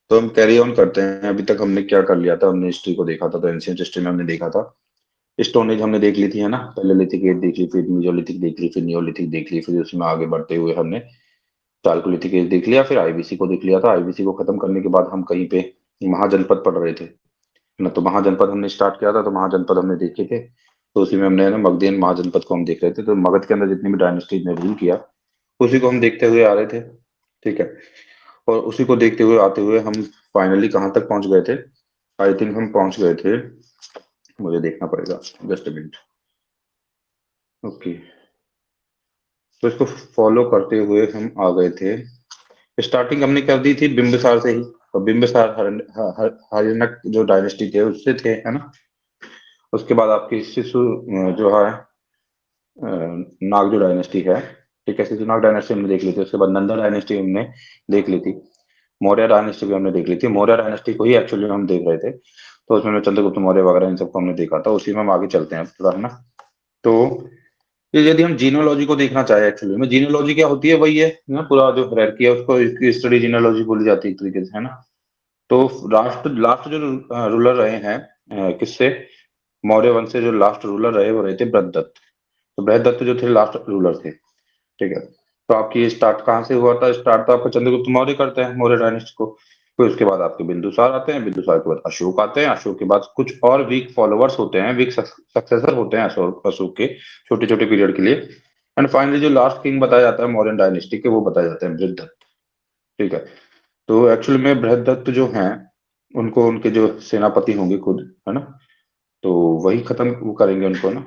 तो हम carry on करते हैं। अभी तक हमने क्या कर लिया था, हमने हिस्ट्री को देखा था। तो एंशियंट हिस्ट्री में हमने देखा था स्टोन एज हमने देख ली थी, है ना। पहले लिथिक एज देख ली, फिर मीजोलिथिक देख ली, फिर नियोलिथिक देख ली, फिर उसमें आगे बढ़ते हुए हमने चालकोलिथिक एज देख लिया, फिर आईबीसी को देख लिया था। आईबीसी को खत्म करने के बाद हम कहीं पे महाजनपद पढ़ रहे थे ना। तो महाजनपद हमने स्टार्ट किया था, तो महाजनपद हमने देखे थे। तो उसी में हमने है ना मगधियन महाजनपद को हम देख रहे थे। तो मगध के अंदर जितनी भी डायनेस्टीज ने रूल किया उसी को हम देखते हुए आ रहे थे। ठीक है। और उसी को देखते हुए आते हुए हम फाइनली कहाँ तक पहुंच गए थे। आई थिंक हम पहुंच गए थे, मुझे देखना पड़ेगा, जस्ट अ मिनट। ओके। तो इसको फॉलो करते हुए हम आ गए थे। स्टार्टिंग हमने कर दी थी बिंबिसार से ही। और बिंबिसार हरिनक जो डायनेस्टी थे उससे थे, है ना। उसके बाद आपकी शिशु जो है नागजो डायनेस्टी है। ठीक है, शिशु नाग डायनेस्टी हमने देख ली थी। उसके बाद नंदा डायनेस्टी हमने देख ली थी। मौर्य डायनेस्टी भी हमने देख ली थी। मौर्य डायनेस्टी को ही एक्चुअली हम देख रहे थे। तो उसमें हमने चंद्रगुप्त मौर्य वगैरह इन सबको हमने देखा था। उसी में हम आगे चलते हैं थोड़ा, है ना। तो ये यदि हम जीनोलॉजी को देखना चाहे, एक्चुअली में जीनोलॉजी क्या होती है, वही है ना, पूरा जो हायरार्की है उसको इसकी स्टडी जीनोलॉजी बोली जाती है एक तरीके से, है ना। तो राष्ट्र लास्ट जो रूलर रहे हैं किससे, मौर्य वंश से जो लास्ट रूलर रहे वो रहे थे बृहदत्त। तो बृहदत्त जो थे लास्ट रूलर थे। ठीक है। तो आपकी स्टार्ट कहाँ से हुआ था, स्टार्ट तो आपका चंद्रगुप्त मौर्य करते हैं मौर्य डायनेस्टी को। फिर उसके बाद आपके बिंदुसार आते हैं, बिंदुसार के बाद अशोक आते हैं, अशोक के बाद कुछ और वीक फॉलोअर्स होते हैं, वीक सक्सेसर होते हैं अशोक अशोक के, छोटे छोटे पीरियड के लिए। एंड फाइनली जो लास्ट किंग बताया जाता है मौर्यन डायनेस्टी के, वो बताए जाते हैं बृहदत्त। ठीक है। तो एक्चुअली में बृहदत्त जो हैं उनको उनके जो सेनापति होंगे खुद, है ना, तो वही खत्म वो करेंगे उनको ना।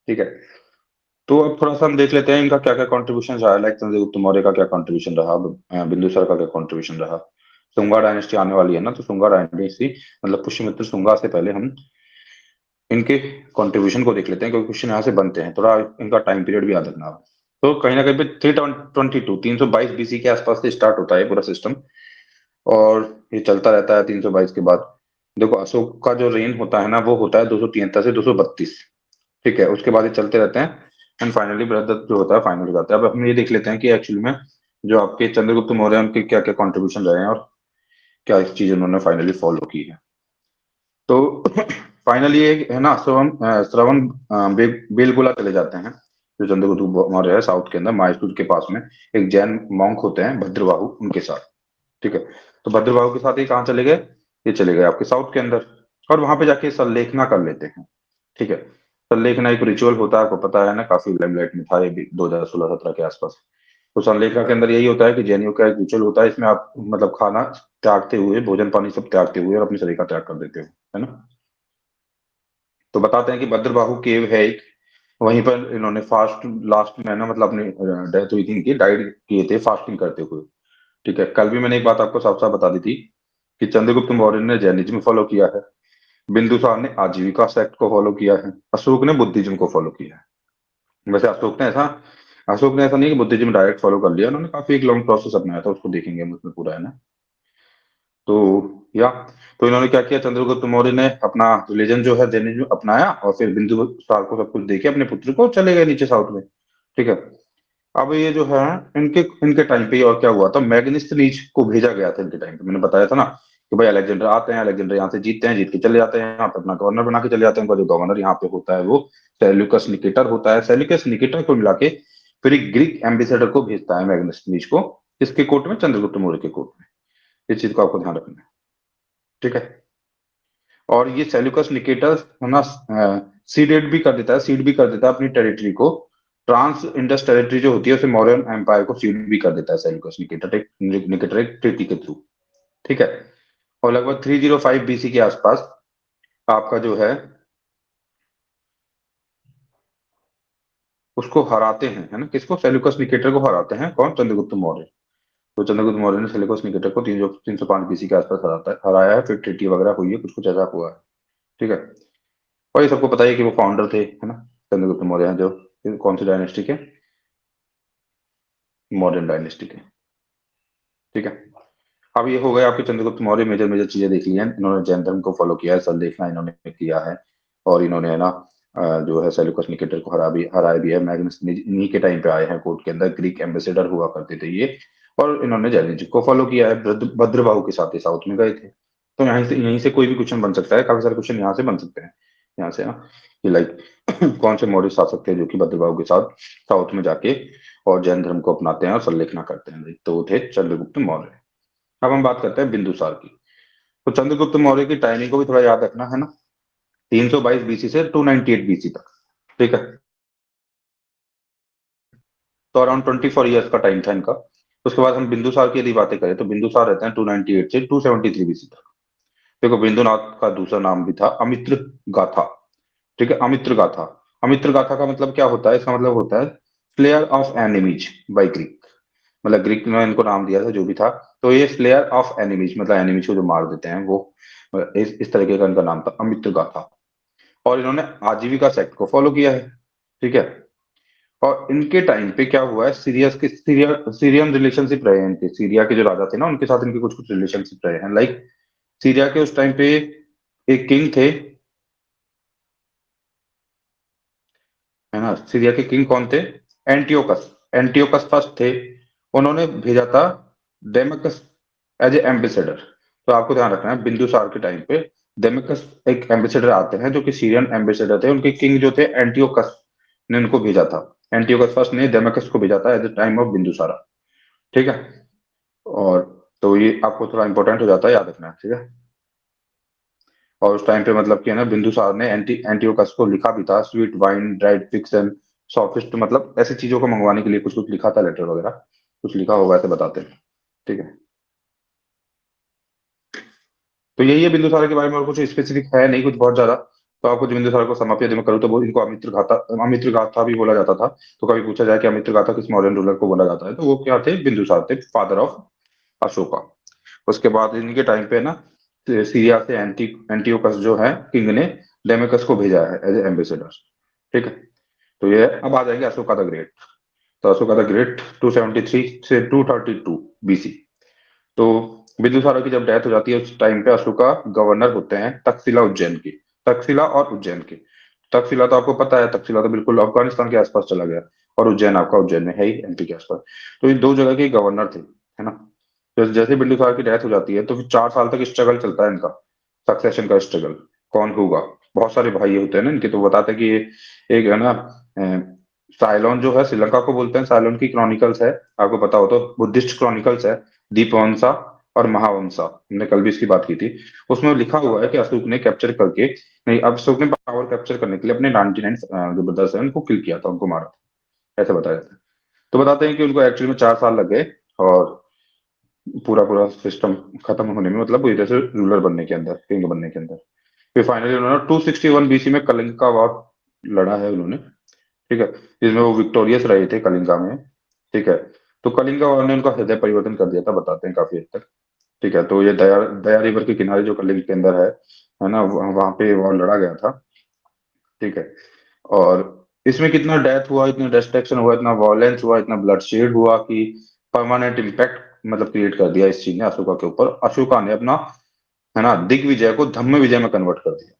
ठीक है। तो अब थोड़ा सा हम देख लेते हैं इनका क्या क्या कॉन्ट्रीब्यूशन रहा है। लाइक चंद्रगुप्त मौर्य का क्या कॉन्ट्रीब्यूशन रहा, बिंदुसार का क्या कॉन्ट्रीब्यूशन रहा। सुंगा डायनेस्टी आने वाली है ना, तो सुंगा डायनेस्टी मतलब पुष्यमित्र सुंगा से पहले हम इनके कंट्रीब्यूशन को देख लेते हैं, क्योंकि क्वेश्चन यहाँ से बनते हैं। थोड़ा इनका टाइम पीरियड भी याद रखना। तो कहीं ना कहीं पे 322 322 बीसी के आसपास से स्टार्ट होता है पूरा सिस्टम। और ये चलता रहता है 322 के बाद। देखो अशोक का जो रेन होता है ना वो होता है 273 से 232। ठीक है, उसके बाद ये चलते रहते हैं। एंड फाइनली बृहदत्त जो होता है फाइनल हो जाता है। अब हम ये देख लेते हैं कि एक्चुअली में जो आपके चंद्रगुप्त मौर्य हैं, उनके क्या क्या कॉन्ट्रीब्यूशन रहे हैं और क्या चीज उन्होंने फाइनली फॉलो की है। तो फाइनली एक है ना श्रवण बेलगोला चले जाते हैं। जो चंद्रगुप्त मौर्य है साउथ के अंदर मायसूर के पास में एक जैन मॉन्क होते हैं भद्रबाहु, उनके साथ। ठीक है। तो भद्रबाहु के साथ ये कहाँ चले गए, ये चले गए आपके साउथ के अंदर। और वहां पे जाके सल्लेखना कर लेते हैं। ठीक है। सल्लेखना एक रिचुअल होता है, आपको पता है ना, काफी लाइमलाइट में था ये भी 2016-17 के आसपास। तो सल्लेखना के अंदर यही होता है कि जैनियों का एक रिचुअल होता है। इसमें आप मतलब खाना त्यागते हुए, भोजन पानी सब त्यागते हुए और अपनी शरीर का त्याग कर देते हो, है ना। तो बताते हैं कि भद्रबाहु केव है एक, वहीं पर इन्होंने फास्ट लास्ट में है ना, मतलब अपनी डेथ हुई थी इनकी, डाइड किए थे फास्टिंग करते हुए। ठीक है। कल भी मैंने एक बात आपको साफ साफ बता दी थी कि चंद्रगुप्त मौर्य ने जैनिज्म फॉलो किया है, बिंदुसार ने आजीविका सेक्ट को फॉलो किया है, अशोक ने बुद्धिज्म को फॉलो किया है। वैसे अशोक ने ऐसा नहीं कि बुद्धिज्म डायरेक्ट फॉलो कर लिया, उन्होंने काफी एक लॉन्ग प्रोसेस अपनाया था, उसको देखेंगे हम उसमें पूरा, है ना। तो या तो इन्होंने क्या किया, चंद्रगुप्त मौर्य ने अपना रिलीजन जो है जैनिज्म अपनाया और फिर बिंदुसार को सब कुछ देके अपने पुत्र को चले गए नीचे साउथ में। ठीक है। अब ये जो है इनके इनके टाइम पे और क्या हुआ था, मैग्निस्नीज को भेजा गया था इनके टाइम पे। मैंने बताया था ना कि भाई अलेक्जेंडर आते हैं, अलेक्जेंडर यहाँ से जीतते हैं, जीत के चले जाते हैं यहाँ पे अपना गवर्नर बना के चले जाते हैं। उनका जो गवर्नर यहाँ पे होता है वो सेल्यूकस निकेटर होता है। सेल्यूकस निकेटर को मिला के फिर एक ग्रीक एम्बेसडर को भेजता है मैग्निस्नीज को, किसके कोर्ट में, चंद्रगुप्त मौर्य के कोर्ट में। इस चीज को आपको ध्यान रखना है। ठीक है। और ये सेल्यूकस निकेटर है ना सीड भी कर देता है अपनी टेरिटरी को। ट्रांस इंडस टेरिटरी जो होती है उसे मौर्यन एम्पायर को सीड भी कर देता है सेल्यूकस निकेटर एक ट्रीटी के थ्रू। ठीक है। और लगभग 305 बीसी के आसपास आपका जो है उसको हराते हैं, है ना, किसको, सेल्यूकस निकेटर को हराते हैं, कौन, चंद्रगुप्त मौर्य। तो चंद्रगुप्त मौर्य ने सेल्यूकस निकेटर को 305 बीसी के आसपास हराया है, फिर ट्रीटी वगैरह हुई है, कुछ कुछ ऐसा हुआ है। ठीक है। और ये सबको पता है कि वो फाउंडर थे, है ना, चंद्रगुप्त मौर्य हैं जो कौन सी डायनेस्टी के, मॉडर्न डायनेस्टी के। ठीक है। अब ये हो गए आपके चंद्रगुप्त मौर्य, मेजर मेजर चीजें देख ली हैं। इन्होंने जैन धर्म को फॉलो किया है, सल देखना इन्होंने किया है। और इन्होंने है ना जो है सेल्यूकस निकेटर को हराया भी है। मैग्नस इन्हीं के टाइम पे आए हैं कोर्ट के अंदर, ग्रीक एम्बेसडर हुआ करते थे ये। और इन्होंने जैनिज्म को फॉलो किया है। भद्रबाहु के साथ ही साउथ में गए थे। तो यहीं से कोई भी क्वेश्चन बन सकता है, काफी सारे क्वेश्चन यहाँ से बन सकते हैं, यहाँ से ना, कि लाइक कौन से मौर्य शासक थे जो कि भद्रबाहु के साथ साउथ में जाके और जैन धर्म को अपनाते हैं और संलेखना करते हैं। तो वो थे चंद्रगुप्त मौर्य। अब हम बात करते हैं बिंदुसार की। तो चंद्रगुप्त मौर्य की टाइमिंग को भी थोड़ा याद रखना है ना। 322 बीसी से 298 बीसी तक, ठीक है। तो अराउंड 24 ईयर्स का टाइम था इनका। उसके बाद हम बिंदुसार की यदि बातें करें तो बिंदुसार रहते हैं 298 से 273 बीसी तक। देखो बिंदुनाथ का दूसरा नाम भी था अमित्र गाथा, ठीक है, अमित्र गाथा। अमित्र गाथा का मतलब क्या होता है? इसका मतलब होता है slayer of enemies by Greek. मतलब ग्रीक ने इनको नाम दिया था जो भी था। तो ये स्लेयर ऑफ एनिमीज मतलब एनिमीज को जो मार देते हैं वो, इस तरीके का इनका नाम था अमित्र गाथा। और इन्होंने आजीविका सेक्ट को फॉलो किया है, ठीक है। और इनके टाइम पे क्या हुआ है, सीरियन रिलेशनशिप रहे हैं इनके। सीरिया के जो राजा थे ना उनके साथ इनके कुछ कुछ रिलेशनशिप रहे हैं। लाइक सीरिया के उस टाइम पे एक किंग थे, है ना। सीरिया के किंग कौन थे? एंटियोकस। एंटियोकस फर्स्ट थे। उन्होंने भेजा था डेमकस एज ए एम्बेसडर। तो आपको ध्यान रखना है बिंदुसार के टाइम पे डेमकस एक एम्बेसडर आते हैं जो कि सीरियन एम्बेसडर थे। उनके किंग जो थे एंटियोकस ने उनको भेजा था। एंटियोकस फर्स्ट ने डेमकस को भेजा था at the time of Bindusara, ठीक है। और तो ये आपको थोड़ा इंपॉर्टेंट हो जाता है, याद रखना है, ठीक है। और उस टाइम पे मतलब कि है ना बिंदुसार ने एंटियोकस को लिखा भी था sweet wine dried figs and sophist, मतलब ऐसी चीजों को मंगवाने के लिए कुछ कुछ लिखा था, लेटर वगैरह कुछ लिखा होगा ऐसे बताते हैं, ठीक है। तो यही है बिंदुसार के बारे में, और कुछ स्पेसिफिक है नहीं कुछ बहुत ज्यादा। तो आपको जो बिंदुसार को समाप्ति यदि मैं करूँ तो वो इनको अमित्र गाथा भी बोला जाता था। तो कभी पूछा जाए कि अमित्र गाथा किस मौर्यन रूलर को बोला जाता है, तो वो क्या थे? बिंदुसार थे, फादर ऑफ अशोका। उसके बाद इनके टाइम पे ना सीरिया से एंटियोकस जो है किंग ने लेमेकस को भेजा है एज एम्बेसडर, ठीक है। तो ये अब आ जाएंगे अशोका द ग्रेट। तो अशोका द ग्रेट 273 से 232 बीसी। तो बिंदुसारा की जब डेथ हो जाती है उस टाइम पे अशोका गवर्नर होते हैं तक्षशिला उज्जैन की। तक्षशिला और उज्जैन की। तक्षशिला तो आपको पता है, तक्षशिला तो बिल्कुल अफगानिस्तान के आसपास चला गया। और उज्जैन आपका उज्जैन में है ही, एमपी के आसपास। तो ये दो जगह के गवर्नर थे, है ना। तो जैसे बिंदुसार की डेथ हो जाती है तो फिर 4 साल तक स्ट्रगल चलता है इनका, सक्सेशन का स्ट्रगल। कौन होगा? बहुत सारे भाई होते हैं ना इनके, तो बताते हैं कि ये एक है ना साइलोन जो है श्रीलंका को बोलते हैं, साइलोन की क्रॉनिकल्स है, आपको पता हो तो बुद्धिस्ट क्रॉनिकल्स है। दीपवंसा और महावंसा, हमने कल भी इसकी बात की थी। उसमें लिखा हुआ है कि अशोक ने कैप्चर करके, नहीं अशोक ने पावर कैप्चर करने के लिए अपने 99 जो ब्रदर्स हैं उनको किल किया था, उनको मारा था, ऐसा बताया जाता है। तो बताते हैं कि उनको एक्चुअली में 4 साल लग गए और पूरा पूरा सिस्टम खत्म होने में, मतलब इधर से रूलर बनने के अंदर, किंग बनने के अंदर। फिर फाइनली उन्होंने 261 बीसी में कलिंग का वॉर लड़ा है उन्होंने, ठीक है। जिसमें वो विक्टोरियस रहे थे कलिंगा में, ठीक है। तो कलिंगा वॉर ने उनका हृदय परिवर्तन कर दिया था, बताते हैं काफी हद तक, ठीक है। तो ये दया दया रिवर के किनारे जो कलिंग के अंदर है ना, वहां पे वॉर लड़ा गया था, ठीक है। और इसमें कितना डेथ हुआ, इतना डिस्ट्रक्शन हुआ, इतना वॉयलेंस हुआ, इतना ब्लडशेड हुआ कि परमानेंट इम्पैक्ट मतलब क्रिएट कर दिया इस चीज ने अशोका के ऊपर। अशोका ने अपना है ना दिग्विजय को धम्म विजय में कन्वर्ट कर दिया।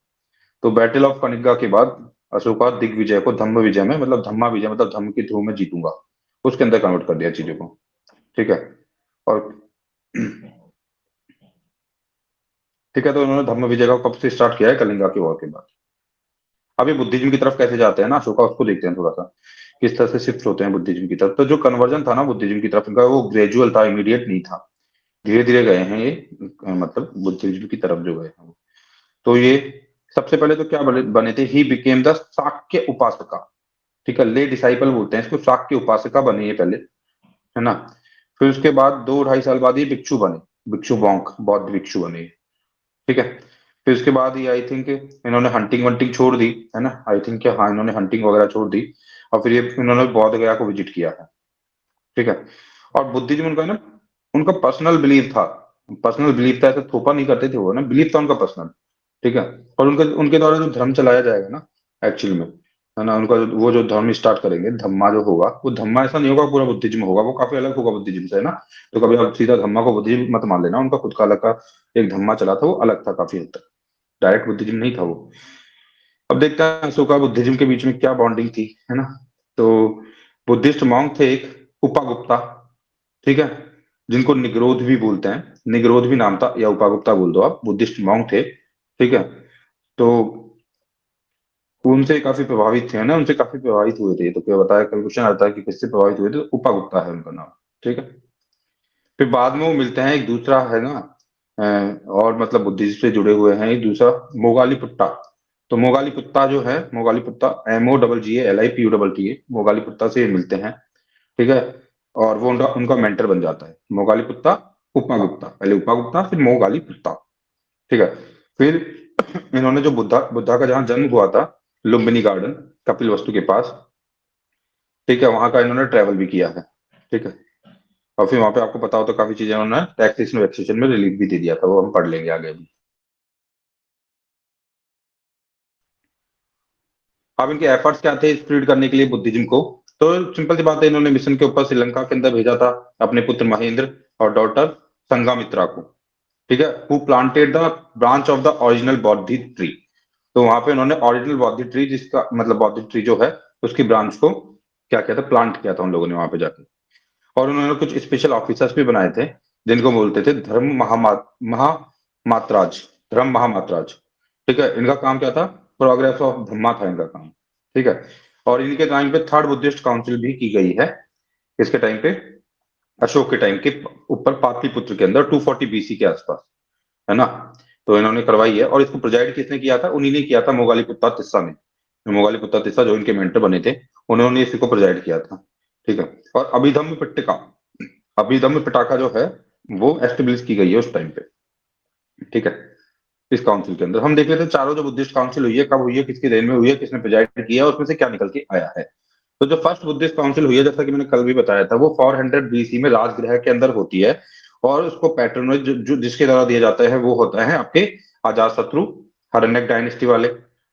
तो बैटल ऑफ कनिका के बाद अशोका दिग्विजय को धम्म विजय में, मतलब धम्मा विजय मतलब धम्म की धूम में जीतूंगा, उसके अंदर कन्वर्ट कर दिया चीजों को, ठीक है। और ठीक है, तो उन्होंने धम्म विजय का कब से स्टार्ट किया है? कलिंगा की वॉर के बाद। अभी बुद्धिज्म की तरफ कैसे जाते हैं ना अशोका, उसको देखते हैं थोड़ा सा, किस तरह से शिफ्ट होते हैं बुद्धिज्म की तरफ। तो जो कन्वर्जन था ना बुद्धिज्म की तरफ इनका, वो ग्रेजुअल था, इमीडिएट नहीं था। धीरे धीरे गए हैं ये, मतलब बुद्धिज्म की तरफ जो गए हैं वो। तो ये सबसे पहले तो क्या बने थे? ही बिकेम द शाक्य उपासका, ठीक है। ले डिसाइपल बोलते हैं इसको, शाक्य उपासका बने ये पहले, है ना। फिर उसके बाद 2 ढाई साल बाद ये भिक्षु बने, भिक्षु बौंक बौद्ध भिक्षु बने, ठीक है। फिर उसके बाद ही आई थिंक इन्होंने हंटिंग वंटिंग छोड़ दी, है ना। आई थिंक क्या, हाँ इन्होंने हंटिंग वगैरह छोड़ दी। और फिर ये इन्होंने बौद्ध गया को विजिट किया है, ठीक है। और बुद्धिज्म उनका ना, उनका पर्सनल बिलीफ था। पर्सनल बिलीफ था, ऐसे थोपा नहीं करते थे वो ना, बिलीफ था उनका पर्सनल, ठीक है। और उनके उनके द्वारा जो धर्म चलाया जाएगा ना एक्चुअल में, है ना, उनका वो जो धर्म स्टार्ट करेंगे, धम्मा जो होगा, वो धम्मा ऐसा नहीं होगा पूरा बुद्धिज्म होगा, वो काफी अलग होगा बुद्धिज्म से, है ना। तो कभी आप सीधा धम्मा को बुद्धिज्म मत मान लेना, उनका खुद का अलग का एक धम्मा चला था, वो अलग था काफी हद तक, डायरेक्ट बुद्धिज्म नहीं था वो। अब देखते हैं अशोका बुद्धिज्म के बीच में क्या बॉन्डिंग थी, है ना। तो बुद्धिस्ट मॉन्क थे एक, उपा गुप्ता, ठीक है। जिनको निग्रोध भी बोलते हैं, निग्रोध भी नाम था, या उपागुप्ता बोल दो आप, बुद्धिस्ट मॉन्क थे, ठीक है। तो उनसे काफी प्रभावित थे ना, उनसे काफी प्रभावित हुए थे। तो क्या बताया, कभी क्वेश्चन आता है कि किससे प्रभावित हुए थे, तो उपागुप्ता है उनका नाम, ठीक है। फिर बाद में वो मिलते हैं, एक दूसरा है ना, और मतलब बुद्धिज्म से जुड़े हुए हैं, एक दूसरा मोगालीपुट्टा। तो मोगालीपुट्टा जो है, मोगालीपुट्टा, MOGGLIPUTTA, मोगालीपुट्टा से ये मिलते हैं, ठीक है। और वो उनका उनका मेंटर बन जाता है, मोगालीपुट्टा, उपागुप्ता, पहले उपागुप्ता फिर मोगालीपुट्टा, ठीक है। फिर इन्होंने जो बुद्धा बुद्धा का जहाँ जन्म हुआ था, लुम्बिनी गार्डन, कपिल वस्तु के पास, ठीक है, वहां का इन्होंने ट्रेवल भी किया है, ठीक है। और फिर वहां पे आपको पता हो तो काफी चीजें उन्होंने टैक्सेशन वैक्सेशन में रिलीफ भी दे दिया था, वो हम पढ़ लेंगे आगे भी। अब इनके एफर्ट्स क्या थे स्प्रेड करने के लिए बुद्धिज्म को? तो सिंपल सी बात है, इन्होंने मिशन के ऊपर श्रीलंका के अंदर भेजा था अपने पुत्र महेंद्र और डॉटर संघामित्रा को, ठीक है, who planted the branch of the original Bodhi tree. तो वहां पे उन्होंने ओरिजिनल बौद्धि ट्री, जिसका मतलब बौद्धि ट्री जो है, उसकी ब्रांच को क्या किया था, प्लांट किया था उन लोगों ने वहां पे जाके। और उन्होंने कुछ स्पेशल ऑफिसर्स भी बनाए थे, जिनको बोलते थे धर्म महामात्राज, धर्म महामात्राज, ठीक है। इनका काम क्या था, प्रोग्रेस ऑफ धम्मा था इनका काम, ठीक है। और इनके टाइम पे थर्ड बुद्धिस्ट काउंसिल भी की गई है, इसके टाइम पे, अशोक के टाइम के ऊपर, पाटलिपुत्र के अंदर 240 BC के आसपास, है ना। तो इन्होंने करवाई है, और इसको प्रोजाइड किसने किया था, उन्हीं ने किया था, मोगालीपुत्ता तिस्सा ने। मोगालीपुत्ता तिस्सा जो इनके मेंटर बने थे, उन्होंने इसी को प्रोजाइड किया था, ठीक है। और अभिधम्म पिटका, अभिधम्म पिटाका जो है, वो एस्टेब्लिश की गई है उस टाइम पे, ठीक है। इस काउंसिल के अंदर हम देख लेते हैं चारों जो बुद्धिस्ट काउंसिल हुई है, कब हुई है, किसकी रेन में हुई है, किसने प्रेजाइड किया है, उसमें से क्या निकल के आया है। तो जो फर्स्ट बुद्धिस्ट काउंसिल हुई है, जैसा कि मैंने कल भी बताया था, वो 400 BC में राजगृह के अंदर होती है। और उसको पैट्रोनेज जो जिसके द्वारा दिया जाता है, वो होता है आपके अजात शत्रु, हरण्यक डायनेस्टी वाले,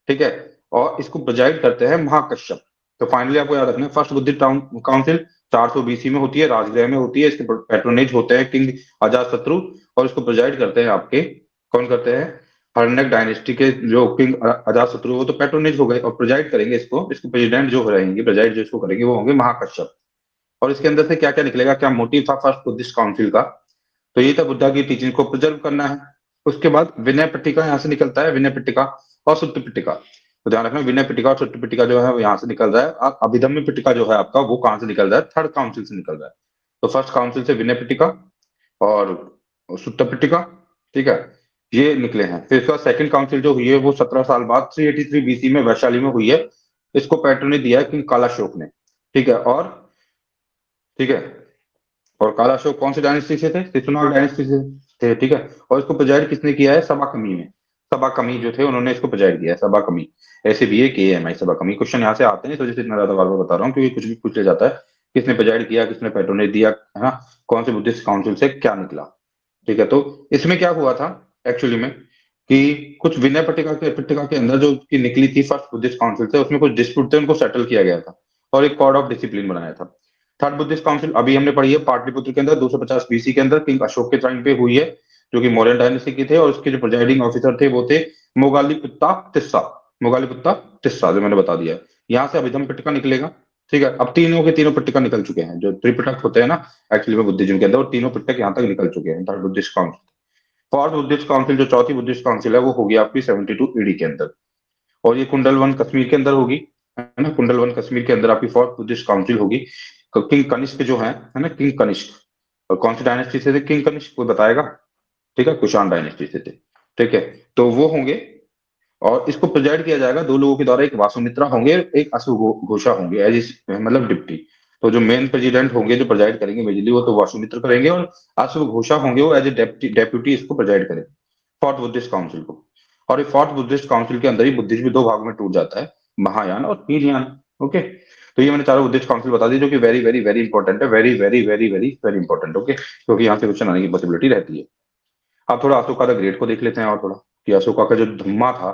ठीक है। और इसको प्रेजाइड करते हैं महाकश्यप। तो फाइनली आपको याद रखना है, फर्स्ट बुद्धिस्ट काउंसिल 400 BC में होती है, राजगृह में होती है, इसके पैट्रोनेज होते हैं किंग अजात शत्रु। और इसको प्रेजाइड करते हैं आपके, कौन करते हैं, हर्णक डायनेस्टी के जो किंग अजात शत्रु, वो तो पैट्रोनेज हो गए, और प्रेजाइड करेंगे इसको, इसके प्रेसिडेंट जो रहेंगे, प्रेजाइड जो इसको करेंगे, वो होंगे महाकश्यप। और इसके अंदर से क्या क्या निकलेगा, क्या मोटिव था फर्स्ट बुद्धिस्ट काउंसिल का, तो ये था बुद्धा की टीचिंग को प्रिजर्व करना है। उसके बाद विनय पिटका यहाँ से निकलता है, विनय पिटका और सुत्त पिटका। तो ध्यान रखना, विनय पिटका और सुत्त पिटका जो है वो यहाँ से निकल रहा है, और अभिधम्म पिटका जो है आपका, वो कहाँ से निकल रहा है, थर्ड काउंसिल से निकल रहा है। तो फर्स्ट काउंसिल से विनय पिटका और सुत्त पिटका, ठीक है, ये निकले हैं। फिर इसका सेकंड काउंसिल जो हुई है, वो 17 साल बाद 383 BC में वैशाली में हुई है। इसको पैट्रोनेज दिया है किंग कालाशोक ने, ठीक है। और ठीक है, और कालाशोक कौन से डायनेस्टी से थे, शिशुनाग डायनेस्टी से थे, ठीक है। और इसको प्रेजाइड किसने किया है, सबा कमी में, सबा कमी जो थे, उन्होंने इसको प्रेजाइड किया है, सबा कमी, ऐसे भी है KMI, सबा कमी। क्वेश्चन यहाँ से आते हैं, तो जैसे इतना ज्यादा बार बार बता रहा हूँ, क्योंकि कुछ भी पूछ लिया जाता है, किसने प्रेजाइड किया, किसने पैट्रोनेज दिया, है ना, कौन से बुद्धिस्ट काउंसिल से क्या निकला, ठीक है। तो इसमें क्या हुआ था एक्चुअली में, कि कुछ विनय पिटका के अंदर जो की निकली थी फर्स्ट बुद्धिस्ट काउंसिल से, उसमें कुछ डिस्प्यूट थे, उनको सेटल किया गया था, और एक कोड ऑफ डिसिप्लिन बनाया था। थर्ड बुद्धिस्ट काउंसिल अभी हमने पढ़ी है पाटलिपुत्र के अंदर 250 BC के अंदर, किंग अशोक के टाइम पे हुई है, जो कि मौर्यन डायनेस्टी की थे, और उसके जो प्रिजाइडिंग ऑफिसर थे, वो थे मोगालीपुत्ता तिस्सा, मोगालीपुत्ता तिस्सा, जो मैंने बता दिया है। यहाँ से अभिधम पिटका निकलेगा, ठीक है। अब तीनों के तीनों पिटका निकल चुके हैं, जो त्रिपिटक होते हैं ना एक्चुअली में बुद्धिज्म के अंदर, वो तीनों पिटक यहाँ तक निकल चुके हैं, third Buddhist council. Fourth Buddhist council, जो चौथी बुद्धिस्ट काउंसिल है, वो होगी आपकी 72 AD के अंदर, और ये कुंडलवन कश्मीर के अंदर होगी, है ना, कुंडलवन कश्मीर के अंदर आपकी फोर्थ बुद्धिस्ट काउंसिल होगी। किंग कनिष्क जो है ना, किंग कनिष्क, और कौन सी डायनेस्टी से थे किंग कनिष्क, कोई बताएगा? ठीक है, कुषाण डायनेस्टी से थे, ठीक है। तो वो होंगे, और इसको प्रेजाइड किया जाएगा दो लोगों के द्वारा, एक वासुमित्रा होंगे, एक घोषा होंगे, एज मतलब डिप्टी। तो जो मेन प्रेसिडेंट होंगे, जो प्रेजाइड करेंगे मेजरली, वो तो वासुमित्र करेंगे, और घोषा होंगे, वो एज ए डेप्यूटी इसको प्रेजाइड करेंगे, फोर्थ बुद्धिस्ट काउंसिल को। और ये फोर्थ बुद्धिस्ट काउंसिल के अंदर ही बुद्धिज्म दो भाग में टूट जाता है, महायान और हीनयान, ओके। तो ये मैंने चारों बुद्धिस्ट काउंसिल बता दी, जो कि वेरी वेरी वेरी इंपॉर्टेंट है, very very very very very important, okay, क्योंकि यहाँ से क्वेश्चन आने की पॉसिबिलिटी रहती है। अब थोड़ा अशोका द ग्रेट को देख लेते हैं, और थोड़ा कि अशोका का जो धम्मा था,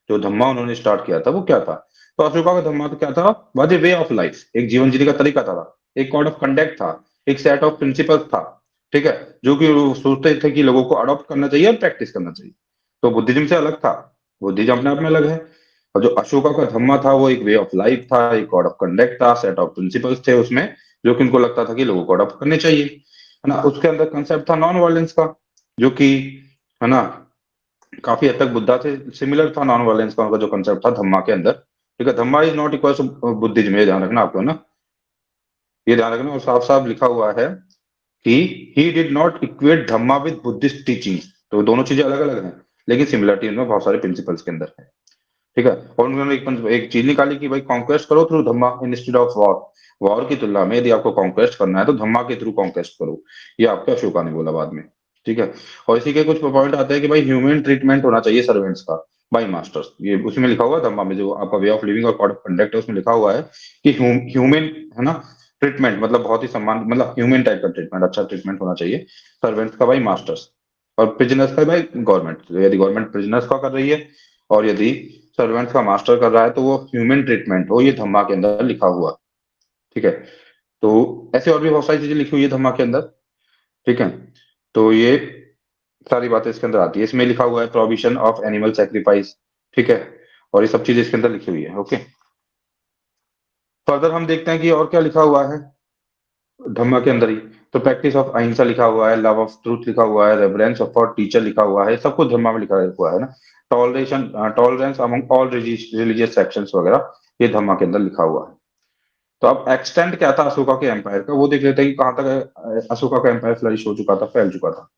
जो धम्मा उन्होंने स्टार्ट किया था, वो क्या था। तो अशोका का धम्मा तो क्या था, was a way of life, एक जीवन जीने का तरीका था, एक कोड ऑफ कंडक्ट था, एक सेट ऑफ प्रिंसिपल्स था, ठीक है, जो कि वो सोचते थे कि लोगों को अडॉप्ट करना चाहिए और प्रैक्टिस करना चाहिए। तो बुद्धिज्म से अलग था, बुद्धिज्म अपने आप में अलग है। और जो अशोका का धम्मा था, वो एक वे ऑफ लाइफ था, एक कोड ऑफ कंडक्ट था, सेट ऑफ प्रिंसिपल्स थे उसमें, जो कि उनको लगता था कि लोगों को अडॉप्ट करने चाहिए। है ना। उसके अंदर कंसेप्ट था नॉन वायलेंस का, जो कि, है ना, काफी हद तक बुद्धा से सिमिलर था। नॉन वायलेंस का उनका जो कंसेप्ट था धम्मा के अंदर, ठीक है। Dhamma is not equal to Buddhism, ये ध्यान रखना आपको, है ना, ये ध्यान रखना। और साफ साफ लिखा हुआ है कि he did not equate Dhamma with Buddhist teaching. तो दोनों चीजें अलग अलग हैं, लेकिन सिमिलरिटी इनमें बहुत सारे प्रिंसिपल्स के अंदर है, ठीक है। और उन्होंने एक चीज निकाली कि भाई कॉन्क्वेस्ट करो through Dhamma instead of war. War की तुलना में यदि आपको कॉन्क्वेस्ट करना है तो धम्मा के थ्रू कॉन्क्वेस्ट करो। ये आपका अशोका ने बोला बाद में, ठीक है। और इसी के कुछ पॉइंट आते हैं कि भाई ह्यूमन ट्रीटमेंट होना चाहिए सर्वेंट्स का बाई मास्टर्स। ये उसमें लिखा हुआ है धम्मा में, जो आपका वे ऑफ लिविंग और कोड ऑफ कंडक्ट है, उसमें लिखा हुआ है कि ह्यूमन, है ना, ट्रीटमेंट मतलब बहुत ही सम्मान, मतलब ह्यूमन टाइप का ट्रीटमेंट, अच्छा ट्रीटमेंट होना चाहिए सर्वेंट्स का बाई मास्टर्स, और प्रिजनर्स का बाई गवर्नमेंट। यदि गवर्नमेंट प्रिजनर्स का कर रही है और यदि सर्वेंट्स का मास्टर कर रहा है तो वो ह्यूमन ट्रीटमेंट हो, ये धम्मा के अंदर लिखा हुआ, ठीक है। तो ऐसे और भी बहुत सारी चीजें लिखी हुई है धम्मा के अंदर, ठीक है। तो ये सारी बातें इसके अंदर आती है। इसमें लिखा हुआ है प्रोविजन ऑफ एनिमल सेक्रीफाइस, ठीक है। और ये सब चीजें इसके अंदर लिखी हुई है, ओके। फर्दर हम देखते हैं कि और क्या लिखा हुआ है धम्मा के अंदर ही। तो प्रैक्टिस ऑफ अहिंसा लिखा हुआ है, लव ऑफ ट्रूथ लिखा हुआ है, रेवरेंस फॉर टीचर लिखा हुआ है, सब कुछ धम्मा में लिखा हुआ है ना। Toleration, tolerance among all religious sections वगैरह, ये धम्मा के अंदर लिखा हुआ है। तो अब एक्सटेंट क्या था अशोका के एम्पायर का, वो देख लेते हैं कि कहाँ तक अशोका का एम्पायर फ्लरिश हो चुका था, फैल चुका था,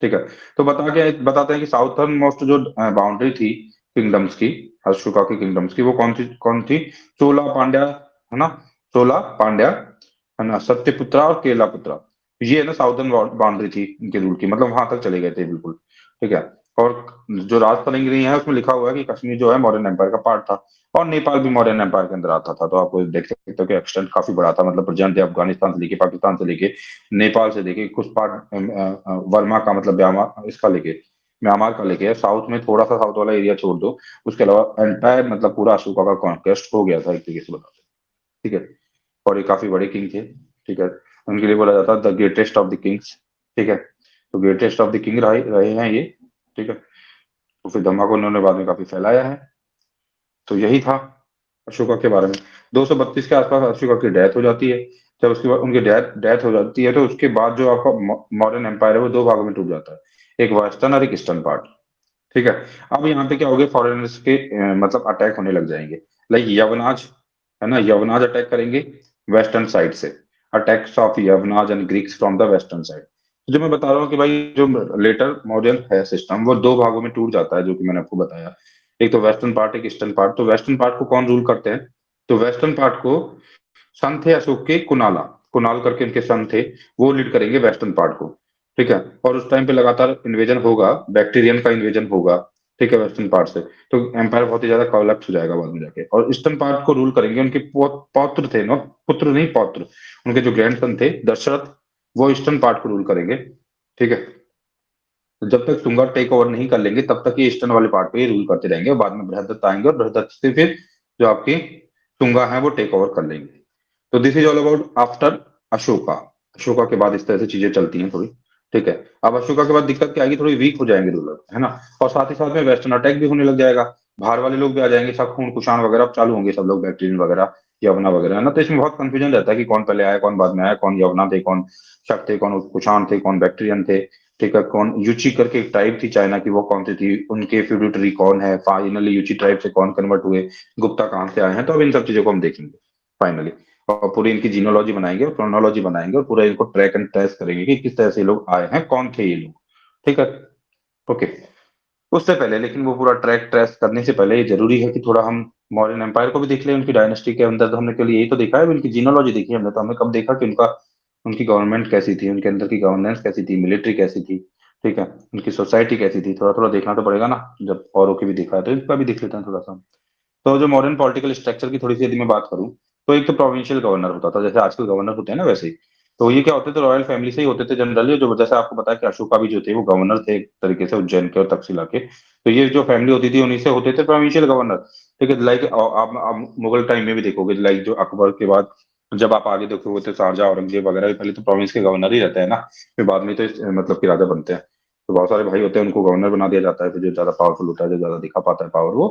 ठीक है। तो बताते हैं कि साउथर्न मोस्ट जो बाउंड्री थी किंगडम्स की, अशोका की किंगडम्स की, वो कौन थी? चोला पांड्या, है ना, चोला पांड्या, है ना, सत्यपुत्रा और केलापुत्रा। ये है ना साउथर्न बाउंड्री थी इनके रूल की, मतलब वहां तक चले गए थे बिल्कुल, ठीक है। और जो राज तरंगिणी है उसमें लिखा हुआ है कि कश्मीर जो है मॉडर्न एम्पायर का पार्ट था, और नेपाल भी मॉडर्न एम्पायर के अंदर आता था। तो आपको देख सकते हो कि एक्सटेंट काफी बड़ा था, मतलब प्रेजेंट अफगानिस्तान से लेके, पाकिस्तान से लेके, नेपाल से लेके, कुछ पार्ट वर्मा का, मतलब म्यांमार इसका लेके, म्यांमार का लेके, साउथ में थोड़ा सा साउथ वाला एरिया छोड़ दो, उसके अलावा एंटायर मतलब पूरा अशोका का कॉन्क्वेस्ट हो गया था एक तरीके से बताते हैं, ठीक है। और ये काफी बड़े किंग थे, ठीक है। उनके लिए बोला जाता है the greatest of the Kings, ठीक है। तो ग्रेटेस्ट ऑफ द किंग रहे रहे हैं ये, ठीक है। तो फिर धम्मा को उन्होंने बाद में काफी फैलाया है। तो यही था अशोका के बारे में। 232 के आसपास अशोका की डेथ हो जाती है। जब उसके बाद उनकी डेथ डेथ हो जाती है तो उसके बाद जो आपका मॉडर्न एम्पायर है वो दो भागों में टूट जाता है, एक वेस्टर्न और एक ईस्टर्न पार्ट, ठीक है। अब यहाँ पे क्या हो गया, फॉरेनर्स के मतलब अटैक होने लग जाएंगे। लाइक यवनाज, है ना, यवनाज अटैक करेंगे वेस्टर्न साइड से, attacks of Yavanas and Greeks from the western side. जो मैं बता रहा हूँ कि भाई जो लेटर मॉडर्न है सिस्टम, वो दो भागों में टूट जाता है, जो कि मैंने आपको बताया। एक तो वेस्टर्न पार्ट, एक ईस्टर्न पार्ट। तो वेस्टर्न पार्ट को कौन रूल करते हैं? तो वेस्टर्न पार्ट को सन थे अशोक के, कुनाला, कुणाल करके उनके सन थे, वो लीड करेंगे वेस्टर्न पार्ट को, ठीक है। और उस टाइम पे लगातार इन्वेजन होगा, बैक्टीरियन का इन्वेजन होगा, ठीक है, वेस्टर्न पार्ट से। तो एम्पायर बहुत ही ज्यादा कोलैप्स हो जाएगा बाद में जाके। और ईस्टर्न पार्ट को रूल करेंगे उनके पौत्र थे, नो पुत्र नहीं, पौत्र, उनके जो ग्रैंडसन थे दशरथ, वो ईस्टर्न पार्ट को रूल करेंगे, ठीक है। तो जब तक तुंगा टेक ओवर नहीं कर लेंगे तब तक ये ईस्टर्न वाले पार्ट पे ही रूल करते रहेंगे, और बाद में बृहदत्त आएंगे और बृहदत्त से फिर जो आपकी तुंगा है वो टेक ओवर कर लेंगे। तो this is all about after Ashoka. Ashoka के बाद इस तरह से चीजें चलती हैं थोड़ी, ठीक है। अब अशोका के बाद दिक्कत क्या आएगी, थोड़ी वीक हो जाएंगे रूलर, है ना। और साथ ही साथ में वेस्टर्न अटैक भी होने लग जाएगा, बाहर वाले लोग भी आ जाएंगे, सब खून कुशाण वगैरह अब चालू होंगे, सब लोग बैक्टीरियन वगैरह, यवना वगैरह, है ना। तो इसमें बहुत कंफ्यूजन रहता है कि कौन पहले आया, कौन बाद में आया, कौन यवना थे, कौन शक थे, कौन कुशाण थे, कौन बैक्टीरियन थे, ठीक है। कौन यूची करके एक टाइप थी चाइना की, वो कौन सी थी, उनके फ्यूडिटरी कौन है, फाइनली यूची ट्राइब से कौन कन्वर्ट हुए, गुप्ता कहाँ से आए हैं। तो अब इन सब चीजों को हम देखेंगे फाइनली, और पूरी इनकी जीनोलॉजी बनाएंगे और क्रोनोलॉजी बनाएंगे, और पूरा इनको ट्रैक एंड ट्रेस करेंगे कि किस तरह से ये लोग आए हैं, कौन थे ये लोग, ठीक है, ओके। उससे पहले लेकिन वो पूरा ट्रैक ट्रेस करने से पहले ये जरूरी है कि थोड़ा हम मौर्यन एम्पायर को भी देख लें, उनकी डायनेस्टी के अंदर। तो हमने केवल यही तो देखा है, उनकी जीनोलॉजी देखी है हमने, तो हमने कब देखा कि उनका, उनकी गवर्नमेंट कैसी थी, उनके अंदर की गवर्नेंस कैसी थी, मिलिट्री कैसी थी, ठीक है, उनकी सोसाइटी कैसी थी, थोड़ा थोड़ा देखना तो पड़ेगा ना। जब औरों की भी देखा है तो इनका भी देख लेते हैं थोड़ा सा। तो जो मॉडर्न पॉलिटिकल स्ट्रक्चर की थोड़ी सी यदि मैं बात करूं, तो एक तो प्रोविंशियल गवर्नर होता था, जैसे आजकल गवर्नर होते हैं ना वैसे ही। तो ये क्या होते थे, रॉयल फैमिली से ही होते थे जनरली, जो जैसे आपको पता है कि अशोका भी जो थे वो गवर्नर थे एक तरीके से, उज्जैन के और तक्षशिला के। तो ये जो फैमिली होती थी उन्हीं से होते थे प्रोविंशियल गवर्नर, ठीक है। लाइक आप मुगल टाइम में भी देखोगे, लाइक जो अकबर के बाद जब आप आगे देखोगे तो शाहजहां औरंगजेब वगैरह भी पहले तो प्रोविंस के गवर्नर ही रहते हैं ना, फिर बाद में तो मतलब कि राजा बनते हैं। तो बहुत सारे भाई होते हैं, उनको गवर्नर बना दिया जाता है, फिर जो ज्यादा पावरफुल होता है, जो ज्यादा दिखा पाता है पावर, वो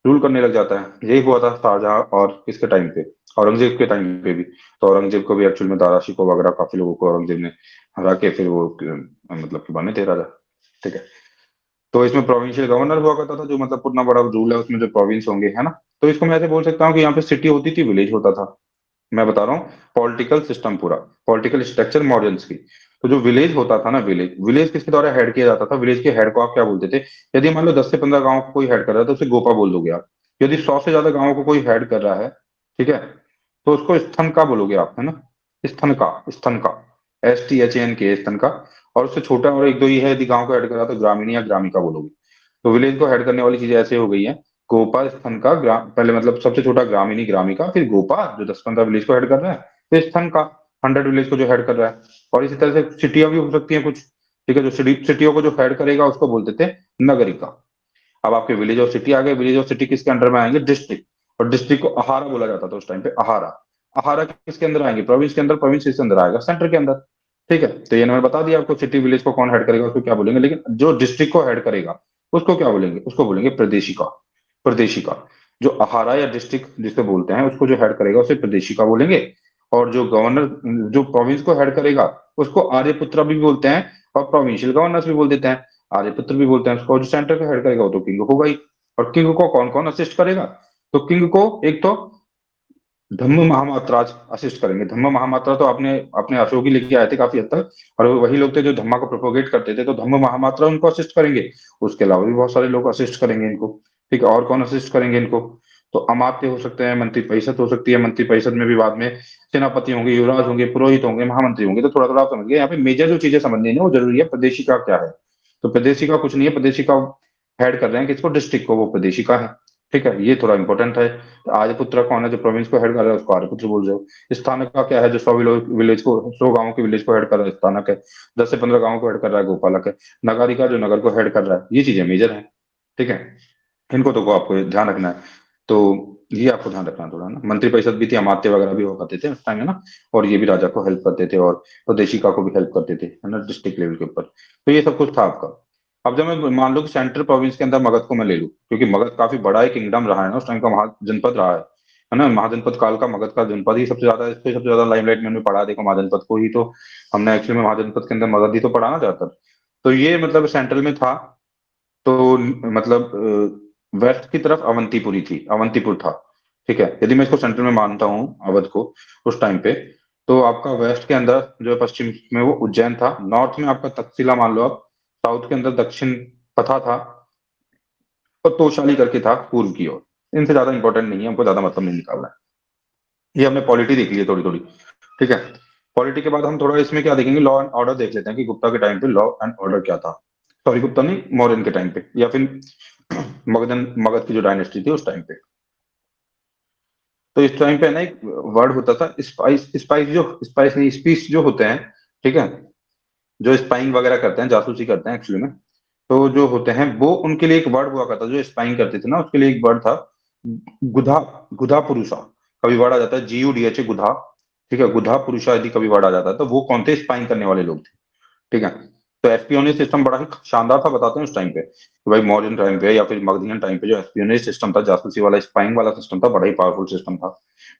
रूल करने लग जाता है। यही हुआ था शाहजहां और किसके टाइम पे, औरंगजेब के टाइम पे भी। तो औरंगजेब को भी एक्चुअल में दारा शिकोह वगैरह काफी लोगों को औरंगजेब ने हरा के फिर वो मतलब कि बने थे राजा। ठीक है। तो इसमें प्रोविंशियल गवर्नर हुआ करता था, जो मतलब उतना बड़ा रूल है उसमें जो प्रोविंस होंगे, है ना। तो इसको मैं ऐसे बोल सकता हूँ कि यहाँ पे सिटी होती थी, विलेज होता था। मैं बता रहा हूँ पॉलिटिकल सिस्टम पूरा, पॉलिटिकल स्ट्रक्चर मॉडर्न्स की। तो जो विलेज होता था ना, विलेज विलेज किसके द्वारा हेड किया जाता था, विलेज के हेड को आप क्या बोलते थे? यदि मान लो 10 से 15 गांव को कोई हेड कर रहा है तो उसे गोपा बोल दोगे आप। यदि 100 से ज्यादा गांवों को कोई हेड कर रहा है, ठीक है, तो उसको स्थन का बोलोगे आप, है ना। स्थन का, स्थन का, STHAN के, स्थन का। और उससे छोटा और एक दो ही है, यदि गांव को हेड कर रहा है तो ग्रामीण या ग्रामिका बोलोगे। तो विलेज को हेड करने वाली चीजें ऐसे हो गई है। गोपा, स्थन का, ग्राम, पहले मतलब सबसे छोटा ग्रामीणी, ग्रामिका, फिर गोपा जो 10-15 विलेज को हेड कर रहा है, फिर स्थन का 100 विलेज को जो हेड कर रहा है। और इसी तरह से सिटियां भी हो सकती हैं कुछ। ठीक है, जो सिटियों को जो हेड करेगा उसको बोलते थे नगरिका। अब आपके विलेज और सिटी आ गए, विलेज और सिटी किसके अंडर में आएंगे? डिस्ट्रिक्ट। और डिस्ट्रिक्ट को अहारा बोला जाता था उस टाइम पे, अहारा। अहारा किसके अंदर आएंगे? प्रोविंस के अंदर। प्रोविंस किसके अंदर आएगा? सेंटर के अंदर। ठीक है, तो ये मैंने बता दिया आपको, सिटी विलेज को कौन हेड करेगा उसको क्या बोलेंगे, लेकिन जो डिस्ट्रिक्ट को हेड करेगा उसको क्या बोलेंगे? उसको बोलेंगे प्रदेशिका। प्रदेशिका। जो अहारा या डिस्ट्रिक्ट जिसे बोलते हैं उसको जो हेड करेगा उसे प्रदेशिका बोलेंगे। और जो गवर्नर जो प्रोविंस को हेड करेगा उसको आर्यपुत्रा भी बोलते हैं, और प्रोविंशियल गवर्नर्स भी बोल देते हैं। आर्यपुत्र भी बोलते हैं उसको। और जो सेंटर का हेड करेगा वो तो किंग होगा ही। और किंग को कौन कौन असिस्ट करेगा? तो किंग को एक तो धम्म महामात्राज असिस्ट करेंगे। धम्म महामात्रा तो आपने अपने अशोक ही लिख के आए थे काफी हद तक, और वो वही लोग थे जो धम्मा को प्रोपोगेट करते थे, तो धम्म महामात्रा उनको असिस्ट करेंगे। उसके अलावा भी बहुत सारे लोग असिस्ट करेंगे इनको। ठीक है, और कौन असिस्ट करेंगे इनको? तो अमात्य हो सकते हैं, मंत्री परिषद हो सकती है, मंत्री परिषद में भी बाद में सेनापति होंगे, युवराज होंगे, पुरोहित होंगे, महामंत्री होंगे। तो थोड़ा थोड़ा आप समझ गए, यहाँ पे मेजर जो चीजें समझनी है ना वो जरूरी है। प्रदेशिका क्या है? तो प्रदेशिका कुछ नहीं है, प्रदेशिका हेड कर रहे हैं किसको? डिस्ट्रिक्ट को, वो प्रदेशिका है। ठीक है, ये थोड़ा इंपॉर्टेंट है। आर्यपुत्र कौन है? जो प्रोविंस को हेड कर रहा है उसको आर्यपुत्र बोल रहे हो। स्थानक का क्या है? जो 100 विलेज को, 100 गांवों के विलेज को हेड कर रहा है, स्थानक है। 10 से 15 गांवों को हेड कर रहा है, गोपालक है। नगरिका जो नगर को हेड कर रहा है। ये चीजें मेजर है। ठीक है, इनको तो को आपको ध्यान रखना है। तो ये आपको ध्यान रखना है थोड़ा ना। मंत्री परिषद भी थी, अमात्य वगैरह भी हुआ करते थे उस टाइम, है ना। और ये भी राजा को हेल्प करते थे, और स्वदेशिका को भी हेल्प करते थे, है ना, डिस्ट्रिक्ट लेवल के ऊपर। तो ये सब कुछ था आपका। अब जब मैं मान लो कि सेंट्रल प्रोविंस के अंदर मगध को मैं ले लूं, क्योंकि मगध काफी बड़ा एक किंगडम रहा है ना, उस टाइम का महाजनपद रहा है ना। महाजनपद काल का मगध का जनपद ही सबसे ज्यादा, इसको सबसे ज्यादा लाइमलाइट में हमने पढ़ा, देखो महाजनपद को ही तो हमने एक्चुअली में महाजनपद के अंदर मगध ही तो पढ़ा ना ज्यादातर। तो ये मतलब सेंट्रल में था। तो मतलब वेस्ट की तरफ अवंतीपुरी थी, अवंतीपुर था। ठीक है, यदि मैं इसको सेंटर में मानता हूँ अवध को उस टाइम पे, तो आपका वेस्ट के अंदर जो है पश्चिम में वो उज्जैन था। नॉर्थ में आपका तक्षशिला मान लो आप। साउथ के अंदर दक्षिण पथा था। और तोशाली करके था पूर्व की ओर। इनसे ज्यादा इंपॉर्टेंट नहीं है, हमको ज्यादा मतलब नहीं निकालना है। ये हमने पॉलिटी देख ली है थोड़ी थोड़ी। ठीक है, पॉलिटी के बाद हम थोड़ा इसमें क्या देखेंगे, लॉ एंड ऑर्डर देख लेते हैं कि गुप्ता के टाइम पे लॉ एंड ऑर्डर क्या था। सॉरी, गुप्ता नहीं, मौर्यन के टाइम पे, या फिर मगध की जो डायनेस्टी थी उस टाइम पे। तो इस टाइम पे ना एक वर्ड होता था स्पाइस, स्पाइस जो, स्पाइस नहीं, स्पीस जो होते हैं। ठीक है, जो स्पाइंग वगैरह करते हैं, जासूसी करते हैं एक्चुअली में। तो जो होते हैं वो, उनके लिए एक वर्ड हुआ करता, जो स्पाइंग करते थे ना उसके लिए एक वर्ड था, गुधा। गुधा पुरुषा। कभी वर्ड आ जाता है GUDHA, गुधा। ठीक है, गुधा पुरुषा यदि कभी वर्ड आ जाता है तो वो कौन थे? स्पाइंग करने वाले लोग थे। ठीक है, तो एस्पियोनेज सिस्टम बड़ा ही शानदार था, बताते हैं उस टाइम पे कि भाई मॉडर्न टाइम पे या फिर मगधियन टाइम पे जो एस्पियोनेज सिस्टम था, जासूसी वाला स्पाइंग वाला सिस्टम था, बड़ा ही पावरफुल सिस्टम था।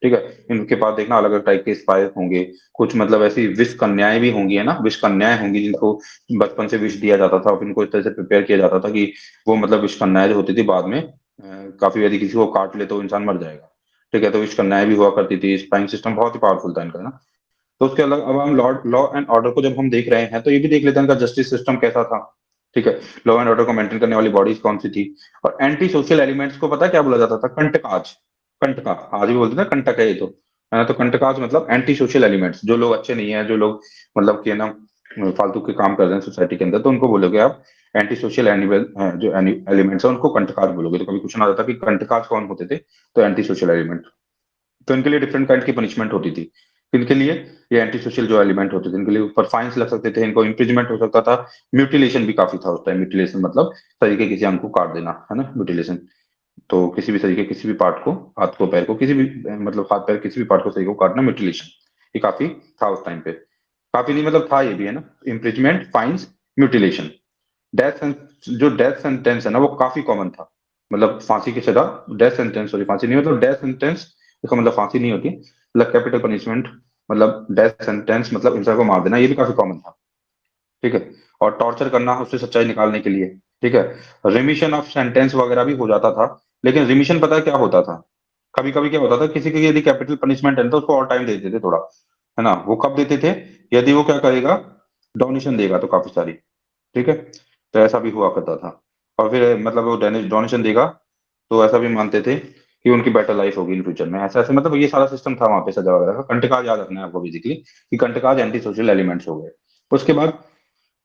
ठीक है, इनके पास देखना अलग अलग टाइप के स्पाई होंगे। कुछ मतलब ऐसी विष कन्याएं भी होंगी, है ना, विष कन्याएं होंगी जिनको बचपन से विष दिया जाता था, और इनको इस तरह से प्रिपेयर किया जाता था कि वो मतलब विष कन्याएं जो होती थी बाद में काफी, यदि किसी को काट ले तो इंसान मर जाएगा। ठीक है, तो विष कन्याएं भी हुआ करती थी। स्पाइंग सिस्टम बहुत ही पावरफुल था इनका ना। तो उसके अलग, अब हम लॉ एंड ऑर्डर को जब हम देख रहे हैं तो ये भी देख लेते हैं इनका जस्टिस सिस्टम कैसा था। ठीक है, लॉ एंड ऑर्डर को मेंटेन करने वाली बॉडीज कौन सी थी। और एंटी सोशल एलिमेंट्स को पता है क्या बोला जाता था? कंटकाज। कंटका, आज भी बोलते हैं ना कंटक है ये तो, है ना। तो कंटकाज मतलब एंटी सोशल एलिमेंट्स, जो लोग अच्छे नहीं है, जो लोग मतलब कि है ना फालतू के काम कर रहे हैं सोसाइटी के अंदर, तो उनको बोलोगे आप एंटी सोशल एनिमल, जो एलिमेंट्स है उनको कंटकाज बोलोगे। तो कभी क्वेश्चन आ जाता कि कंटकाज कौन होते थे, तो एंटी सोशल एलिमेंट। तो इनके लिए डिफरेंट काइंड की पनिशमेंट होती थी। इनके लिए ये एंटी सोशल जो एलिमेंट होते थे, इनके लिए ऊपर फाइन्स लग सकते थे, इनको इम्प्रिजमेंट हो सकता था। म्यूटिलेशन भी काफी था उस टाइम। म्यूटिलेशन मतलब शरीर के किसी अंग को काट देना, है ना, म्यूटिलेशन। तो किसी भी शरीर के किसी भी पार्ट को, हाथ को, पैर को, किसी भी मतलब हाथ पैर किसी भी पार्ट को, शरीर को काटना, म्यूटिलेशन, ये काफी था उस टाइम पे। काफी नहीं मतलब था, ये भी है ना। Imprisonment, fines, mutilation. डेथ, जो डेथ सेंटेंस है ना वो काफी कॉमन था। मतलब फांसी की सजा, डेथ सेंटेंस, सॉरी फांसी नहीं, मतलब डेथ सेंटेंस, इसका मतलब फांसी नहीं होती, मतलब कैपिटल पनिशमेंट, मतलब डेथ सेंटेंस मतलब इंसान को मार देना, ये भी काफी कॉमन था। ठीक है। और टॉर्चर करना उससे सच्चाई निकालने के लिए। ठीक है। रिमिशन ऑफ सेंटेंस वगैरह भी हो जाता था। लेकिन रिमिशन पता है क्या होता था? कभी कभी क्या होता था, किसी की यदि कैपिटल पनिशमेंट है तो उसको और टाइम दे देते थे थोड़ा, है ना। वो कब देते थे? यदि वो क्या करेगा, डोनेशन देगा तो काफी सारी। ठीक है। तो ऐसा भी हुआ करता था। और फिर मतलब वो डोनेशन देगा तो ऐसा भी मानते थे कि उनकी बेटर लाइफ होगी इन फ्यूचर में, ऐसा ऐसा, मतलब ये सारा सिस्टम था वहां पे सजा वगैरह का। कंटकाज याद रखना है आपको बेसिकली, कि कंटकाज एंटी सोशल एलिमेंट्स हो गए। उसके बाद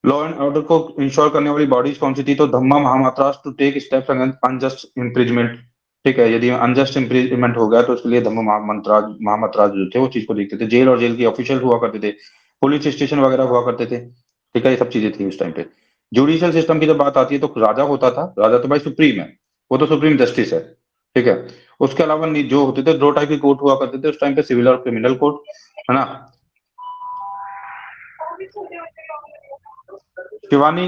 लॉ एंड ऑर्डर को इंश्योर करने वाली बॉडीज कौन सी थी? तो Dhamma Mahamatras to take steps against unjust imprisonment. ठीक है। यदि अनजस्ट इम्प्रिजमेंट हो गया तो उसके लिए धम्मा महामंत्राज जो थे वो चीज को देखते थे। जेल और जेल की ऑफिशियल हुआ करते थे, पुलिस स्टेशन वगैरह हुआ करते थे। ठीक है। ये सब चीजें थी उस टाइम पे। जुडिशियल सिस्टम की जब बात आती है तो राजा होता था, राजा तो भाई सुप्रीम है, वो तो सुप्रीम जस्टिस है। ठीक है। उसके अलावा जो होते थे, दो टाइप के कोर्ट हुआ करते थे उस टाइम पे, सिविल और क्रिमिनल कोर्ट, है ना। शिवानी,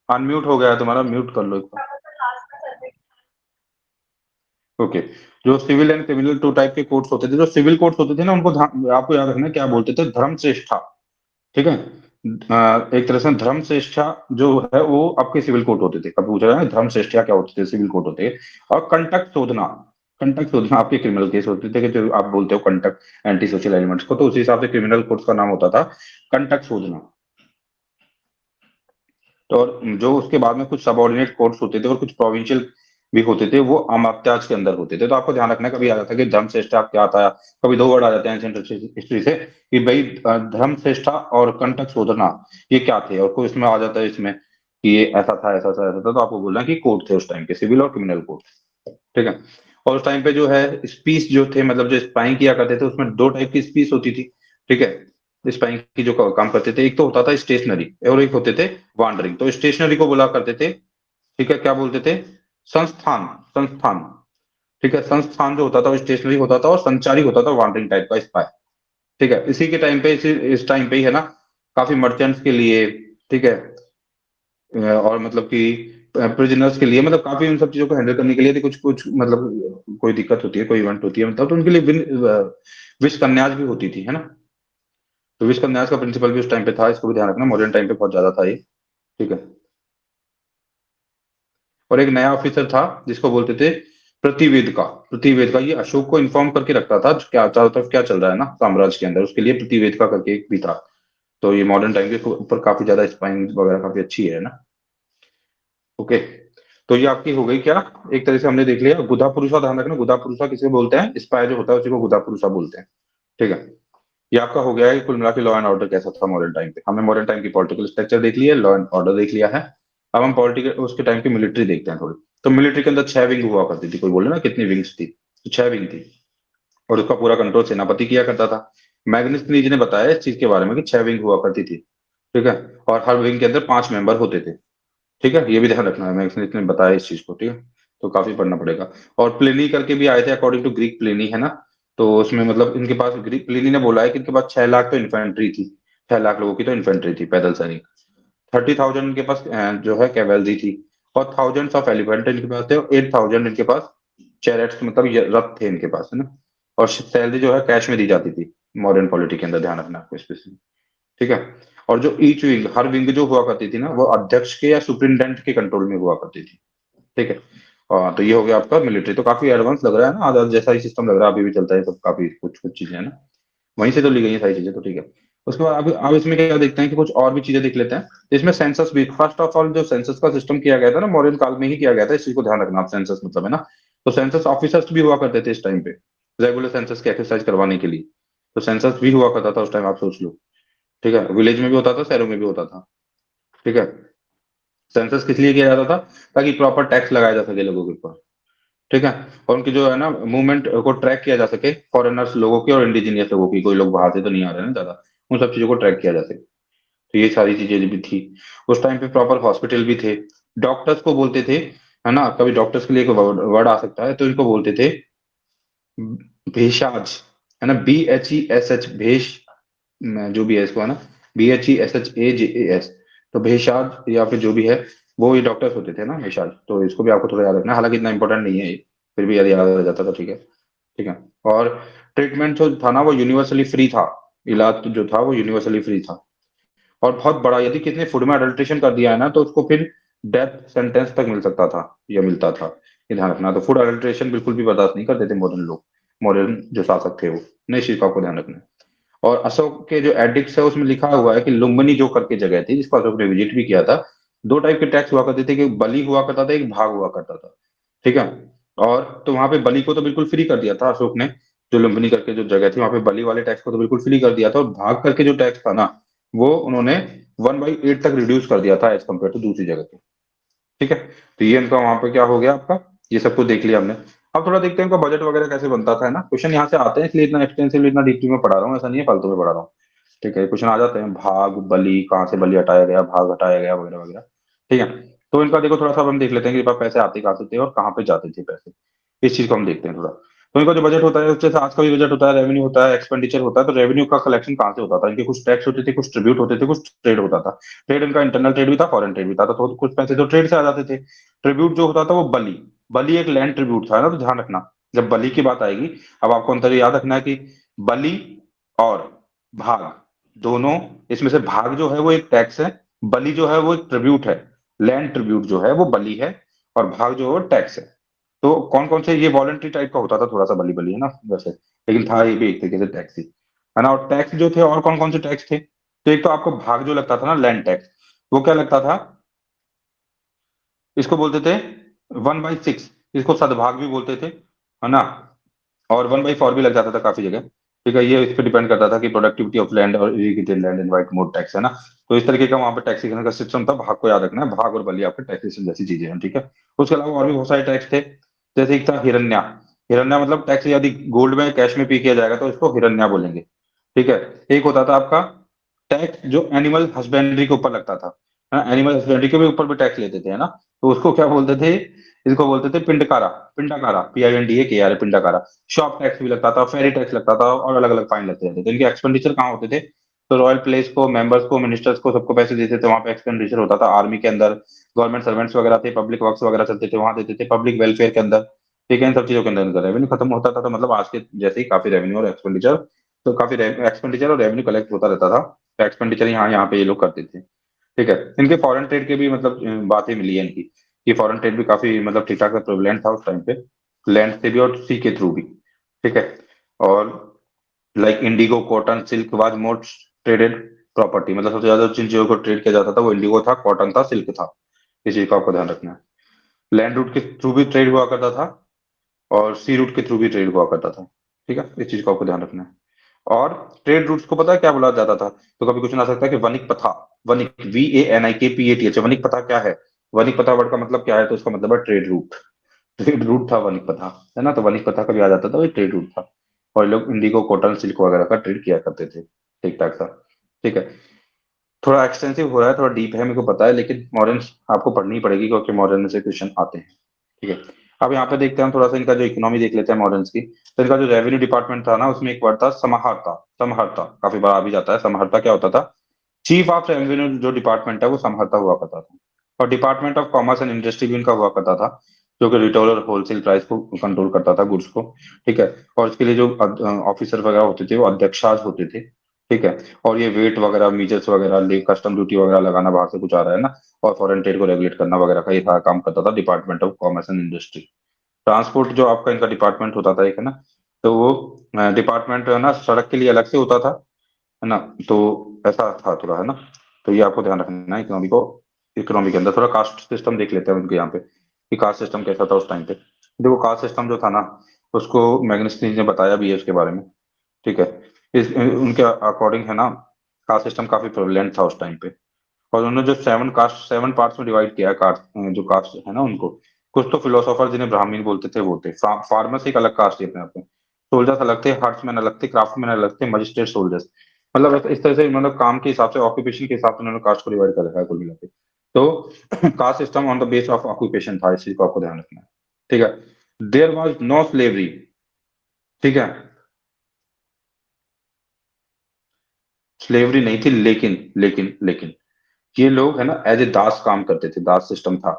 अनम्यूट हो गया है तुम्हारा, म्यूट कर लो एक बार। ओके। जो civil and criminal two type के कोर्ट्स होते थे, जो सिविल कोर्ट्स होते थे ना उनको आपको याद रखना है क्या बोलते थे, धर्म श्रेष्ठा। ठीक है। एक तरह से धर्म श्रेष्ठा जो है वो आपके सिविल कोर्ट होते थे। कभी पूछा जाए धर्म श्रेष्ठा क्या होते थे, सिविल कोर्ट होते थे। और कंटक शोधना, कंटक शोधना आपके क्रिमिनल केस होते थे, कि जो आप बोलते हो कंटक एंटी सोशल एलिमेंट्स को, तो उसी हिसाब से क्रिमिनल कोर्ट्स का नाम होता था कंटक शोधना। तो और जो उसके बाद में कुछ सबऑर्डिनेट कोर्ट्स होते थे और कुछ प्रोविंशियल भी होते थे, वो अमात्याज के अंदर होते थे। तो आपको ध्यान रखना है, कभी आ जाता है कि धर्म श्रेष्ठा क्या था, कभी दो वर्ड आ जाते हैं एंशिएंट हिस्ट्री से कि भाई धर्म श्रेष्ठा और कंटक शोधना ये क्या थे, और कोई इसमें आ जाता है इसमें कि ये ऐसा था ऐसा था ऐसा था, तो आपको बोलना है कि कोर्ट थे उस टाइम के, सिविल और क्रिमिनल कोर्ट। ठीक है। और उस टाइम पे जो है स्पीच जो थे, मतलब जो स्पाइंग किया करते थे, उसमें दो टाइप की स्पीच होती थी। ठीक है। स्पाइंग की जो काम करते थे, एक तो होता था स्टेशनरी और एक होते थे वांडरिंग। तो स्टेशनरी को बोला करते थे, ठीक है, क्या बोलते थे, संस्थान, संस्थान। ठीक है। संस्थान जो होता था वो स्टेशनरी होता था, और संचारी होता था वांडरिंग टाइप का स्पाई। ठीक है। इसी के टाइम पे, इस टाइम पे ही है ना, काफी मर्चेंट्स के लिए, ठीक है, और मतलब कि प्रिजनर्स के लिए, मतलब काफी उन सब चीजों को हैंडल करने के लिए, यदि कुछ कुछ मतलब कोई दिक्कत होती है, कोई इवेंट होती है, मतलब तो उनके लिए विश कन्यास भी होती थी, है ना। तो विश कन्यास का प्रिंसिपल भी उस टाइम पे था, इसको भी ध्यान रखना, मॉडर्न टाइम पे बहुत ज्यादा था ये। ठीक है। और एक नया ऑफिसर था जिसको बोलते थे प्रतिवेदका। प्रतिवेदका ये अशोक को इन्फॉर्म करके रखता था क्या चारों तरफ क्या चल रहा है ना साम्राज्य के अंदर, उसके लिए प्रतिवेदका करके एक भी था। तो ये मॉडर्न टाइम के ऊपर काफी ज्यादा स्पाइंग वगैरह काफी अच्छी है ना। ओके। तो ये आपकी हो गई क्या, एक तरह से हमने देख लिया गुदा पुरुषा। ध्यान रखना, गुदा पुरुषा किसे बोलते हैं, स्पाई जो होता है उसी को गुदा पुरुषा बोलते हैं। ठीक है। ये आपका हो गया है कुल मिला के लॉ एंड ऑर्डर कैसा था मॉडर्न टाइम पे। हमने मॉडर्न टाइम की पॉलिटिकल स्ट्रक्चर देख लिया, लॉ एंड ऑर्डर देख लिया है। अब हम पॉलिटिकल उसके टाइम की मिलिट्री देखते हैं थोड़ी। तो मिलिट्री के अंदर छह विंग हुआ करती थी, कोई बोले ना कितनी विंग्स थी, तो छह विंग थी। और उसका पूरा कंट्रोल सेनापति किया करता था। मैग्नस नीज ने बताया इस चीज के बारे में कि छह विंग हुआ करती थी। ठीक है। और हर विंग के अंदर पांच मेंबर होते थे। ठीक है। ये भी ध्यान रखना है, मैग्नस ने बताया इस चीज को। ठीक है। तो काफी पढ़ना पड़ेगा। और प्लेनी करके भी आए थे अकॉर्डिंग टू ग्रीक प्लेनी, है ना। तो उसमें मतलब इनके पास, ग्रीक प्लेनी ने बोला है कि इनके पास 6 लाख तो इन्फेंट्री थी, 6 लाख लोगों की तो इन्फेंट्री थी, पैदल सैनिक। 30,000 इनके पास जो है कैवेलरी थी। और थाउजेंड्स ऑफ एलिफेंट इनके पास थे, और 8,000 इनके पास चैरेट्स, मतलब ये रथ थे इनके पास, है ना। और सैलरी जो है कैश में दी जाती थी मॉडर्न पॉलिटी के अंदर, ध्यान रखना आपको स्पेशली। ठीक है। और जो ईच विंग, हर विंग जो हुआ करती थी ना, वो अध्यक्ष के या सुप्रिंटेंडेंट के कंट्रोल में हुआ करती थी। ठीक है। तो ये हो गया आपका मिलिट्री। तो काफी एडवांस लग रहा है ना, आज जैसा ही सिस्टम लग रहा है, अभी भी चलता है सब, काफी कुछ कुछ चीजें है ना, वहीं से तो ली गई है सारी चीजें, तो ठीक है। उसके बाद अब इसमें क्या देखते हैं कि कुछ और भी चीजें देख लेते हैं। तो इसमें सेंसस भी, फर्स्ट ऑफ ऑल जो सेंसस का सिस्टम किया गया था ना मौर्यन काल में ही किया गया था, इस चीज को ध्यान रखना आप, सेंसस मतलब है ना। तो सेंसस ऑफिसर्स भी हुआ करते थे इस टाइम पे, रेगुलर सेंसस की एक्सरसाइज करवाने के लिए। तो सेंसस भी हुआ करता था उस टाइम, आप सोच लो। ठीक है। विलेज में भी होता था, शहरों में भी होता था। ठीक है। सेंसस किस लिए किया जाता था? ताकि प्रॉपर टैक्स लगाया जा सके लोगों के ऊपर। ठीक है। और उनकी जो है ना मूवमेंट को ट्रैक किया जा सके, फॉरेनर्स लोगों की और इंडिजीनियस लोगों की, कोई लोग बाहर से तो नहीं आ रहे हैं ना ज्यादा, उन सब चीजों को ट्रैक किया जा सके। तो ये सारी चीजें भी थी। उस टाइम पे प्रॉपर हॉस्पिटल भी थे। डॉक्टर्स को बोलते थे, है ना, कभी डॉक्टर्स के लिए एक वर्ड आ सकता है, तो इनको बोलते थे भेषाज, है ना, BHESH, भेष, जो भी है इसको, है ना, BHESHAJAS। तो भेषाज या फिर जो भी है, वो ये डॉक्टर्स होते थे ना हमेशा, तो इसको भी आपको थोड़ा याद रखना है, हालांकि इतना इंपॉर्टेंट नहीं है ये, फिर भी यदि याद रह जाता तो ठीक है। ठीक है। और ट्रीटमेंट जो था ना वो यूनिवर्सली फ्री था, इलाज जो था वो यूनिवर्सली फ्री था। और बहुत बड़ा, यदि किसी ने फूड में अडल्ट्रेशन कर दिया है ना तो उसको फिर डेथ सेंटेंस तक मिल सकता था या मिलता था, ये ध्यान रखना। तो फूड अडल्ट्रेशन बिल्कुल भी बर्दाश्त नहीं करते थे मॉडर्न लोग, मॉडर्न जो शासक थे वो, नहीं, इस चीज का आपको ध्यान रखना है। और अशोक के जो एडिक्ट्स है उसमें लिखा हुआ है कि लुम्बिनी जो करके जगह थी जिसको अशोक ने विजिट भी किया था, दो टाइप के टैक्स हुआ करते थे, कि एक बलि हुआ करता था, एक भाग हुआ करता था। ठीक है। और तो वहां पे बलि को तो बिल्कुल फ्री कर दिया था अशोक ने, जो लुम्बिनी करके जो जगह थी वहां पे बलि वाले टैक्स को तो बिल्कुल फ्री कर दिया था, और भाग करके जो टैक्स था ना वो उन्होंने 1/8 तक रिड्यूस कर दिया था एज कम्पेयर टू दूसरी जगह के। ठीक है। तो ये इनका वहां पे क्या हो गया आपका, ये सब कुछ देख लिया हमने। अब थोड़ा देखते हैं इनका बजट वगैरह कैसे बनता था, है ना। क्वेश्चन यहाँ से आते हैं, इसलिए इतना एक्सटेंसिवली इतना डीपली में पढ़ा रहा हूँ, ऐसा नहीं है फालतू में पढ़ा रहा हूँ। ठीक है, क्वेश्चन आ जाते हैं, भाग बलि, कहाँ से बलि हटाया गया, भाग हटाया गया, वगैरह वगैरह। ठीक है। तो इनका देखो थोड़ा सा हम देख लेते हैं कि पास पैसे आते कहाँ से थे और कहाँ पे जाते थे पैसे, इस चीज को हम देखते हैं थोड़ा। तो इनका जो बजट होता है उससे आज का भी बजट होता है, रेवेन्यू होता है, एक्सपेंडिचर होता है। तो रेवेन्यू का कलेक्शन कहाँ से होता था, इनके कुछ टैक्स होते थे, कुछ ट्रिब्यूट होते थे, कुछ ट्रेड होता था। ट्रेड इनका इंटरनल ट्रेड भी था, फॉरेन ट्रेड भी था, तो कुछ पैसे तो ट्रेड से आ जाते थे। ट्रिब्यूट जो होता था वो बलि, बलि एक लैंड ट्रिब्यूट था ना, तो ध्यान रखना जब बलि की बात आएगी। अब आपको अंतर याद रखना है कि बलि और भाग दोनों, इसमें से भाग जो है वो एक टैक्स है, बलि जो है वो एक ट्रिब्यूट है। लैंड ट्रिब्यूट जो है वो बलि है, और भाग जो है वो टैक्स है। तो कौन कौन से, ये वॉलंटरी टाइप का होता था थोड़ा सा, बलि बलि है ना वैसे, लेकिन था ये भी एक तरीके से टैक्स ही, है ना। और टैक्स जो थे, और कौन कौन से टैक्स थे, तो एक तो आपको भाग जो लगता था ना, लैंड टैक्स, वो क्या लगता था, इसको बोलते थे 1/6, इसको सदभाग भी बोलते थे, है ना। और 1/4 भी लग जाता था काफी जगह। ठीक है, ये इस पे डिपेंड करता था कि प्रोडक्टिविटी ऑफ लैंड और irrigated land invite more tax, है ना। तो इस तरीके का वहां पे टैक्सेशन का सिस्टम था। भाग को याद रखना है, भाग और बलि आपके टैक्सेशन जैसी चीजें हैं। ठीक है। उसके अलावा और भी बहुत सारे टैक्स थे, जैसे एक था हिरण्या। हिरण्या मतलब टैक्स, यदि गोल्ड में कैश में पे किया जाएगा तो इसको हिरण्या बोलेंगे। ठीक है। एक होता था आपका टैक्स जो एनिमल हस्बेंड्री के ऊपर लगता था, है ना, एनिमल हस्बेंड्री के भी ऊपर भी टैक्स लेते थे, है ना। तो उसको क्या बोलते थे, इसको बोलते थे पिंडकारा, पिंडाकारा, PINDAKRA, पिंडाकारा। शॉप टैक्स भी लगता था, फेरी टैक्स लगता था, और अलग अलग फाइन लगते रहते थे। इनके एक्सपेंडिचर कहाँ होते थे, तो रॉयल प्लेस को, मेंबर्स को, मिनिस्टर्स को, सबको पैसे देते थे, वहां पे एक्सपेंडिचर होता था। आर्मी के अंदर गवर्नमेंट सर्वेंट्स वगैरह थे, पब्लिक वर्क्स वगैरह चलते थे, वहां देते थे, पब्लिक वेलफेयर के अंदर। ठीक है, इन सब चीजों के अंदर इनका रेवेन्यू खत्म होता था, तो मतलब आज के जैसे ही काफी रेवेन्यू और एक्सपेंडिचर, तो काफी एक्सपेंडिचर और रेवेन्यू कलेक्ट होता रहता था। एक्सपेंडिचर यहाँ यहाँ पे ये लोग करते थे। ठीक है। इनके फॉरेन ट्रेड के भी मतलब बातें मिली है इनकी, कि फॉरेन ट्रेड भी काफी मतलब ठीक ठाक प्रेवलेंट था उस टाइम पे, लैंड से भी और सी के थ्रू भी। ठीक है। और like Indigo, cotton, silk was most traded property, मतलब सबसे ज्यादा जिन चीजों को ट्रेड किया जाता था वो इंडिगो था, कॉटन था, सिल्क था। इस चीज का आपको ध्यान रखना है। लैंड रूट के थ्रू भी ट्रेड हुआ करता था, और सी रूट के थ्रू भी ट्रेड हुआ करता था। ठीक है, इस चीज का आपको ध्यान रखना है। और ट्रेड रूट्स को पता है क्या बोला जाता था, तो कभी क्वेश्चन आ सकता है कि वनिक प्रथा, वनिक, VANIKPATH, वनिक प्रथा क्या है। वनिक प्रथा वर्ड का मतलब क्या है, तो इसका मतलब है ट्रेड रूट। ट्रेड रूट था वनिक प्रथा, है ना। तो वनिक प्रथा कभी आ जाता था, वो ट्रेड रूट था। और ये लोग इंडिगो, कॉटन, सिल्क वगैरह का ट्रेड किया करते थे, ठीक ठाक सा। ठीक है। थोड़ा एक्सटेंसिव हो रहा है, थोड़ा डीप है, मेरे को पता है, लेकिन मॉडर्न आपको पढ़नी पड़ेगी क्योंकि मॉडर्न से क्वेश्चन आते हैं। ठीक है। अब यहाँ पे देखते हैं हम थोड़ा सा इनका जो इकोनॉमी देख लेते हैं मॉडर्न्स की। तो इनका जो रेवेन्यू डिपार्टमेंट था ना, उसमें एक वर्ड था समाहर्ता। समाहर्ता काफी बार आ भी जाता है। समाहर्ता क्या होता था, चीफ ऑफ रेवेन्यू जो डिपार्टमेंट है वो समाहर्ता हुआ करता था। और department of commerce and industry भी इनका हुआ करता था, जो कि रिटेल और होलसेल प्राइस को कंट्रोल करता था, गुड्स को। ठीक है। और इसके लिए जो ऑफिसर वगैरह होते थे वो अध्यक्षाज होते थे। ठीक है। और ये वेट वगैरह, मीजर्स वगैरह, कस्टम ड्यूटी वगैरह लगाना, बाहर से कुछ आ रहा है ना, और फॉरेन ट्रेड को रेगुलेट करना वगैरह का ये सारा काम करता था department of commerce and industry. Transport जो आपका इनका डिपार्टमेंट होता था एक, है ना, तो वो डिपार्टमेंट है ना सड़क के लिए अलग से होता था, है ना। तो ऐसा था थोड़ा, है ना। तो ये आपको ध्यान रखना है इकोनॉमी को। इकोनॉमी के अंदर थोड़ा कास्ट सिस्टम देख लेते हैं उनके यहाँ पे, कि कास्ट सिस्टम कैसा था उस टाइम पे। देखो कास्ट सिस्टम जो था ना, उसको मैग्नस ने बताया भी है उसके बारे में। ठीक है। इस उनके अकॉर्डिंग है ना, कास्ट सिस्टम काफी प्रेवलेंट था उस टाइम पे। और उन्होंने जो 7 पार्ट्स में डिवाइड किया है कास्ट, जो कास्ट है ना उनको, कुछ तो फिलोसोफर जिन्हें ब्राह्मण बोलते थे वो थे, फार्मर्स एक अलग कास्ट थे अपने आप में, सोल्जर्स अलग थे, हर्ट्समैन अलग थे, क्राफ्टमैन अलग थे, मजिस्ट्रेट, सोल्जर्स। मतलब इस तरह से मतलब काम के हिसाब से, ऑक्यूपेशन के हिसाब से उन्होंने कास्ट को डिवाइड कर रखा है कुल मिला के। तो caste system on the base of occupation था, इस चीज को आपको ध्यान रखना है। ठीक है। There was no slavery. ठीक है। स्लेवरी नहीं थी, लेकिन लेकिन लेकिन ये लोग है ना एज ए दास काम करते थे, दास सिस्टम था।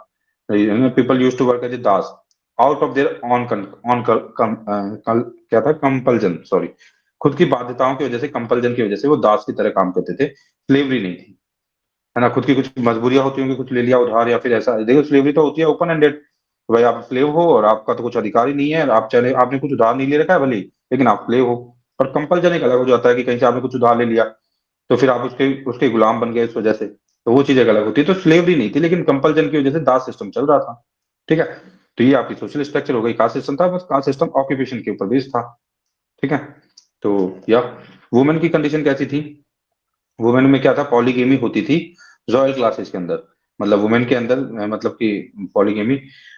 People use to work as a दास out of their own own क्या था, कंपल्जन, सॉरी, खुद की बाध्यताओं की वजह से, कंपल्जन की वजह से वो दास की तरह काम करते थे, स्लेवरी नहीं थी, है ना। खुद की कुछ मजबूरियां होती होंगी, कुछ ले लिया उधार या फिर ऐसा, देखो स्लेवरी तो होती है ओपन एंडेड, भाई आप स्लेव हो और आपका तो कुछ अधिकार ही नहीं है, आप चले, आपने कुछ उधार नहीं ले रखा है भले ही, लेकिन आप स्लेव हो। और कंपल्जन एक अलग हो जाता है कि कहीं से आपने कुछ उधार ले लिया तो फिर आप उसके उसके गुलाम बन गए इस वजह से, तो वो चीज एक अलग होती है। तो स्लेवरी नहीं थी, लेकिन कंपल्जन की वजह से दास सिस्टम चल रहा था, ठीक है। तो ये आपकी सोशल स्ट्रक्चर हो गई, कास्ट सिस्टम था, बस कास्ट सिस्टम ऑक्यूपेशन के ऊपर बेस्ड था, ठीक है। तो या वुमेन की कंडीशन कैसी थी, वुमेन में क्या था, पॉलीगेमी होती थी रॉयल क्लासेस के अंदर, मतलब वुमेन के अंदर मतलब कि पॉलीगेमी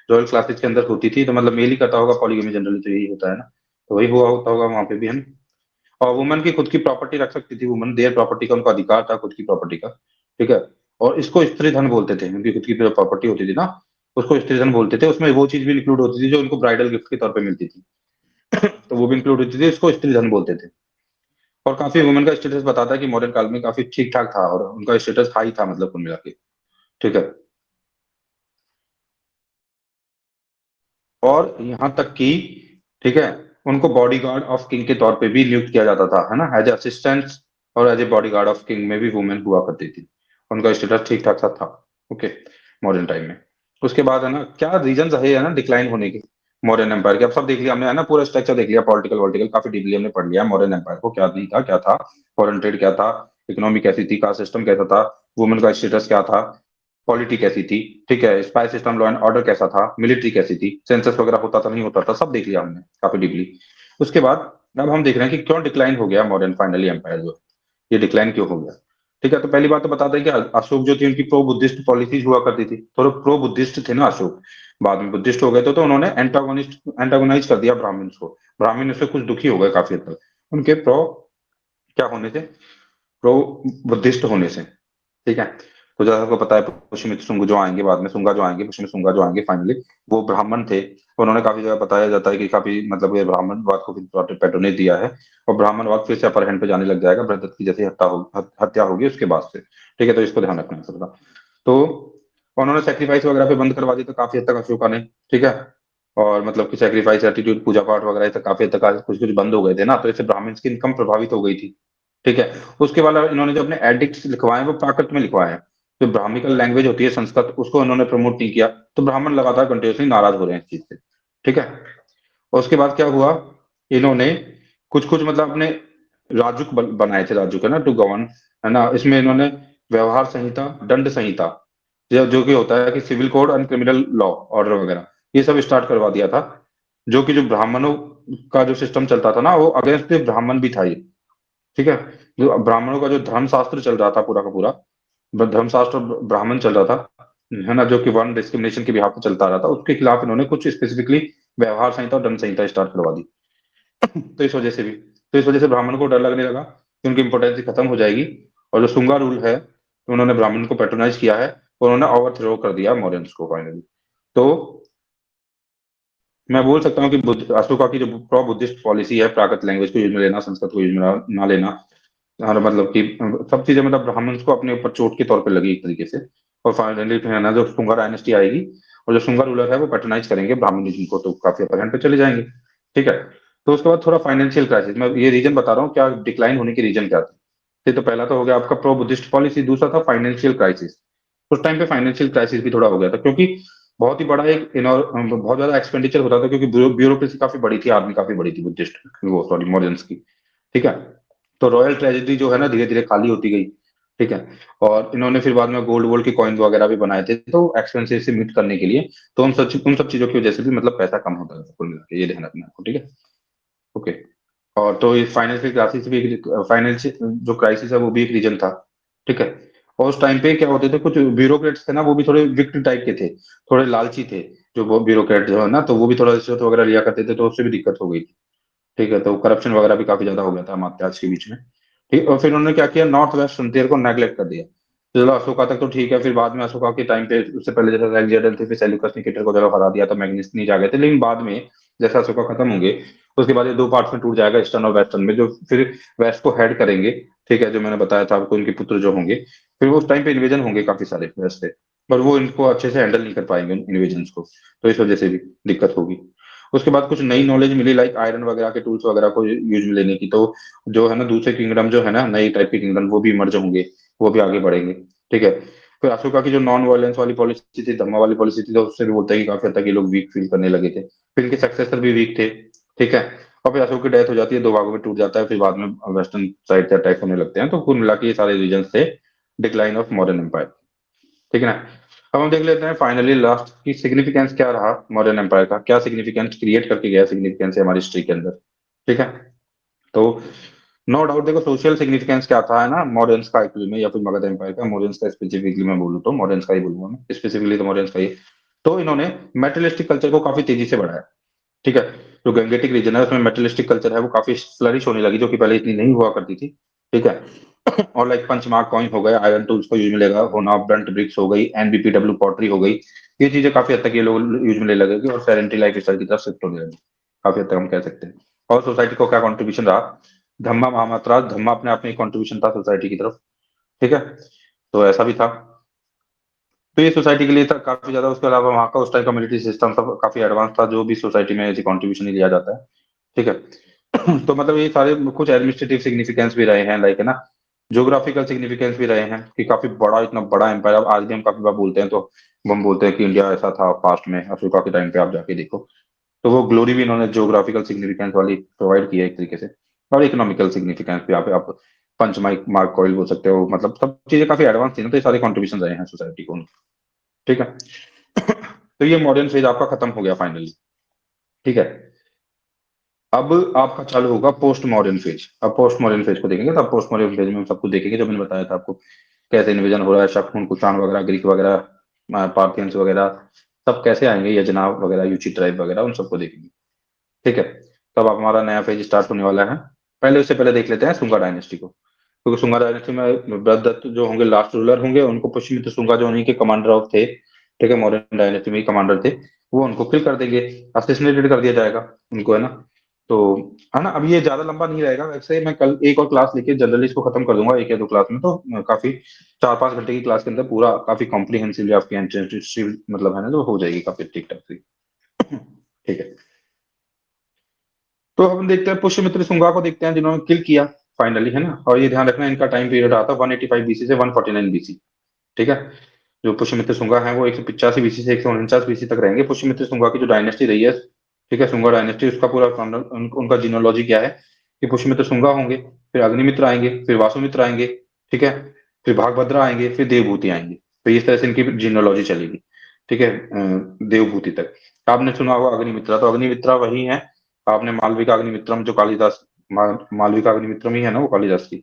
रॉयल क्लासेस के अंदर होती थी, तो मतलब मेल ही करता होगा पॉलीगेमी, जनरली तो यही होता है ना, तो वही हुआ होता होगा वहां पे भी, है ना। और वुमन की खुद की प्रॉपर्टी रख सकती थी, वुमन देयर प्रॉपर्टी का उनका अधिकार था, खुद की प्रॉपर्टी का, ठीक है। और इसको स्त्री धन बोलते थे, उनकी खुद की जो प्रॉपर्टी होती थी ना, उसको स्त्री धन बोलते थे। उसमें वो चीज भी इंक्लूड होती थी जो उनको ब्राइडल गिफ्ट के तौर पे मिलती थी, तो वो भी इंक्लूड होती थी, इसको स्त्री धन बोलते थे। और काफी वुमेन का स्टेटस बताता है कि मॉडर्न काल में काफी ठीक ठाक था और उनका स्टेटस हाई था, मतलब कुल मिला के, ठीक है। और यहाँ तक कि, ठीक है, उनको बॉडीगार्ड ऑफ किंग के तौर पे भी नियुक्त किया जाता था, है ना, एज असिस्टेंट और as a bodyguard of king में भी वुमेन हुआ करती थी, उनका स्टेटस ठीक ठाक सा था, ओके, मॉडर्न टाइम में। उसके बाद है ना क्या रीजन रहे है ना डिक्लाइन होने के मॉडर्न एम्पायर के, अब सब देख लिया हमने, है ना, पूरा स्ट्रक्चर देख लिया, पॉलिटिकल वॉलिटिकल काफी डीपली हमने पढ़ लिया, मॉडर्न एम्पायर को क्या नहीं था, क्या था, फॉरेन ट्रेड क्या था, इकोनॉमी कैसी थी, कास्ट सिस्टम कैसा था, वुमेन का स्टेटस क्या था, पॉलिटी कैसी थी, ठीक है, spy system, law and order कैसा था, मिलिट्री कैसी थी, सेंसस वगैरह होता था नहीं होता था, सब देख लिया हमने काफी डीपली। उसके बाद अब हम देख रहे हैं कि क्यों डिक्लाइन हो गया मॉडर्न फाइनली एम्पायर जो, ये डिक्लाइन क्यों हो गया, ठीक है। तो पहली बात तो बता दें कि अशोक जो थी उनकी प्रो बुद्धिस्ट पॉलिसीज हुआ करती थी, थोड़े प्रो बुद्धिस्ट थे ना अशोक, बाद में बुद्धिस्ट हो गए तो उन्होंने एंटागोनाइज कर दिया ब्राह्मण्स को, ब्राह्मण उससे कुछ दुखी हो गए काफी हद तक उनके प्रो क्या होने से, प्रो बुद्धिस्ट होने से, ठीक है। तो जैसा आपको पता है पुष्यमित्र शुंग जो आएंगे बाद में, सुंगा जो आएंगे, पुष्यमित्र शुंगा जो आएंगे फाइनली, वो ब्राह्मण थे। उन्होंने काफी जगह बताया जाता है कि काफी मतलब ये ब्राह्मणवाद को भी पैट्रोनेज दिया है, और ब्राह्मणवाद फिर से अपर हैंड पे जाने लग जाएगा बृहदत्त की जैसे हत्या होगी उसके बाद से, ठीक है। तो इसको ध्यान रखना है सबका। तो उन्होंने सेक्रीफाइस वगैरह पे बंद करवा दी तो काफी हद तक अशोका ने, ठीक है। और मतलब कि सेक्रीफाइस एटीट्यूड पूजा पाठ वगैरह तक काफी हद तक कुछ कुछ बंद हो गए थे ना, तो इससे ब्राह्मण्स की इनकम प्रभावित हो गई थी, ठीक है। उसके बाद इन्होंने जो अपने एडिक्ट्स लिखवाए वो प्राकृत में लिखवाए हैं, जो ब्राह्मिकल लैंग्वेज होती है संस्कृत, उसको इन्होंने प्रमोट नहीं किया, तो ब्राह्मण लगातार कंटिन्यूसली नाराज हो रहे हैं इस चीज से, ठीक है। और उसके बाद क्या हुआ, इन्होंने कुछ कुछ मतलब अपने राजुक बनाए थे, राजुक है ना, टू गवर्न, है ना। इसमें इन्होंने व्यवहार संहिता, दंड संहिता, जो कि होता है कि civil code and criminal law order वगैरह, ये सब स्टार्ट करवा दिया था, जो कि जो ब्राह्मणों का जो सिस्टम चलता था ना वो अगेंस्ट ब्राह्मण भी था ये, ठीक है। जो ब्राह्मणों का जो धर्मशास्त्र चल रहा था पूरा का पूरा, धर्मशास्त्र ब्राह्मण चल रहा था, है ना, जो कि वर्ण डिस्क्रिमिनेशन के बिहाफ पे चलता रहा था, उसके खिलाफ इन्होंने कुछ स्पेसिफिकली व्यवहार संहिता और दंड संहिता स्टार्ट करवा दी। तो इस वजह से भी, तो इस वजह से ब्राह्मण को डर लगने लगा कि उनकी इंपोर्टेंस खत्म हो जाएगी, और जो सुंगा रूल है तो उन्होंने ब्राह्मण को पेट्रोनाइज किया है, और उन्होंने ओवर थ्रो कर दिया मौर्यंस को फाइनली। तो मैं बोल सकता हूँ कि अशोका की जो प्रो बुद्धिस्ट पॉलिसी है, प्राकृत लैंग्वेज को यूज में लेना, संस्कृत को यूज में ना लेना, और मतलब कि सब चीजें मतलब ब्राह्मण्स को अपने ऊपर चोट के तौर पे लगी एक तरीके से। और फाइनली है ना जो शुंगा डायनेस्टी आएगी और जो शुंगा रूलर है वो पैटर्नाइज करेंगे ब्राह्मणिज्म को, तो काफी अपर हैंड पे चले जाएंगे, ठीक है। तो उसके बाद थोड़ा फाइनेंशियल क्राइसिस, मैं ये रीजन बता रहा हूँ क्या डिक्लाइन होने के रीजन क्या थे। तो पहला तो हो गया आपका प्रो बुद्धिस्ट पॉलिसी, दूसरा था फाइनेंशियल क्राइसिस। उस टाइम पे फाइनेंशियल क्राइसिस भी थोड़ा हो गया था, क्योंकि बहुत ही बड़ा एक बहुत ज्यादा एक्सपेंडिचर होता था, क्योंकि ब्यूरोक्रेसी काफी बड़ी थी, आर्मी काफी बड़ी थी बुद्धिस्ट, वो सॉरी मॉडर्न्स की, ठीक है। तो रॉयल ट्रेजेडी जो है ना धीरे धीरे खाली होती गई, ठीक है। और इन्होंने फिर बाद में गोल्ड वोल्ड के कॉइन वगैरह भी बनाए थे, तो एक्सपेंसिव से मीट करने के लिए, तो उन सब चीजों की वजह से भी मतलब पैसा कम होता है कुल मिला के, ये ध्यान रखना आपको, ठीक है, ओके। और तो ये फाइनेंशियल क्राइसिस भी, फाइनेंशियल जो क्राइसिस है वो भी एक रीजन था, ठीक है। और उस टाइम पे क्या होते थे, कुछ ब्यूरोक्रेट्स थे ना वो भी थोड़े विक्ट टाइप के थे, थोड़े लालची थे, जो वो ब्यूरोक्रेट जो है ना, तो वो भी थोड़ा रिश्वत वगैरह लिया करते थे, तो उससे भी दिक्कत हो गई थी, ठीक है। तो करप्शन वगैरह भी काफी ज्यादा हो गया था अमात्याज के बीच में, ठीक। और फिर उन्होंने क्या किया, नॉर्थ वेस्ट फ्रंटियर को नेग्लेक्ट कर दिया। तो चलो अशोका तक तो ठीक है, फिर बाद में अशोका के टाइम पे, उससे पहले जैसे अलेक्जेंडर थे, फिर सेल्यूकस निकेटर को जगह हरा दिया था, मैग्नेस आ गए थे, लेकिन बाद में जैसे अशोका खत्म होंगे उसके बाद ये दो पार्ट्स में टूट जाएगा, ईस्टर्न और वेस्टर्न में, जो फिर वेस्ट को हेड करेंगे, ठीक है, जो मैंने बताया था आपको, उनके पुत्र जो होंगे फिर वो उस टाइम पे इन्वेजन होंगे काफी सारे वैसे, पर वो इनको अच्छे से हैंडल नहीं कर पाएंगे इन्वेजन्स को, तो इस वजह से भी दिक्कत होगी। उसके बाद कुछ नई नॉलेज मिली, लाइक आयरन वगैरह के टूल्स वगैरह को यूज में लेने की, तो जो है ना दूसरे किंगडम जो है ना, नई टाइप के किंगडम, वो भी इमर्ज होंगे, वो भी आगे बढ़ेंगे। ठीक है। फिर अशोका की जो नॉन वायलेंस वाली पॉलिसी थी, धम्मा वाली पॉलिसी थी, तो उससे भी बोलते हैं कि काफी हद तक ये लोग वीक फील करने लगे थे। फिर इनके सक्सेसर भी वीक थे। ठीक है। और फिर अशोक की डेथ हो जाती है, दो भागों में टूट जाता है, फिर बाद में वेस्टर्न साइड से अटैक होने लगते हैं, तो कुल मिला के ये सारे रीजन थे डिक्लाइन ऑफ मॉडर्न एम्पायर। ठीक है ना। अब हम देख लेते हैं फाइनली लास्ट की सिग्निफिकेंस क्या रहा मॉडर्न एम्पायर का, क्या सिग्निफिकेंस क्रिएट करके गया सिग्निफिकेंस है हमारी हिस्ट्री के अंदर। ठीक है। तो नो डाउट देखो, सोशल सिग्निफिकेंस क्या था, है ना, मॉडर्न का एक्चुअली में, या फिर मगध एम्पायर का, मॉडर्न का स्पेसिफिकली मैं बोलूँ तो मॉडर्न का ही बोलूंगा मैं, स्पेसिफिकली तो मॉडर्न का ही। तो इन्होंने मेटलिस्टिक कल्चर को काफी तेजी से बढ़ाया। ठीक है। जो गंगेटिक रीजन है उसमें मेटलिस्टिक कल्चर है वो काफी फ्लरिश होने लगी, जो कि पहले इतनी नहीं हुआ करती थी। ठीक है। और लाइक पंचमार्क कॉइन हो गए, आयरन टूल्स को यूज में लेगा होना, ब्रंट ब्रिक्स हो गई, एनबीपीडब्ल्यू पॉटरी हो गई, ये चीजें काफी हद तक ये लोग यूज में ले लगेगी और सेडेंटरी लाइफ स्टाइल की तरफ शिफ्ट होने लगी, काफी हद तक हम कह सकते हैं। और सोसाइटी को क्या कंट्रीब्यूशन रहा, धम्मा महामात्रा, धम्मा अपने आप में कंट्रीब्यूशन था सोसाइटी की तरफ। ठीक है। तो ऐसा भी था। तो ये सोसाइटी के लिए था काफी ज्यादा। उसके अलावा वहाँ का उस टाइम का मिलिट्री सिस्टम सब काफी एडवांस था, जो भी सोसाइटी में ऐसी कंट्रीब्यूशन नहीं लिया जाता है। ठीक है। तो मतलब ये सारे कुछ एडमिनिस्ट्रेटिव सिग्निफिकेंस भी रहे हैं, लाइक है ना, ज्योग्राफिकल सिग्निफिकेंस भी रहे हैं कि काफी बड़ा, इतना बड़ा एम्पायर। अब आज भी हम काफी बार बोलते हैं, तो हम बोलते हैं कि इंडिया ऐसा था पास्ट में, अशोका के टाइम पे आप जाके देखो, तो वो ग्लोरी भी इन्होंने ज्योग्राफिकल सिग्निफिकेंस वाली प्रोवाइड की है एक तरीके से। और इकोनॉमिकल सिग्निफिकेंस भी यहाँ पे आप पंच माइक मार्क कॉइल बोल सकते हो, मतलब सब चीजें काफी एडवांस थी ना, तो ये सारे कॉन्ट्रीब्यूशन रहे हैं सोसाइटी को। ठीक है। तो ये मॉडर्न फेज आपका खत्म हो गया फाइनली। ठीक है। अब आपका चालू होगा पोस्ट मॉडर्न फेज। अब पोस्ट मॉडर्न फेज को देखेंगे, तब पोस्ट मॉडर्न फेज में हम सब कुछ देखेंगे जो मैंने बताया था आपको, कैसे इन्वेजन हो रहा है, शक कुषाण वगैरह, ग्रीक वगैरह, पार्थियंस वगैरह, सब कैसे आएंगे, यजनाव वगैरह, यूची ट्राइब वगैरह, उन सबको देखेंगे। ठीक है। तब अब हमारा नया फेज स्टार्ट होने वाला है। पहले उससे पहले देख लेते हैं सुंगा डायनेस्टी को, क्योंकि सुंगा डायनेस्टी में ब्रहदत्त जो होंगे लास्ट रूलर होंगे, उनको पुष्यमित्र शुंगा जो उन्हीं के कमांडर ऑफ थे, ठीक है, मॉडर्न डायनेस्टी में ही कमांडर थे, वो उनको किल कर देंगे, असैसिनेटेड कर दिया जाएगा उनको, है ना। तो है ना, अब ये ज्यादा लंबा नहीं रहेगा, वैसे मैं कल एक और क्लास लेके जनरली इसको खत्म कर दूंगा, एक या दो क्लास में, तो काफी 4-5 घंटे की क्लास के अंदर पूरा काफी कॉम्प्रिहेंसिवली आपकी एंशिएंट हिस्ट्री मतलब है ना जो हो जाएगी काफी ठीक ठाक से। ठीक है। तो हम देखते हैं पुष्यमित्र शुंगा को, देखते हैं जिन्होंने किल किया फाइनली, है ना। और ये ध्यान रखना इनका टाइम पीरियड आता है 185 बीसी से 149 बीसी। ठीक है। जो पुष्यमित्र शुंगा है वो 185 बीसी से 149 बीसी तक रहेंगे। पुष्यमित्र शुंगा की जो डायनेस्टी रही है, ठीक है, शुंगा डायनेस्टी, उसका पूरा उनका जिनोलॉजी क्या है कि पुष्यमित्र शुंगा होंगे, फिर अग्निमित्र आएंगे, फिर वासुमित्र आएंगे, ठीक है, फिर भागभद्र आएंगे, फिर देवभूति आएंगे। तो इस तरह से इनकी जिनोलॉजी चलेगी। ठीक है। देवभूति तक। आपने सुना होगा अग्निमित्रा, तो अग्निमित्रा वही है। आपने मालविका अग्निमित्रम जो कालिदास, मालविका अग्निमित्रम ही है ना वो कालिदास की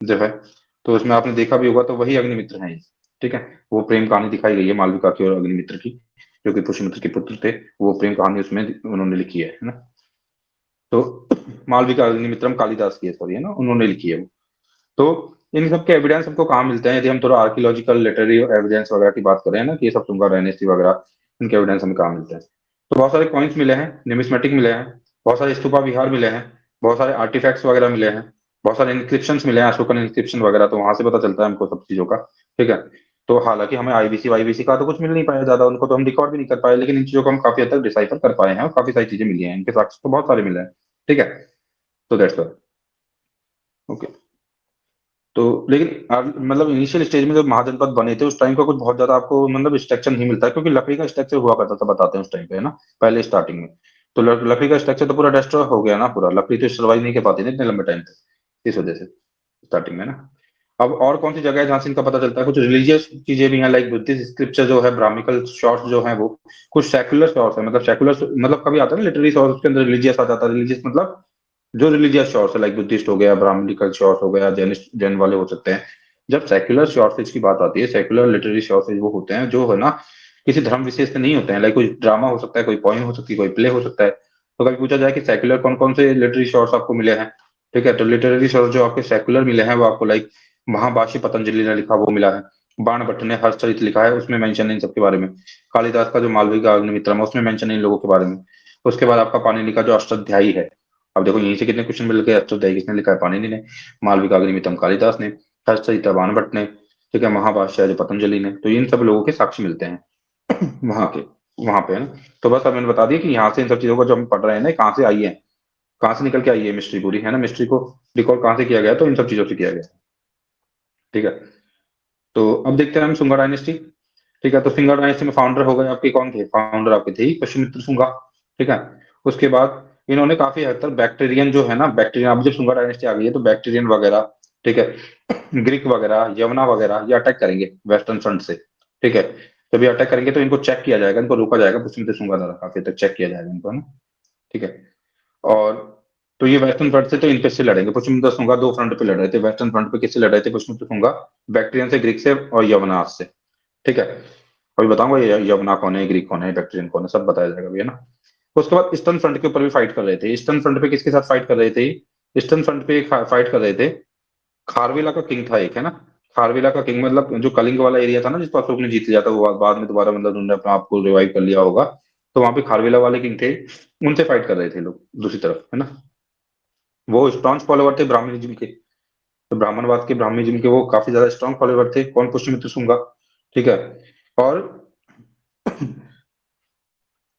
जो है, तो उसमें आपने देखा भी होगा, तो वही अग्निमित्र है ये। ठीक है। वो प्रेम कहानी दिखाई गई है मालविका की और अग्निमित्र की, जो कि पुष्यमित्र के पुत्र थे, वो प्रेम कहानी उसमें उन्होंने लिखी है ना। तो मालविका अग्निमित्रम कालिदास की है, सॉरी, है ना, उन्होंने लिखी है वो। तो इन सब के एविडेंस हमको कहाँ मिलते हैं, यदि हम थोड़ा आर्कियोलॉजिकल लिटरेरी एविडेंस वगैरह की बात करें ना, कि ये सब तुंगा डायनेस्टी वगैरह, इनके एविडेंस हमें कहाँ मिलते हैं। तो बहुत सारे कॉइन्स मिले हैं, निमिस्मेटिक मिले हैं, बहुत सारे स्तूपा विहार मिले हैं, बहुत सारे आर्टिफैक्ट्स वगैरह मिले हैं, बहुत सारे इंस्क्रिप्शंस मिले हैं, अशोकन इंस्क्रिप्शन वगैरह, तो वहां से पता चलता है हमको सब चीजों का। ठीक है। तो हालांकि हमें आईबीसी वाईबीसी का तो कुछ मिल नहीं पाया ज्यादा, उनको तो हम रिकॉर्ड भी नहीं कर पाए, लेकिन इन चीजों को हम काफी हद तक डिसाइफर कर पाए हैं और काफी सारी चीजें मिली हैं, इनके साक्ष्य तो बहुत सारे मिले हैं। ठीक है। तो दैट्स ओके। तो लेकिन मतलब इनिशियल स्टेज में जब महाजनपद बने थे उस टाइम का कुछ बहुत ज्यादा आपको मतलब स्ट्रक्चर नहीं मिलता है, क्योंकि लकड़ी का स्ट्रक्चर हुआ करता था, बताते हैं उस टाइम पे, है ना, पहले स्टार्टिंग में। तो लकड़ी का स्ट्रक्चर तो पूरा डिस्ट्रॉय हो गया ना, पूरा लकड़ी तो सर्वाइव नहीं कर पाती ना इतने लंबे टाइम तक, इस वजह से स्टार्टिंग में ना। अब और कौन सी जगह है जहां से इनका पता चलता है, कुछ रिलीजियस चीजें भी हैं, लाइक बुद्धिस्ट स्क्रिप्चर जो है, ब्राह्मिकल शॉर्ट्स जो है वो, कुछ सेकुलर शॉर्ट्स है, मतलब सेकुलर मतलब कभी आता है ना लिटरेरी शॉर्ट्स, उसके अंदर रिलीजियस आ जाता है, रिलीजियस मतलब जो रिलीजियस शॉर्ट्स है, लाइक बुद्धिस्ट हो गया, ब्राह्मणिकल शॉर्ट्स हो गया, जैन वाले हो सकते हैं। जब सेक्युलर शॉर्टेज की बात आती है, सेक्युलर लिटरेरी शॉर्टेज वो होते हैं जो है ना किसी धर्म विशेष से नहीं होते हैं, लाइक कोई ड्रामा हो सकता है, कोई पोइम हो सकती है, कोई प्ले हो सकता है। तो कभी पूछा जाए कि सेक्युलर कौन कौन से लिटरेरी शॉर्ट्स आपको मिले हैं, ठीक है, तो लिटरेरी शॉर्ट्स जो आपके सेक्युलर मिले हैं वो आपको लाइक महाभाष्य पतंजलि ने लिखा वो मिला है, बाण भट्ट ने हर्षचरित लिखा है, उसमें मेंशन है इन सबके बारे में। कालिदास का जो मालविका अग्निमित्रम है उसमें मेंशन है इन लोगों के बारे में। उसके बाद आपका पाणिनि का जो अष्टाध्यायी है, अब देखो यहीं से कितने क्वेश्चन मिल गए, अष्टाध्यायी किसने लिखा है, पाणिनि ने, मालविका अग्निमित्रम कालिदास ने, हर्षचरित बाण भट्ट ने, ठीक है, महाभाष्य है जो पतंजलि ने, तो इन सब लोगों के साक्ष्य मिलते हैं वहां के, वहां पे है ना। तो बस अब मैंने बता दिया कि यहाँ से इन सब चीजों को जो हम पढ़ रहे हैं ना, कहाँ से आई है, कहाँ से निकल के आई है मिस्ट्री पूरी, है ना। मिस्ट्री को रिकॉर्ड कहाँ से किया गया, तो इन सब चीजों से किया गया। ठीक है, तो अब देखते हैं हम सुंगा डायनेस्टी। ठीक है, तो सुंगा डायनेस्टी में फाउंडर हो गए आपके, कौन थे फाउंडर आपके, थे ही पुष्यमित्र सुंगा। ठीक है, उसके बाद इन्होंने काफी हद तक बैक्टीरियन जो है ना, बैक्टीरियन, अब जब सुंगा डायनेस्टी आ गई है तो बैक्टीरियन वगैरह, ठीक है, ग्रीक वगैरह, यवना वगैरह, ये अटैक करेंगे वेस्टर्न फ्रंट से। ठीक है, जब ये अटैक करेंगे तो इनको चेक किया जाएगा, इनको रोका जाएगा, पुष्यमित्र सुंगा द्वारा काफी हद तक चेक किया जाएगा इनको, है ना। ठीक है, और तो ये वेस्टर्न फ्रंट से तो इन पे से लड़ेंगे, पुष्यमित्र शुंगा दो फ्रंट पे लड़ रहे थे, वेस्टर्न फ्रंट पे किससे लड़ रहे थे पुष्यमित्र शुंगा, बैक्ट्रियन से, ग्रीक से और यवनाथ से। ठीक है, अभी बताऊंगा ये यवना कौन है, ग्रीक कौन है, बैक्ट्रियन कौन है, सब बताया जाएगा अभी, है ना। उसके बाद ईस्टर्न फ्रंट के ऊपर भी फाइट कर रहे थे। ईस्टर्न फ्रंट पे किसके साथ फाइट कर रहे थे, ईस्टर्न फ्रंट पे फाइट कर रहे थे, खारवेला का किंग था एक, है ना। खारवेला का किंग मतलब जो कलिंग वाला एरिया था ना, जिसको अशोक ने जीत लिया था, वो बाद में दोबारा मतलब उन्होंने अपने आप को रिवाइव कर लिया होगा, तो वहां पे खारवेला वाले किंग थे, उनसे फाइट कर रहे थे लोग दूसरी तरफ, है ना। वो स्ट्रॉन्ग फॉलोवर थे ब्राह्मणिज्म के, तो ब्राह्मणवाद के, ब्राह्मणिज्म के वो काफी ज्यादा स्ट्रॉन्ग फॉलोवर थे, कौन, पुष्यमित्र शुंगा। ठीक है, और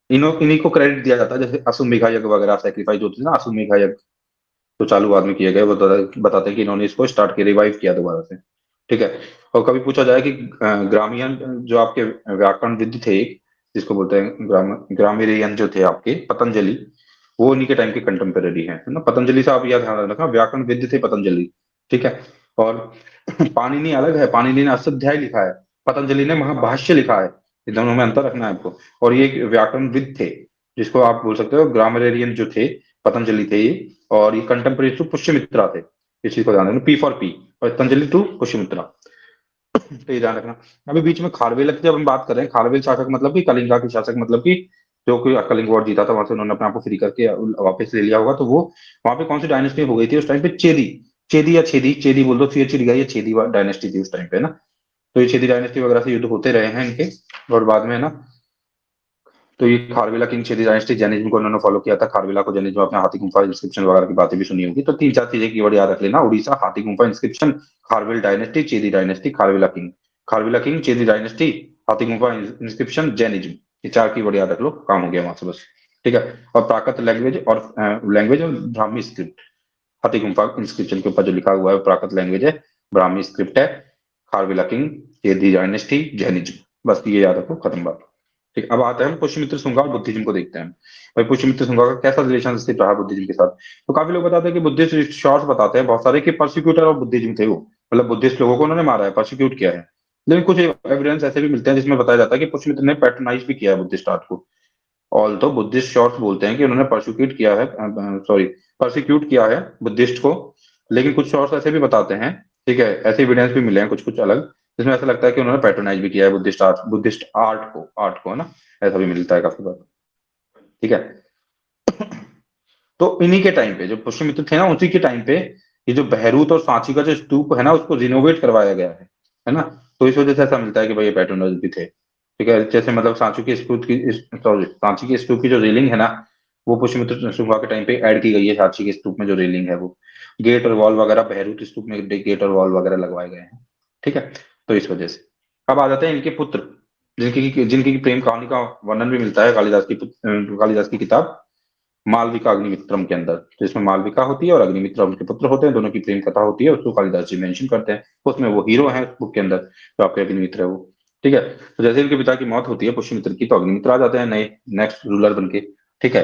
इन्हीं को क्रेडिट दिया जाता है, जैसे अश्वमेधा यज्ञ वगैरह सेक्रीफाइस होती है ना, अश्वमेधा यज्ञ तो चालू बाद में किए गए, वो बताते हैं कि इन्होंने इसको स्टार्ट किया, रिवाइव किया दोबारा से। ठीक है, और कभी पूछा जाए कि ग्रामीण जो आपके व्याकरणविद थे, जिसको बोलते हैं ग्रामीरियन जो थे आपके पतंजलि, वो उन्हीं के टाइम के कंटेम्पररी है ना। पतंजलि से आप यह ध्यान रखना, व्याकरणविद थे पतंजलि। ठीक है, और पाणिनि अलग है, पाणिनि ने अष्टाध्यायी लिखा है, पतंजलि ने महाभाष्य लिखा है, ये दोनों में अंतर रखना है आपको। और ये एक व्याकरणविद थे, जिसको आप बोल सकते हो ग्रामरेरियन जो थे, पतंजलि थे ये, और ये कंटेम्पररी टू पुष्यमित्रा थे। इस चीज को ध्यान रखना, पी फॉर पी, और पतंजलि टू पुष्यमित्रा, तो ये ध्यान रखना। अभी बीच में खारवेल की जब हम बात कर रहे हैं, खारवेल शासक मतलब कि कलिंगा के शासक, मतलब कि जो कोई कलिंग वॉर जीता था, वहां से उन्होंने अपने आप को फ्री करके वापस ले लिया होगा, तो वो वहां पे कौन सी डायनेस्टी हो गई थी उस टाइम पे, चेदी, चेदी या छेदी, चेदी बोल दो, फिर चिड़ गया, ये छेदी डायनेस्टी थी उस टाइम पे ना। तो ये छेदी डायनेस्टी वगैरह से युद्ध होते रहे हैं इनके, और बाद में है ना, तो ये Kharavela king Chhedi dynasty, Jainism को उन्होंने फॉलो किया था, खारवेला को जैनिज्म, आपने हाथी गुम्फा इंस्क्रिप्शन वगैरह की बातें भी सुनी होगी, तो तीन चार चीजें कीवर्ड याद रख लेना, Orissa, Hathi Gumpha inscription, Kharavela dynasty, Chedi dynasty, Kharavela king, Kharavela king, Chedi dynasty, Hathi Gumpha inscription, Jainism, ये चार कीवर्ड याद रख लो, काम हो गया वहां से बस। ठीक है, और प्राकृत लैंग्वेज और लैंग्वेज और ब्राह्मी स्क्रिप्ट, हाथी गुम्फा इंस्क्रिप्शन के ऊपर जो लिखा हुआ है प्राकृत लैंग्वेज है, ब्राह्मी स्क्रिप्ट है, Kharavela king, Chedi dynasty, Jainism, बस ये याद रखो, खत्म बात। ठीक, अब आते हैं हम पुष्यमित्र शुंगा और बुद्धिज्म को देखते हैं। भाई पुष्यमित्र शुंगा का कैसा रिलेशनशिप रहा बुद्धिज्म के साथ, तो काफी लोग बताते हैं कि बुद्धिस्ट शॉर्ट्स बताते हैं बहुत सारे कि परसिक्यूटर ऑफ बुद्धिज्म थे वो, मतलब बुद्धिस्ट लोगों को उन्होंने मारा है, परसिक्यूट किया है। लेकिन कुछ एविडेंस ऐसे भी मिलते हैं जिसमें बताया जाता है कि पुष्यमित्र ने पैट्रोनाइज भी किया है बुद्धिस्ट आर्ट को। ऑल तो बुद्धिस्ट शॉर्ट्स बोलते हैं कि उन्होंने परसिक्यूट किया है, सॉरी, परसिक्यूट किया है बुद्धिस्ट को, लेकिन कुछ शॉर्ट्स ऐसे भी बताते हैं, ठीक है, ऐसे एविडेंस भी मिले हैं कुछ कुछ अलग, जिसमें ऐसा लगता है कि उन्होंने पैट्रोनाइज भी किया है बुद्धिस्ट आर्ट को, है ना। ऐसा भी मिलता है काफी बार। ठीक है, तो इन्हीं के टाइम पे जो पुष्यमित्र थे ना, उसी के टाइम पे ये जो बहरूद और सांची का जो स्तूप है ना, उसको रिनोवेट करवाया गया है ना। तो इस वजह से ऐसा मिलता है कि भाई ये पैट्रोनाइज भी थे। ठीक है, जैसे मतलब सांची के स्तूप की, सॉरी, सांची के स्तूप की जो रेलिंग है ना, वो पुष्यमित्र शुंगा के टाइम पे ऐड की गई है, सांची के स्तूप में जो रेलिंग है वो, गेट और वॉल वगैरह बहरूद स्तूप में गेट और वॉल वगैरह लगवाए गए हैं। ठीक है, तो इस वजह से अब आ जाते हैं इनके पुत्र, जिनकी जिनकी प्रेम कहानी का वर्णन भी मिलता है कालिदास की किताब मालविका अग्निमित्रम के अंदर, तो इसमें मालविका होती है और अग्निमित्र उनके पुत्र होते हैं, दोनों की प्रेम कथा होती है, उसको कालिदास जी मेंशन करते हैं, उसमें वो हीरो है उस बुक के अंदर, जो आपके अग्निमित्र है वो। ठीक है, तो जैसे इनके पिता की मौत होती है पुष्यमित्र की, तो अग्निमित्र आ जाते हैं नए, नेक्स्ट रूलर बन के। ठीक है,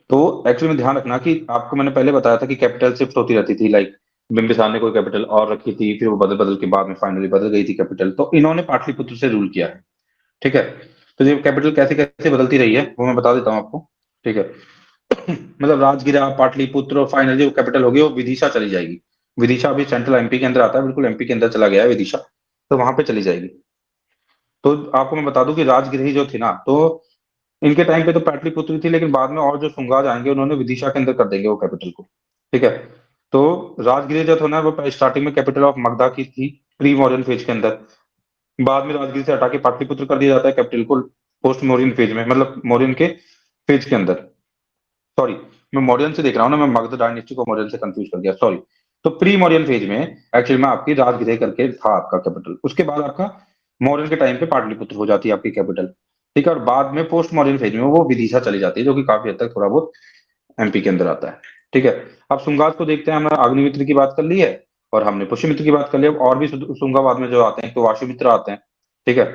तो एक्चुअली में ध्यान रखना कि आपको मैंने पहले बताया था कि कैपिटल शिफ्ट होती रहती थी, लाइक बिंबिसार ने कोई कैपिटल और रखी थी, फिर वो बदल बदल के बाद में फाइनली बदल गई थी कैपिटल, तो इन्होंने पाटलिपुत्र से रूल किया है। ठीक है, तो ये कैपिटल कैसे कैसे बदलती रही है वो मैं बता देता हूँ आपको। ठीक है, मतलब राजगिरा, पाटलिपुत्र, और फाइनली वो कैपिटल होगी वो विदिशा चली जाएगी। विदिशा अभी सेंट्रल एमपी के अंदर आता है, बिल्कुल एमपी के अंदर चला गया है विदिशा, तो वहां पे चली जाएगी। तो आपको मैं बता दूं कि राजगिरही जो थी ना, तो इनके टाइम पे तो पाटलिपुत्र थी, लेकिन बाद में और जो शुंगार आएंगे उन्होंने विदिशा के अंदर कर देंगे वो कैपिटल को। ठीक है, तो राजगिरी जो था ना, वो स्टार्टिंग में कैपिटल ऑफ मगधा की थी, प्री मॉडर्न फेज के अंदर, बाद में राजगिरी से हटा के पाटलिपुत्र कर दिया जाता है कैपिटल को, पोस्ट मॉडर्न फेज में, मतलब मॉडर्न के फेज के अंदर, सॉरी, मैं मॉडर्न से देख रहा हूँ ना, मैं मगध डायनेस्टी को मॉडर्न से कंफ्यूज कर दिया, सॉरी। तो प्री मौर्यन फेज में एक्चुअली में आपकी राजगृह करके था आपका कैपिटल। उसके बाद आपका मौर्यन के टाइम पे पाटलिपुत्र हो जाती है आपकी कैपिटल। ठीक है, और बाद में पोस्ट मौर्यन फेज में वो विदिशा चली जाती है, जो कि काफी हद तक थोड़ा बहुत एमपी के अंदर आता है। ठीक है, अब शुंगात को देखते हैं। हमने अग्निमित्र की बात कर ली है और हमने पुष्यमित्र की बात कर ली। अब और भी शुंगा बाद में जो आते हैं, तो वाशुमित्र आते हैं। ठीक है,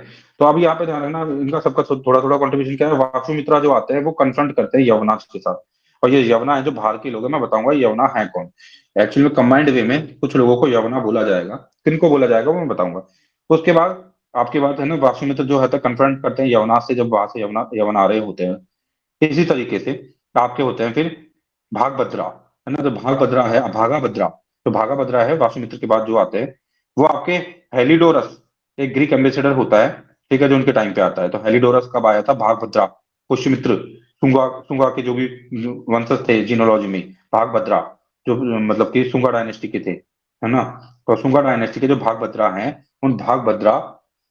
तो अब यहाँ पे ध्यान रखना, इनका सबका थोड़ा थोड़ा कंट्रीब्यूशन क्या है। वाशुमित्रा जो आते हैं वो कन्फ्रंट करते हैं यवना के साथ। और ये यवना है जो बाहर के लोग हैं, मैं बताऊंगा यवना है कौन। एक्चुअली में कंबाइंड वे में कुछ लोगों को यवना बोला जाएगा, किनको बोला जाएगा वो मैं बताऊंगा। उसके बाद आपकी बात है ना, वाशुमित्र जो है कन्फ्रंट करते हैं यवना से, जब वहां से यवना यवन आ रहे होते हैं। इसी तरीके से आपके होते हैं फिर भागभद्रा, है ना। जो भागभद्रा है, भागाभद्रा, तो भागाभद्रा है वासुमित्र के बाद जो आते हैं, वो आपके हेलिडोरस, एक ग्रीक एम्बेसडर होता है। ठीक है, जो उनके टाइम पे आता है। तो हेलिडोरस कब आया था? भागभद्रा, पुष्यमित्र, सुंगा सुंगा के जो भी वंशज थे जीनोलॉजी में, भागभद्रा, जो मतलब कि सुंगा डायनेस्टी के थे, है ना। तो सुंगा डायनेस्टी के जो भागभद्रा हैं, उन भागभद्रा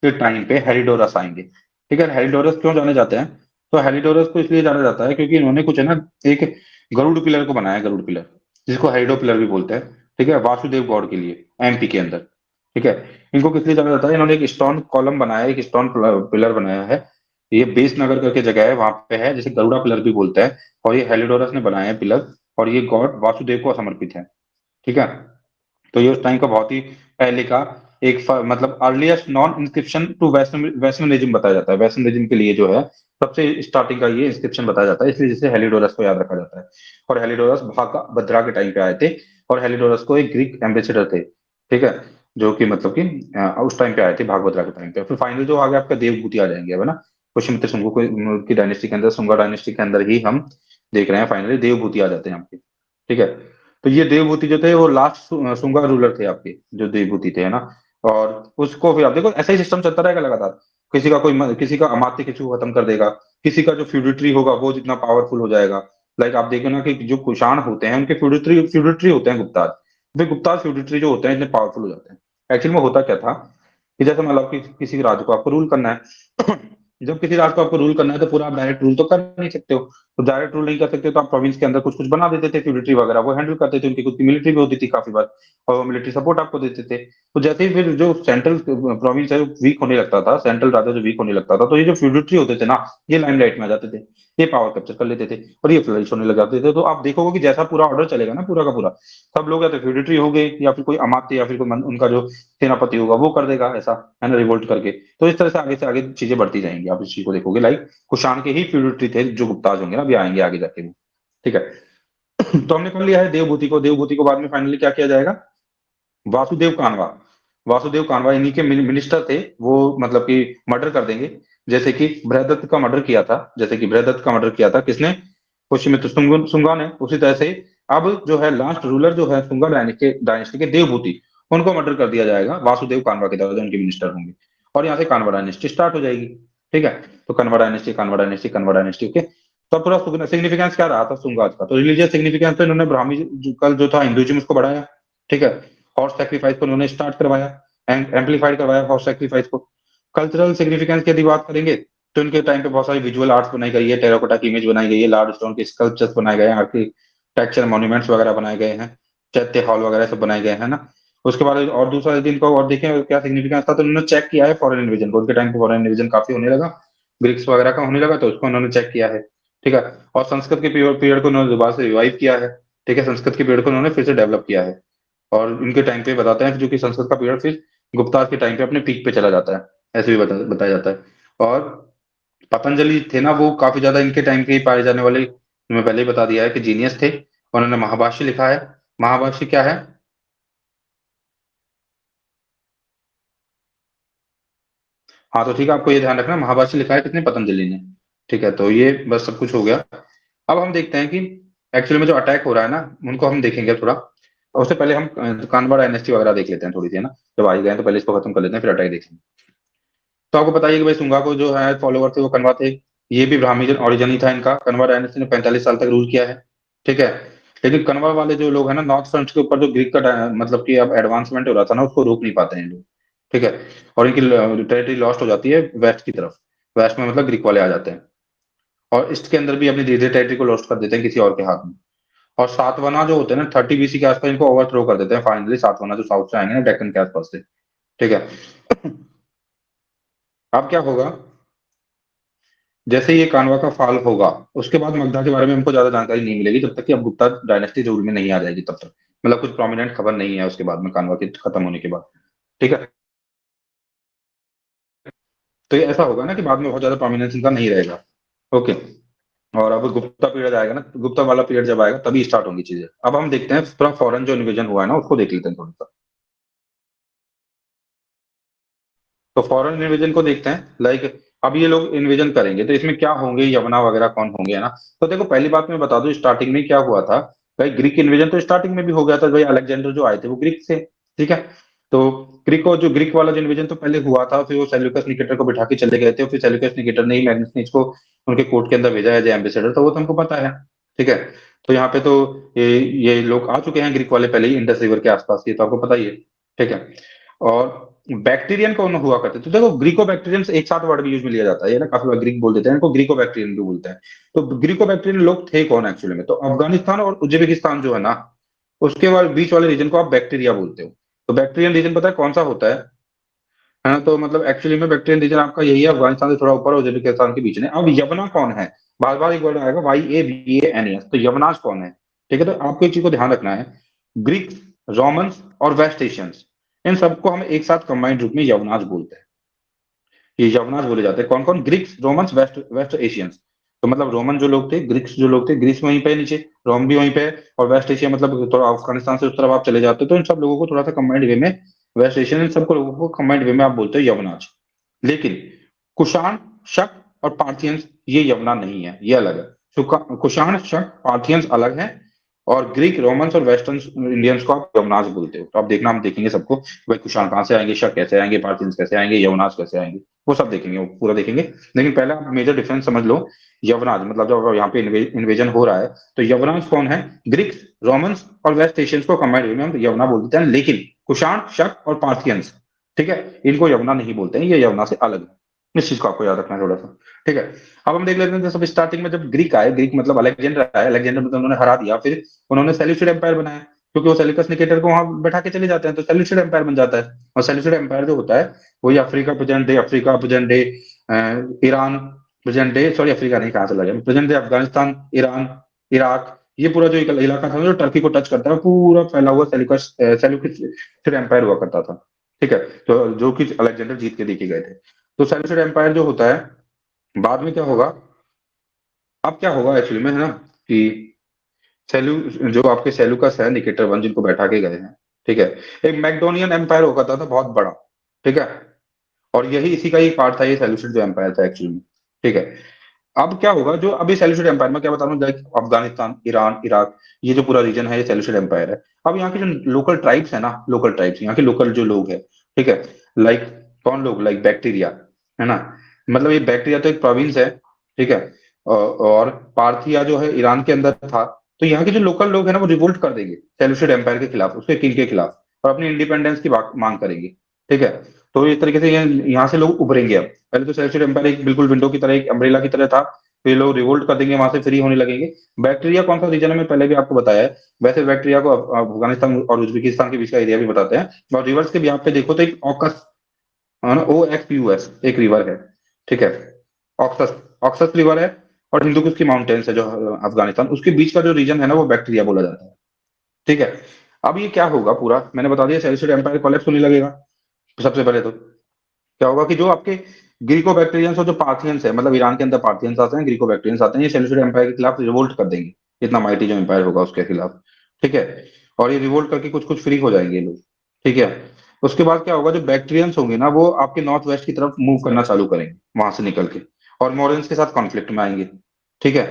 के टाइम पे हेलिडोरस आएंगे। ठीक है, हेलिडोरस क्यों जाने जाते हैं? तो हेलिडोरस को इसलिए जाना जाता है क्योंकि इन्होंने कुछ है ना, एक गरुड़ पिलर को बनाया, गरुड़ पिलर, जिसको हेरिडो पिलर भी बोलते हैं। ठीक है, वासुदेव गौड़ के लिए, एमपी के अंदर। ठीक है, इनको किस लिए जाना जाता है? इन्होंने एक स्टोन कॉलम बनाया है, एक स्टोन पिलर बनाया है। ये बेस नगर करके जगह है, वहां पे है, जिसे गरुड़ा पिलर भी बोलते हैं। और ये हेलिडोरस ने बनाया है पिलर, और ये गॉड वासुदेव को समर्पित है। ठीक है, तो ये उस टाइम का बहुत ही पहले का एक मतलब earliest non inscription to Vaishnavism बताया जाता है। वैष्णविज्म के लिए जो है सबसे स्टार्टिंग का ये इंस्क्रिप्शन बताया जाता है, इसलिए जिसे हेलिडोरस को याद रखा जाता है। और हेलिडोरस भाका बद्रा के टाइम पे आए थे, और हेलिडोरस को एक ग्रीक एम्बेसडर थे। ठीक है, जो कि मतलब कि उस टाइम पे आए थे, भागभद्रा के टाइम पे। फिर फाइनल जो आगे आपका देवभूति आ जाएंगे, है ना। पुष्यमित्र शुंग की डायनेस्टी के अंदर, शुंगा डायनेस्टी के अंदर ही हम देख रहे हैं फाइनली देवभूति आ जाते हैं आपके। ठीक है, तो ये देवभूति जो थे वो लास्ट शुंगा रूलर थे आपके, जो देवभूति थे, है ना। और उसको फिर आप देखो ऐसा ही सिस्टम चलता रहेगा लगातार। किसी का अमात्य किसी को खत्म कर देगा, किसी का जो फ्यूडिटरी होगा वो जितना पावरफुल हो जाएगा। लाइक आप देखो ना कि जो कुषाण होते हैं उनके फ्यूडिटरी फ्यूडिटरी होते हैं गुप्ताज। वे गुप्ताज फ्यूडिटरी जो होते हैं इतने पावरफुल हो जाते हैं। एक्चुअली में होता क्या था कि जैसे मतलब कि किसी राज्य को आपको रूल करना है जब किसी राज्य को आपको रूल करना है तो पूरा आप डायरेक्ट रूल तो कर नहीं सकते हो। तो डायरेक्ट रूल नहीं कर सकते तो आप प्रोविंस के अंदर कुछ कुछ बना देते थे, फ्यूडिटरी वगैरह वो हैंडल करते थे, उनकी खुद की मिलिट्री भी होती थी काफी बार, और वो मिलिट्री सपोर्ट आपको देते थे। तो जैसे ही फिर जो सेंट्रल प्रोविंस है वीक होने लगता था, सेंट्रल राजा जो वीक होने लगता था, तो ये जो फ्यूडिटरी होते थे ना, ये लाइमलाइट में आ जाते थे, ये पावर कैप्चर कर लेते थे, और ये फ्लरिश होने लग जाते थे। तो आप देखोगे कि जैसा पूरा ऑर्डर चलेगा ना पूरा का पूरा, सब लोग या तो फ्यूडिटरी हो गए, या फिर कोई अमात्य, या फिर कोई उनका जो सेनापति होगा वो कर देगा ऐसा, है ना, रिवोल्ट करके। तो इस तरह से आगे चीजें बढ़ती जाएंगी, आप इस चीज को देखोगे। लाइक कुषाण के ही फ्यूडिटरी थे जो गुप्ताज होंगे ना, अभी आएंगे आगे जाके भी। ठीक है, तो हमने कर लिया है देवभूति को। देवभूति को बाद में फाइनली क्या किया जाएगा? वासुदेव कानवा। वासुदेव कानवा इन्हीं के मिनिस्टर थे, वो मतलब कि मर्डर कर देंगे। जैसे कि बृहदत्त का मर्डर किया था, जैसे कि बृहदत्त का मर्डर किया था किसने? पुष्यमित्र सुंगा ने। उसी तरह से अब जो है लास्ट रूलर जो है सुंगा डायनेस्टी के देवभूति, उनको मर्डर कर दिया जाएगा वासुदेव कानवा के द्वारा, जो उनके मिनिस्टर होंगे। और यहाँ से कानवा डायनेस्टी स्टार्ट हो जाएगी। ठीक है, तो कनवा डायनेस्टी, कनवा डायनेस्टी, कनवा डायनेस्टी, ओके। तो पूरा सिग्निफिकेंस क्या रहा था सुंगाज का? तो रिलीजियस सिग्निफिकेंस तो इन्होंने ब्राह्मी कल जो था हिंदुइज्म उसको बढ़ाया। ठीक है, हॉर्स सैक्रिफाइस को उन्होंने स्टार्ट करवाया, एम्पलीफाइड करवाया हॉर्स सैक्रिफाइस को। कल्चरल सिग्निफिकेंस की यदि बात करेंगे तो इनके टाइम पे बहुत सारी विजुअल आर्ट्स बनाई गई है, टेराकोटा की इमेज बनाई गई है, लार्ड स्टोन के स्कल्पचर्स बनाए गए हैं, आर्किटेक्चर मॉन्यूमेंट्स वगैरह बनाए गए हैं, चैत्य हॉल वगैरह सब बनाए गए हैं ना। उसके बाद और दूसरा दिन को और देखें क्या सिग्निफिकेंस था, तो उन्होंने चेक किया है फॉरेन इन्वेजन को। उनके टाइम पे फॉरेन इन्वेजन काफी होने लगा, ग्रीक्स वगैरह का होने लगा, तो उसको उन्होंने चेक किया है। ठीक है, और संस्कृत के पीरियड को उन्होंने दोबारा से रिवाइव किया है। ठीक है, संस्कृत के पीरियड को उन्होंने फिर से डेवलप किया है। और इनके टाइम पे बताते हैं जो कि संस्कृत का पीरियड फिर गुप्ता के टाइम पे अपने पीक पे चला जाता है, ऐसे भी बताया जाता है। और पतंजलि थे ना, वो काफी ज्यादा इनके टाइम के ही पाए जाने वाले, मैं पहले ही बता दिया है कि जीनियस थे। उन्होंने महाभाष्य लिखा है। महाभाष्य क्या है? हाँ, तो ठीक है, आपको ये ध्यान रखना, महाभाष्य लिखा है किसने? पतंजलि ने। ठीक है, तो ये बस सब कुछ हो गया। अब हम देखते हैं कि एक्चुअली में जो अटैक हो रहा है ना, उनको हम देखेंगे थोड़ा। और उससे पहले हम कानवा डायनेस्टी वगैरह देख लेते हैं थोड़ी सी, है ना। जब आ ही गए हैं, तो पहले इसको खत्म कर लेते हैं, फिर अटैक देखेंगे। तो आपको बताइए कि भाई सुंगा को जो है फॉलोवर थे वो कनवा थे। ये भी ब्राह्मण ओरिजिन ही था इनका। कनवा डायनेस्टी ने 45 साल तक रूल किया है। ठीक है, लेकिन कनवा वाले जो लोग हैं ना, नॉर्थ फ्रंट के ऊपर जो ग्रीक का मतलब कि अब एडवांसमेंट हो रहा था ना, उसको रोक नहीं पाते हैं ये लोग। ठीक है, और इनकी टेरिटरी लॉस्ट हो जाती है वेस्ट की तरफ। वेस्ट में मतलब ग्रीक वाले आ जाते हैं, और ईस्ट के अंदर भी अपनी धीरे धीरे टेरिटरी को लॉस्ट कर देते हैं किसी और के हाथ में। और सातवाहना जो होते हैं ना 30 BC के आसपास इनको ओवरथ्रो कर देते हैं फाइनली, सातवाहना जो साउथ से आएंगे ना डेक्कन के आसपास से। ठीक है। अब क्या होगा, जैसे ये कानवा का फॉल होगा, उसके बाद मगधा के बारे में हमको ज्यादा जानकारी नहीं मिलेगी जब तक कि अब गुप्ता डायनेस्टी रूल में नहीं आ जाएगी तब तक। मतलब कुछ प्रोमिनेंट खबर नहीं है उसके बाद में, कानवा के खत्म होने के बाद। ठीक है। तो ये ऐसा होगा ना कि बाद में बहुत ज्यादा प्रोमिनेंस इनका नहीं रहेगा। ओके। और अब गुप्ता पीरियड आएगा ना, गुप्ता वाला पीरियड जब आएगा तभी स्टार्ट होंगी चीजें। अब हम देखते हैं पूरा फॉरेन जो इन्वेजन हुआ है ना उसको देख लेते हैं थोड़ा सा। तो फॉरेन इन्वेजन को देखते हैं, लाइक अब ये लोग इन्वेजन करेंगे तो इसमें क्या होंगे, यवना वगैरह कौन होंगे, है ना। तो देखो पहली बात मैं बता दूं, स्टार्टिंग में क्या हुआ था। भाई ग्रीक इन्वेजन तो स्टार्टिंग में भी हो गया था, भाई अलेक्जेंडर जो आए थे वो ग्रीक से। ठीक है। तो ग्रीक वाला जो इन्वेजन तो पहले हुआ था, फिर वो सेल्यूकस निकेटर को बिठा के चले गए थे, फिर सेल्यूकस निकेटर ने ही मैग्नेस को उनके कोर्ट के अंदर भेजा है एज एम्बेसडर, तो वो तो हमको पता है। ठीक है। तो यहाँ पे तो ये लोग आ चुके हैं ग्रीक वाले पहले ही इंडस रिवर के आसपास, ये तो आपको पता ही है। ठीक है। और बैक्टीरियन कौन हुआ करते थे, तो देखो ग्रीको बैक्टीरियन एक साथ वर्ड भी यूज में लिया जाता है, ये ना काफी लोग ग्रीक बोल देते हैं, इनको ग्रीको बैक्टीरियन भी बोलते हैं। तो ग्रीको बैक्टीरियन लोग थे कौन एक्चुअली में, तो अफगानिस्तान और उज्बेकिस्तान जो है ना, उसके बाद बीच वाले रीजन को आप बैक्टीरिया बोलते हो। तो बैक्टीरियन रीजन पता है कौन सा होता है ना। तो मतलब एक्चुअली में बैक्टीरियन रीजन आपका यही है, अफगानिस्तान से थोड़ा ऊपर और उज्बेकिस्तान के बीच में। अब यवना कौन है, बार बार एक वर्ड आएगा YAVANAS, तो यवनाज कौन है। ठीक है। तो आपको एक चीज को ध्यान रखना है, ग्रीक, रोमन्स और वेस्ट एशियंस, इन सबको हम एक साथ कंबाइंड रूप में यवनाज बोलते हैं। ये यवनाज बोले जाते हैं। कौन कौन, Greeks, Romans, west west Asians. तो मतलब रोमन जो लोग थे, ग्रीक्स जो लोग थे, ग्रीस वहीं पे है नीचे, रोम भी वहीं पे है, और वेस्ट एशिया मतलब थोड़ा अफगानिस्तान से उस तरफ आप चले जाते हो, तो इन सब लोगों को थोड़ा सा कंबाइंड वे में, वेस्ट एशियन, इन सबको लोगों को कंबाइंड वे में आप बोलते हो यवनाज। लेकिन कुषाण, शक और पार्थियंस ये यवना नहीं है, ये अलग है। कुषाण, शक, पार्थियंस अलग है, और ग्रीक, रोमन्स और वेस्टर्न इंडियंस को आप यवनाज बोलते हो। तो आप देखना, हम देखेंगे सबको, भाई कुषाण कहाँ से आएंगे, शक कैसे आएंगे, पार्थियंस कैसे आएंगे, यवनाज कैसे आएंगे, वो सब देखेंगे, वो पूरा देखेंगे। लेकिन पहले आप मेजर डिफरेंस समझ लो। यवनाज मतलब जब यहाँ पे इन्वेजन हो रहा है, तो यवनाज कौन है, ग्रीक्स, रोमन्स और वेस्ट एशियंस को कंबाइंड में हम यवना बोल देते हैं। लेकिन कुषाण, शक और पार्थियंस, ठीक है, इनको यवना नहीं बोलते हैं, ये यवना से अलग है। इस चीज को आपको याद रखना है थोड़ा सा। ठीक है। अब हम देख लेते हैं, सब स्टार्टिंग में जब ग्रीक आए, ग्रीक मतलब अलेक्जेंडर आए, अलेक्जेंडर मतलब उन्होंने हरा दिया, फिर उन्होंने सेल्यूसिड एम्पायर बनाया, क्योंकि वो सेल्यूकस निकेटर को वहां बैठा के चले जाते हैं, तो सेल्यूसिड एम्पायर बन जाता है। और सेल्यूसिड एम्पायर जो होता है, वही Africa present day, Africa present day, Iran present day, sorry Africa नहीं, कहाँ चला गया, present day Afghanistan, Iran, Iraq, ये पूरा जो इलाका था जो टर्की को टच करता है, पूरा फैला हुआ सेल्यूसिड एम्पायर हुआ करता था। ठीक है। तो जो कि अलेक्जेंडर जीत के देखे गए थे। तो सेल्यूसिड एम्पायर जो होता है, बाद में क्या होगा, अब क्या होगा एक्चुअली में, है ना, कि जो आपके सेल्यूकस है, निकेटर वन, जिनको बैठा के गए हैं। ठीक है। एक मैकडोनियन एम्पायर होता था बहुत बड़ा। ठीक है। और यही इसी का ही पार्ट था, ये सेल्यूसिड जो एम्पायर था एक्चुअली में। ठीक है। अब क्या होगा, जो अभी सेल्यूसिड एम्पायर में क्या बता रहा हूँ, लाइक अफगानिस्तान, ईरान, इराक, ये जो पूरा रीजन है ये सेल्यूसिड एम्पायर है। अब यहाँ के जो लोकल ट्राइब्स है ना, लोकल ट्राइब्स, यहाँ के लोकल जो लोग है, ठीक है, लाइक कौन लोग, लाइक बैक्टीरिया, है ना, मतलब ये बैक्टीरिया तो एक प्रोविंस है। ठीक है। और पार्थिया जो है ईरान के अंदर था। तो यहाँ के जो लोकल लोग हैं ना, वो रिवोल्ट कर देंगे सेल्यूसिड एम्पायर के खिलाफ, उसके किंग के खिलाफ, और अपनी इंडिपेंडेंस की मांग करेंगे। ठीक है। तो इस तरीके से यहाँ से लोग उभरेंगे। अब पहले तो सेल्यूसिड एम्पायर एक बिल्कुल विंडो की तरह, एक अम्ब्रेला की तरह था, फिर लोग रिवोल्ट कर देंगे, वहां से फ्री होने लगेंगे। बैक्टीरिया कौन सा रीजन है, मैं पहले भी आपको बताया है। वैसे बैक्टीरिया को अफगानिस्तान और उज्बेकिस्तान के बीच का एरिया भी बताते हैं। और रिवर्स के भी यहाँ पे देखो तो एक ऑकस, OXUS एक रिवर है। ठीक है। ऑक्सस, ऑक्सस रिवर है, और हिंदू कुश की माउंटेन्स है जो अफगानिस्तान, उसके बीच का जो रीजन है ना, वो बैक्टीरिया बोला जाता है। ठीक है। अब ये क्या होगा, पूरा मैंने बता दिया, सेल्यूसिड एम्पायर कोलैप्स होने लगेगा। सबसे पहले तो क्या होगा कि जो आपके ग्रीको बैक्टीरियंस और जो पार्थियंस है, मतलब ईरान के अंदर पार्थियंस आते हैं, ग्रीको बैक्टीरियंस आते हैं, ये सेल्यूसिड एम्पायर के खिलाफ रिवोल्ट कर देंगे, इतना माइटी जो एम्पायर होगा उसके खिलाफ। ठीक है। और ये रिवोल्ट करके कुछ कुछ फ्री हो जाएंगे ये लोग। ठीक है। उसके बाद क्या होगा, जो बैक्टीरियंस होंगे ना, वो आपके नॉर्थ वेस्ट की तरफ मूव करना चालू करेंगे वहां से निकल के, और मॉरियंस के साथ कॉन्फ्लिक्ट में आएंगे। ठीक है।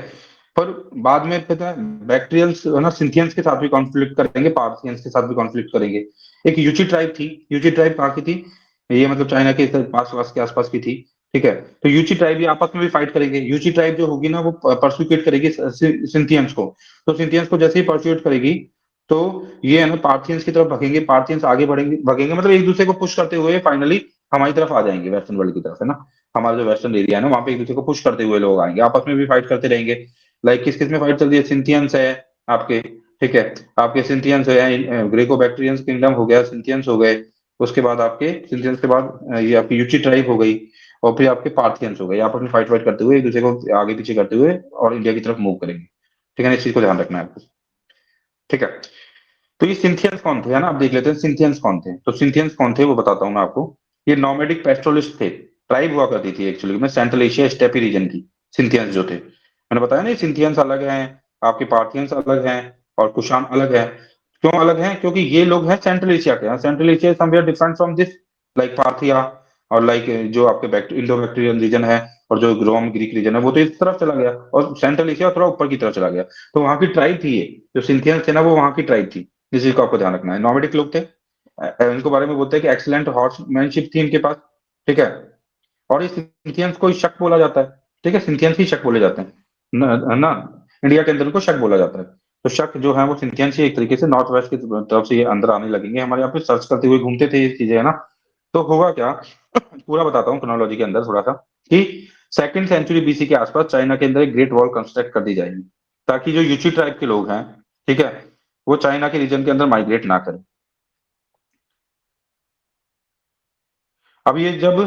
पर बाद में पता है, बैक्टीरियंस है ना, सिंथियंस के साथ भी कॉन्फ्लिक्ट करेंगे, पार्थियंस के साथ भी कॉन्फ्लिक्ट करेंगे। एक यूची ट्राइब थी, यूची ट्राइब कहाँ की थी, ये मतलब चाइना के पास पास के आसपास की थी। ठीक है। तो यूची ट्राइब ये आपस में भी फाइट करेंगे, यूची ट्राइब जो होगी ना, वो परसिक्यूट करेगी सिंथियंस को। तो सिंथियंस को जैसे ही परसिक्यूट करेगी, तो ये है ना पार्थियंस की तरफ भगेंगे, पार्थियंस आगे बढ़ेंगे, भगेंगे मतलब एक दूसरे को पुश करते हुए फाइनली हमारी तरफ आ जाएंगे, वेस्टर्न वर्ल्ड की तरफ, है ना। हमारा जो वेस्टर्न एरिया है ना, वहां पे एक दूसरे को पुश करते हुए लोग आएंगे, आपस में भी फाइट करते रहेंगे। लाइक किस किस में फाइट चल रही है, सिंथियंस है, आपके, ठीक है। आपके सिंथियंस है, ग्रेको बैक्टीरियंस किंगडम हो गया, सिंथियंस हो गए। उसके बाद आपके सिंथियंस के बाद ये आपकी यूची ट्राइब हो गई। और फिर आपके पार्थियंस हो गए। आप अपनी फाइट वाइट करते हुए एक दूसरे को आगे पीछे करते हुए और इंडिया की तरफ मूव करेंगे। ठीक है ना, इस चीज को ध्यान रखना है आपको। ठीक है। तो ये सिंथियंस कौन थे, है ना, आप देख लेते हैं सिंथियंस कौन थे। तो सिंथियंस कौन थे वो बताता हूँ मैं आपको। ये नॉमेडिक पेस्टोलिस्ट थे। ट्राइब हुआ करती थी एक्चुअली में सेंट्रल एशिया स्टेपी रीजन की। सिंथियंस जो थे, मैंने बताया ना, सिंथियंस अलग हैं, आपके पार्थियंस अलग हैं, और कुषाण अलग है। क्यों अलग हैं? क्योंकि ये लोग हैं सेंट्रल एशिया के हैं। Central Asia somewhere different from this, like Parthia, और लाइक जो आपके इंडो बैक्टीरियन रीजन है, और जो रोम ग्रीक रीजन है वो तो इस तरफ चला गया, और सेंट्रल एशिया थोड़ा ऊपर की तरफ चला गया। तो वहां की ट्राइब थी ये, जो सिंथियंस थे ना, वो वहां की ट्राइब थी। इस चीज को आपको ध्यान रखना है। नॉमेडिक लोग थे। इनको बारे में बोलते हैं कि एक्सीलेंट हॉर्समैनशिप थी इनके पास। ठीक है। और इस सिंथियंस को ही शक बोला जाता है। ठीक है, सिंथियंस ही शक बोले जाते हैं ना। इंडिया के अंदर इनको शक बोला जाता है। तो शक जो है वो सिंथियंस ही एक तरीके से नॉर्थ वेस्ट की तरफ से ये अंदर आने लगेंगे हमारे यहाँ पे, सर्च करते हुए घूमते थे ये चीजें, है ना। तो होगा क्या, पूरा बताता हूँ क्रोनोलॉजी के अंदर थोड़ा सा, कि सेकंड सेंचुरी बीसी के आसपास चाइना के अंदर एक ग्रेट वॉल कंस्ट्रक्ट कर दी जाएगी, ताकि जो यूची ट्राइब के लोग हैं, ठीक है, वो चाइना के रीजन के अंदर माइग्रेट ना करें। अब ये जब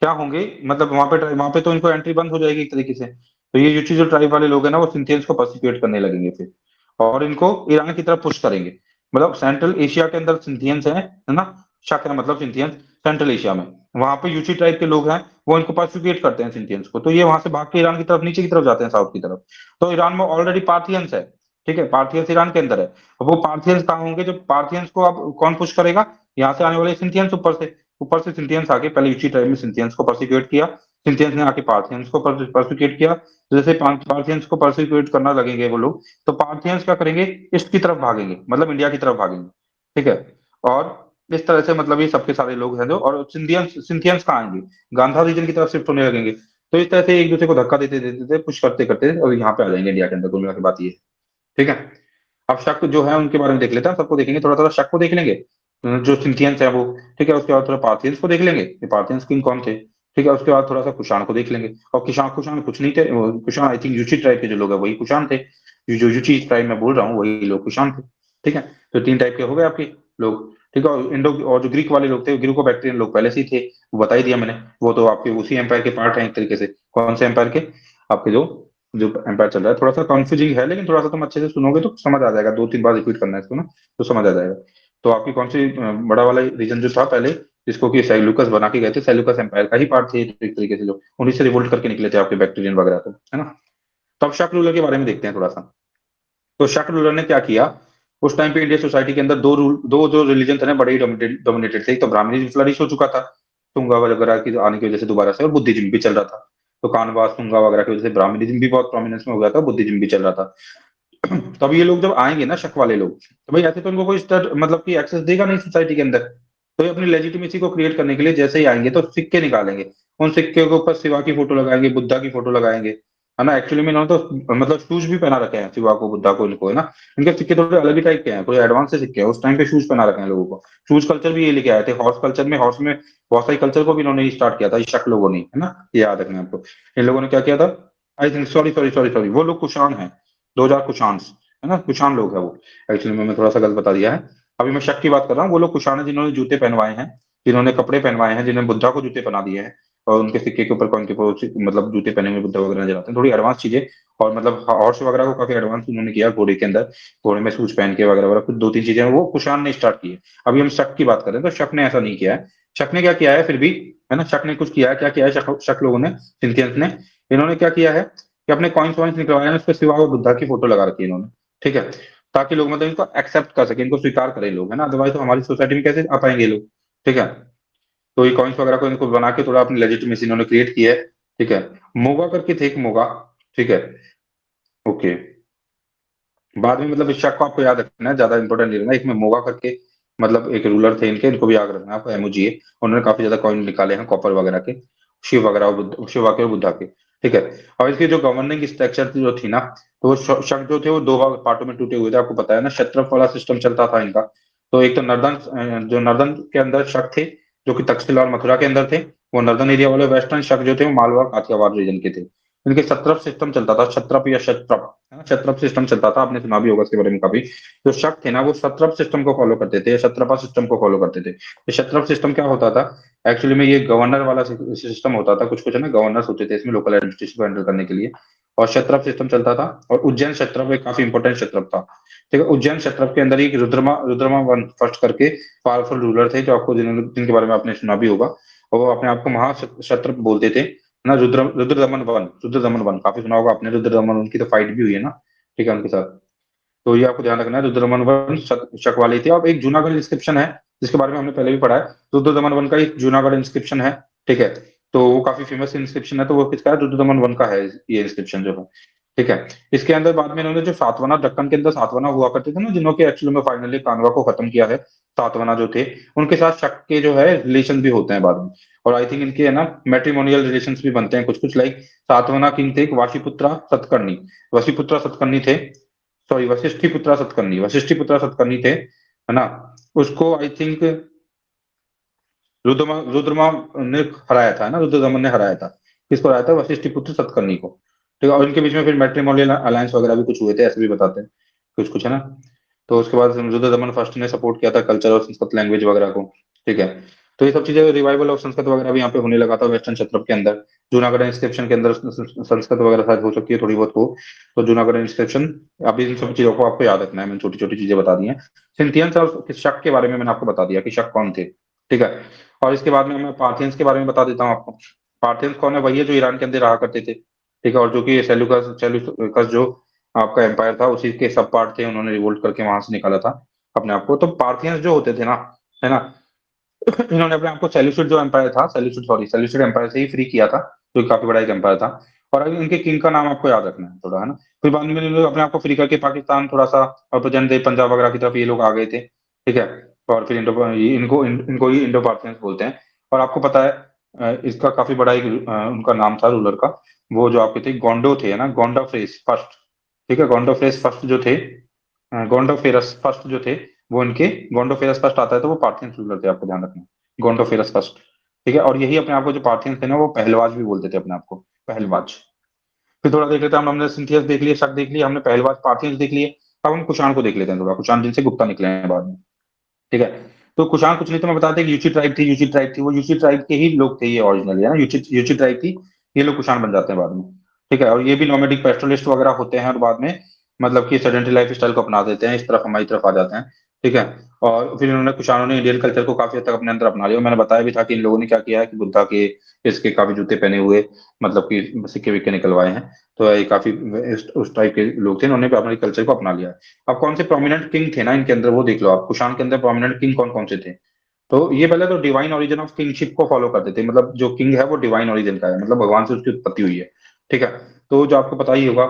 क्या होंगे, मतलब वहां पे तो इनको एंट्री बंद हो जाएगी एक तरीके से। तो ये यूची जो ट्राइब वाले लोग हैं ना, वो सिंथियंस को परसिक्यूट करने लगेंगे फिर, और इनको ईरान की तरफ पुश करेंगे। मतलब सेंट्रल एशिया के अंदर सिंथियंस है ना, शक है मतलब सिंथियंस सेंट्रल एशिया में, वहां पे यूची ट्राइब के लोग हैं, वो इनको परसिक्यूट करते हैं सिंथियंस को। तो ये वहां से भाग के ईरान की तरफ, नीचे की तरफ जाते हैं, साउथ की तरफ। तो ईरान में ऑलरेडी पार्थियंस है। ठीक है, पार्थियंस ईरान के अंदर है। वो पार्थियंस कहाँ होंगे? जो पार्थियंस को अब कौन पुश करेगा? यहाँ से आने वाले सिंथियंस ऊपर से सिंथियंस आके पहले यूची ट्राइब में सिंथियंस को परसिक्यूट किया। सिंथियंस ने आके पार्थियंस को परसिक्यूट किया। तो जैसे पार्थियंस को परसिक्यूट करना लगेंगे वो लोग, तो पार्थियंस क्या करेंगे? ईस्ट की तरफ भागेंगे, मतलब इंडिया की तरफ भागेंगे। ठीक है। और इस तरह से मतलब ये सबके सारे लोग हैं जो, और सिंथियंस सिंथियंस कहाँ आएंगे? गांधार रीजन की तरफ शिफ्ट होने लगेंगे। तो इस तरह से एक दूसरे को धक्का देते देते देते पुश करते करते और यहाँ पे आ जाएंगे इंडिया के अंदर। कुल मिला के बात ये है। ठीक है। अब शक जो है उनके बारे में देख लेते हैं, सबको देखेंगे, थोड़ा थोड़ा शक को देख लेंगे, जो सिंथियंस है वो। ठीक है, उसके बाद थोड़ा पार्थियंस को देख लेंगे कि पार्थियंस किंग कौन थे। ठीक है, उसके बाद थोड़ा सा कुषाण को देख लेंगे। और कुषाण कुषाण कुछ नहीं थे, कुषाण आई थिंक यूची ट्राइब के जो लोग हैं वही कुषाण थे। जो यूची ट्राइब में बोल रहा हूँ वही लोग कुषाण थे। ठीक है। तो तीन टाइप के हो गए आपके लोग। ठीक है, और इंडो और जो ग्रीक वाले लोग थे, ग्रीको बैक्टीरियन लोग पहले से ही थे, वो बता ही दिया मैंने। वो तो आपके उसी एम्पायर के पार्ट हैं एक तरीके से। कौन से एम्पायर के? आपके जो जो एम्पायर चल रहा है, थोड़ा सा कॉन्फ्यूजिंग है, लेकिन थोड़ा सा तुम अच्छे से सुनोगे तो समझ आ जाएगा। दो तीन बार रिपीट करना है इसको ना, तो समझ आ जाएगा। तो आपकी कौन सी बड़ा वाला रीजन जो था पहले, जिसको कि सेल्यूकस बना के गए थे, सेल्यूकस एम्पायर का ही पार्ट थे एक तरीके से, जो उन्हीं से रिवोल्ट करके निकले थे आपके बैक्टीरियन वगैरह, तो है ना। तो अब शक रूलर के बारे में देखते हैं थोड़ा सा। तो शक रूलर ने क्या किया? उस टाइम पे इंडियन सोसाइटी के अंदर दो जो रिलीजन थे ना, बड़े ही डोमिनेटेड थे। एक तो ब्राह्मणिज्म फ्लरिश हो चुका था, तुंगा वगैरह की आने की वजह से दोबारा से, और बुद्धिज्म भी चल रहा था। तो कानवास तुंगा वगैरह की वजह से ब्राह्मणिज्म भी बहुत प्रोमिनेंस में हो गया था, बुद्धिज्म भी चल रहा था। तब ये लोग जब आएंगे ना, शक वाले लोग, तो भाई ऐसे तो इनको कोई मतलब कि एक्सेस देगा नहीं सोसाइटी के अंदर। तो ये अपनी लेजिटिमेसी को क्रिएट करने के लिए जैसे ही आएंगे तो सिक्के निकालेंगे। उन सिक्के के ऊपर शिवा की फोटो लगाएंगे, बुद्धा की फोटो लगाएंगे, है ना। एक्चुअली में इन्होंने तो मतलब शूज भी पहना रखे हैं शिवा को, बुद्धा को, इनको, है ना। इनके सिक्के थोड़े अलग ही टाइप के हैं, थोड़े एडवांस से सिक्के हैं। उस टाइम पे शूज पहना रखे हैं लोगों को। शूज कल्चर भी ये लेके आए थे। हॉर्स कल्चर में, हॉर्स में बहुत सारी कल्चर को भी इन्होंने स्टार्ट किया था, इस शक लोगों ने, है ना। ये याद रखना है आपको। इन लोगों ने क्या किया था? I think, sorry sorry sorry sorry, वो लोग कुषाण हैं। 2000 कुषाण, है ना, कुषाण लोग है वो। एक्चुअली मैं थोड़ा सा गलत बता दिया है। अभी मैं शक की बात कर रहा हूँ। वो लोग कुषाण हैं जिन्होंने जूते पहनवाए हैं, जिन्होंने कपड़े पहनवाए हैं, जिन्होंने बुद्धा को जूते पहना दिए हैं, और उनके सिक्के के ऊपर कौन के मतलब जूते पहने हुए बुद्धा वगैरह नजर आते हैं, थोड़ी एडवांस चीजें। और मतलब हॉर्स वगैरह को काफी एडवांस उन्होंने किया, घोड़े के अंदर, घोड़े में सूच पहन के वगैरह वगैरह, कुछ दो तीन चीजें वो कुषाण ने स्टार्ट की है। अभी हम शक की बात कर रहे हैं, तो शक ने ऐसा नहीं किया है। शक ने क्या किया है फिर भी, है ना, शक ने कुछ किया है। क्या किया है शक लोगों ने, सिंथियंस ने, इन्होंने क्या किया है कि अपने कॉइन्स वॉइन्स निकलवाए हैं, उस पर शिवा और बुद्धा की फोटो लगा रखी है इन्होंने। ठीक है, ताकि लोग मतलब इनको एक्सेप्ट कर सके, इनको स्वीकार करें लोग, है ना। अदरवाइज तो हमारी सोसाइटी में कैसे आ पाएंगे ये लोग? ठीक है। तो ये कॉइन्स वगैरह को इनको बना के थोड़ा अपनी लेजिटिमेसी इन्होंने क्रिएट की है। ठीक है। मोगा करके थे एक, मोगा। ठीक है। ओके। बाद में मतलब इस शक को आपको याद रखना है, ज्यादा इंपॉर्टेंट नहीं रखना। एक में मोगा करके मतलब एक रूलर थे इनके, इनको भी याद रखना है आपको, एमओजीए। उन्होंने काफी ज्यादा कॉइन निकाले हैं कॉपर वगैरह के, शिव वगैरह शिवा के और बुद्धा के। ठीक है। और इसकी जो गवर्निंग स्ट्रक्चर जो थी ना, तो वो शक जो थे वो दो भाग पार्टों में टूटे हुए थे, आपको पता है ना। क्षत्रप वाला सिस्टम चलता था इनका। तो एक तो नर्दन, जो नर्दन के अंदर शक थे, जो कि तक्षशिला और मथुरा के अंदर थे, वो नर्दन एरिया वाले। वेस्टर्न शक जो थे वो मालवा और काठियावाड़ रीजन के थे। इनके सत्रप सिस्टम चलता था, क्षत्रप या क्षत्रप, है ना, क्षत्रप सिस्टम चलता था, आपने सुना भी होगा इसके बारे में काफी। जो शक थे ना वो सत्रप सिस्टम को फॉलो करते थे, क्षत्रपा सिस्टम को फॉलो करते थे। ये क्षत्रप सिस्टम क्या होता था, एक्चुअली में ये गवर्नर वाला सिस्टम होता था, कुछ कुछ है ना गवर्नर्स होते थे इसमें लोकल एडमिनिस्ट्रेशन को हैंडल करने के लिए। और क्षत्रप सिस्टम चलता था, और उज्जैन क्षत्रप एक काफी इंपॉर्टेंट क्षत्रप था। ठीक है, उज्जैन क्षत्रप के अंदर एक रुद्रमा रुद्रमा वन फर्स्ट करके पावरफुल रूलर थे, जो आपको जिनके बारे में आपने सुना भी होगा। और वो अपने आप को महाक्षत्रप बोलते थे ना। रुद्र दमन वन काफी सुना होगा आपने, रुद्र दमन वन की तो फाइट भी हुई है ना, ठीक है, उनके साथ। तो ये आपको ध्यान रखना है, रुद्र दमन वन शक वाली थी। अब एक जूनागढ़ इंस्क्रिप्शन है जिसके बारे में हमने पहले भी पढ़ा है। रुद्र दमन वन का एक जूनागढ़ इंस्क्रिप्शन है, ठीक है। तो वो काफी फेमस इंस्क्रिप्शन है, तो वो किसका है, रुद्र दमन वन का है ये इंस्क्रिप्शन जो है। ठीक है, इसके अंदर बाद में इन्होंने जो सातवाना, दक्कन के अंदर सातवाना हुआ करते थे ना, जिन्हों के एक्चुअली में फाइनली कानवा को खत्म किया है, सातवाना जो थे, उनके साथ शक के जो है रिलेशन भी होते हैं बाद में। और आई थिंक इनके है ना मैट्रिमोनियल रिलेशन भी बनते हैं कुछ कुछ, लाइक सातवाना किंग थे एक वाशीपुत्रा सतकर्णी, वशीपुत्रा सतकर्णी थे, सॉरी वशिष्ठिपुत्रा सतकर्णी थे, है ना। उसको आई थिंक रुद्रमा रुद्रमा ने हराया था, है ना, रुद्रदमन ने हराया था। किसको हराया था, वशिष्ठिपुत्र सतकर्णी को। ठीक है, और इनके बीच में फिर मैट्रिमोनियल अलायंस वगैरह भी कुछ हुए थे, ऐसे भी बताते हैं कुछ कुछ, है ना। तो उसके बाद रुद्रदमन फर्स्ट ने सपोर्ट किया था कल्चर और संस्कृत लैंग्वेज वगैरह को। ठीक है, तो ये सब चीजें, रिवाइवल ऑफ संस्कृत वगैरह भी यहाँ पे होने लगा था वेस्टर्न क्षत्रप के अंदर। जूनागढ़ इंस्क्रिप्शन के अंदर संस्कृत वगैरह शायद हो सकती है थोड़ी बहुत हो। तो जूनागढ़ इंस्क्रिप्शन, अभी इन सब चीजों को आपको याद रखना है, मैंने छोटी छोटी चीजें बता दी हैं। सिंथियंस और शक के बारे में मैंने आपको बता दिया कि शक कौन थे। ठीक है, और इसके बाद में मैं पार्थियंस के बारे में बता देता हूँ आपको। पार्थियंस कौन है, वही है जो ईरान के अंदर रहा करते थे। ठीक है, और जो कि सेल्यूकस सेल्यूकस जो आपका एम्पायर था उसी के सब पार्ट थे, उन्होंने रिवोल्ट करके वहां से निकाला था अपने आप को। तो पार्थियंस जो होते थे ना, है ना, इन्होंने अपने आप को सेल्यूसिड जो एम्पायर था, सेल्यूसिड एम्पायर से ही फ्री किया था, जो कि काफी बड़ा एक एम्पायर था। और अभी इनके किंग का नाम आपको याद रखना है थोड़ा, है ना। फिर बाद में इन्होंने अपने आप को फ्री करके पाकिस्तान थोड़ा सा और प्रजन पंजाब वगैरह की तरफ ये लोग आ गए थे। ठीक है, और फिर इनको ही इंडो पार्थियंस बोलते हैं। और आपको पता है इसका काफी बड़ा एक उनका नाम था रूलर का, वो जो आपके थे गोंडो थे, है ना, गोंडोफ्रेस फर्स्ट। ठीक है, गोंडोफ्रेस फर्स्ट जो थे, गोंडोफेरस फर्स्ट जो थे, वो इनके, गोंडोफेरस फर्स्ट आता है तो वो पार्थियन रूलर थे, आपको ध्यान रखना है, गोंडोफेरस फर्स्ट। ठीक है, और यही अपने आप को जो पार्थियन थे ना, वो पहलवाज भी बोलते थे अपने आप को, पहलवाज। फिर थोड़ा देख लेते हैं हमने सिंथियस देख लिया, शक देख लिया हमने, पहलवाज पार्थियंस देख लिए। अब हम कुषाण को देख लेते हैं थोड़ा, कुषाण जिनसे गुप्ता निकले हैं बाद में। ठीक है, तो कुषाण कुछ नहीं तो मैं बताते कि यूची ट्राइब थी, वो यूची ट्राइब के ही लोग थे ये ओरिजिनली, है ना, यूची यूची ट्राइब थी। ये लोग कुषाण बन जाते हैं बाद में। ठीक है, और ये भी नोमेडिक पेस्टोलिस्ट वगैरह होते हैं, और बाद में मतलब कि सेडेंटरी लाइफ स्टाइल को अपना देते हैं, इस तरफ हमारी तरफ आ जाते हैं। ठीक है, और फिर इन्होंने कुषाणों ने इंडियन कल्चर को काफी हद तक अपने अंदर अपना लिया। मैंने बताया भी था कि इन लोगों ने क्या किया है कि बुद्धा के इसके काफी जूते पहने हुए, मतलब कि सिक्के विक्के निकलवाए हैं। तो ये काफी उस टाइप के लोग थे, इन्होंने भी हमारे कल्चर को अपना लिया है। अब कौन से प्रोमिनेंट किंग थे ना इनके अंदर, वो देख लो आप, कुषाण के अंदर प्रोमिनेंट किंग कौन कौन से थे। तो ये पहले तो डिवाइन ओरिजिन ऑफ किंगशिप को फॉलो करते थे, मतलब जो किंग है वो डिवाइन ओरिजिन का है, मतलब भगवान से उसकी उत्पत्ति हुई है। ठीक है, तो जो आपको पता ही होगा,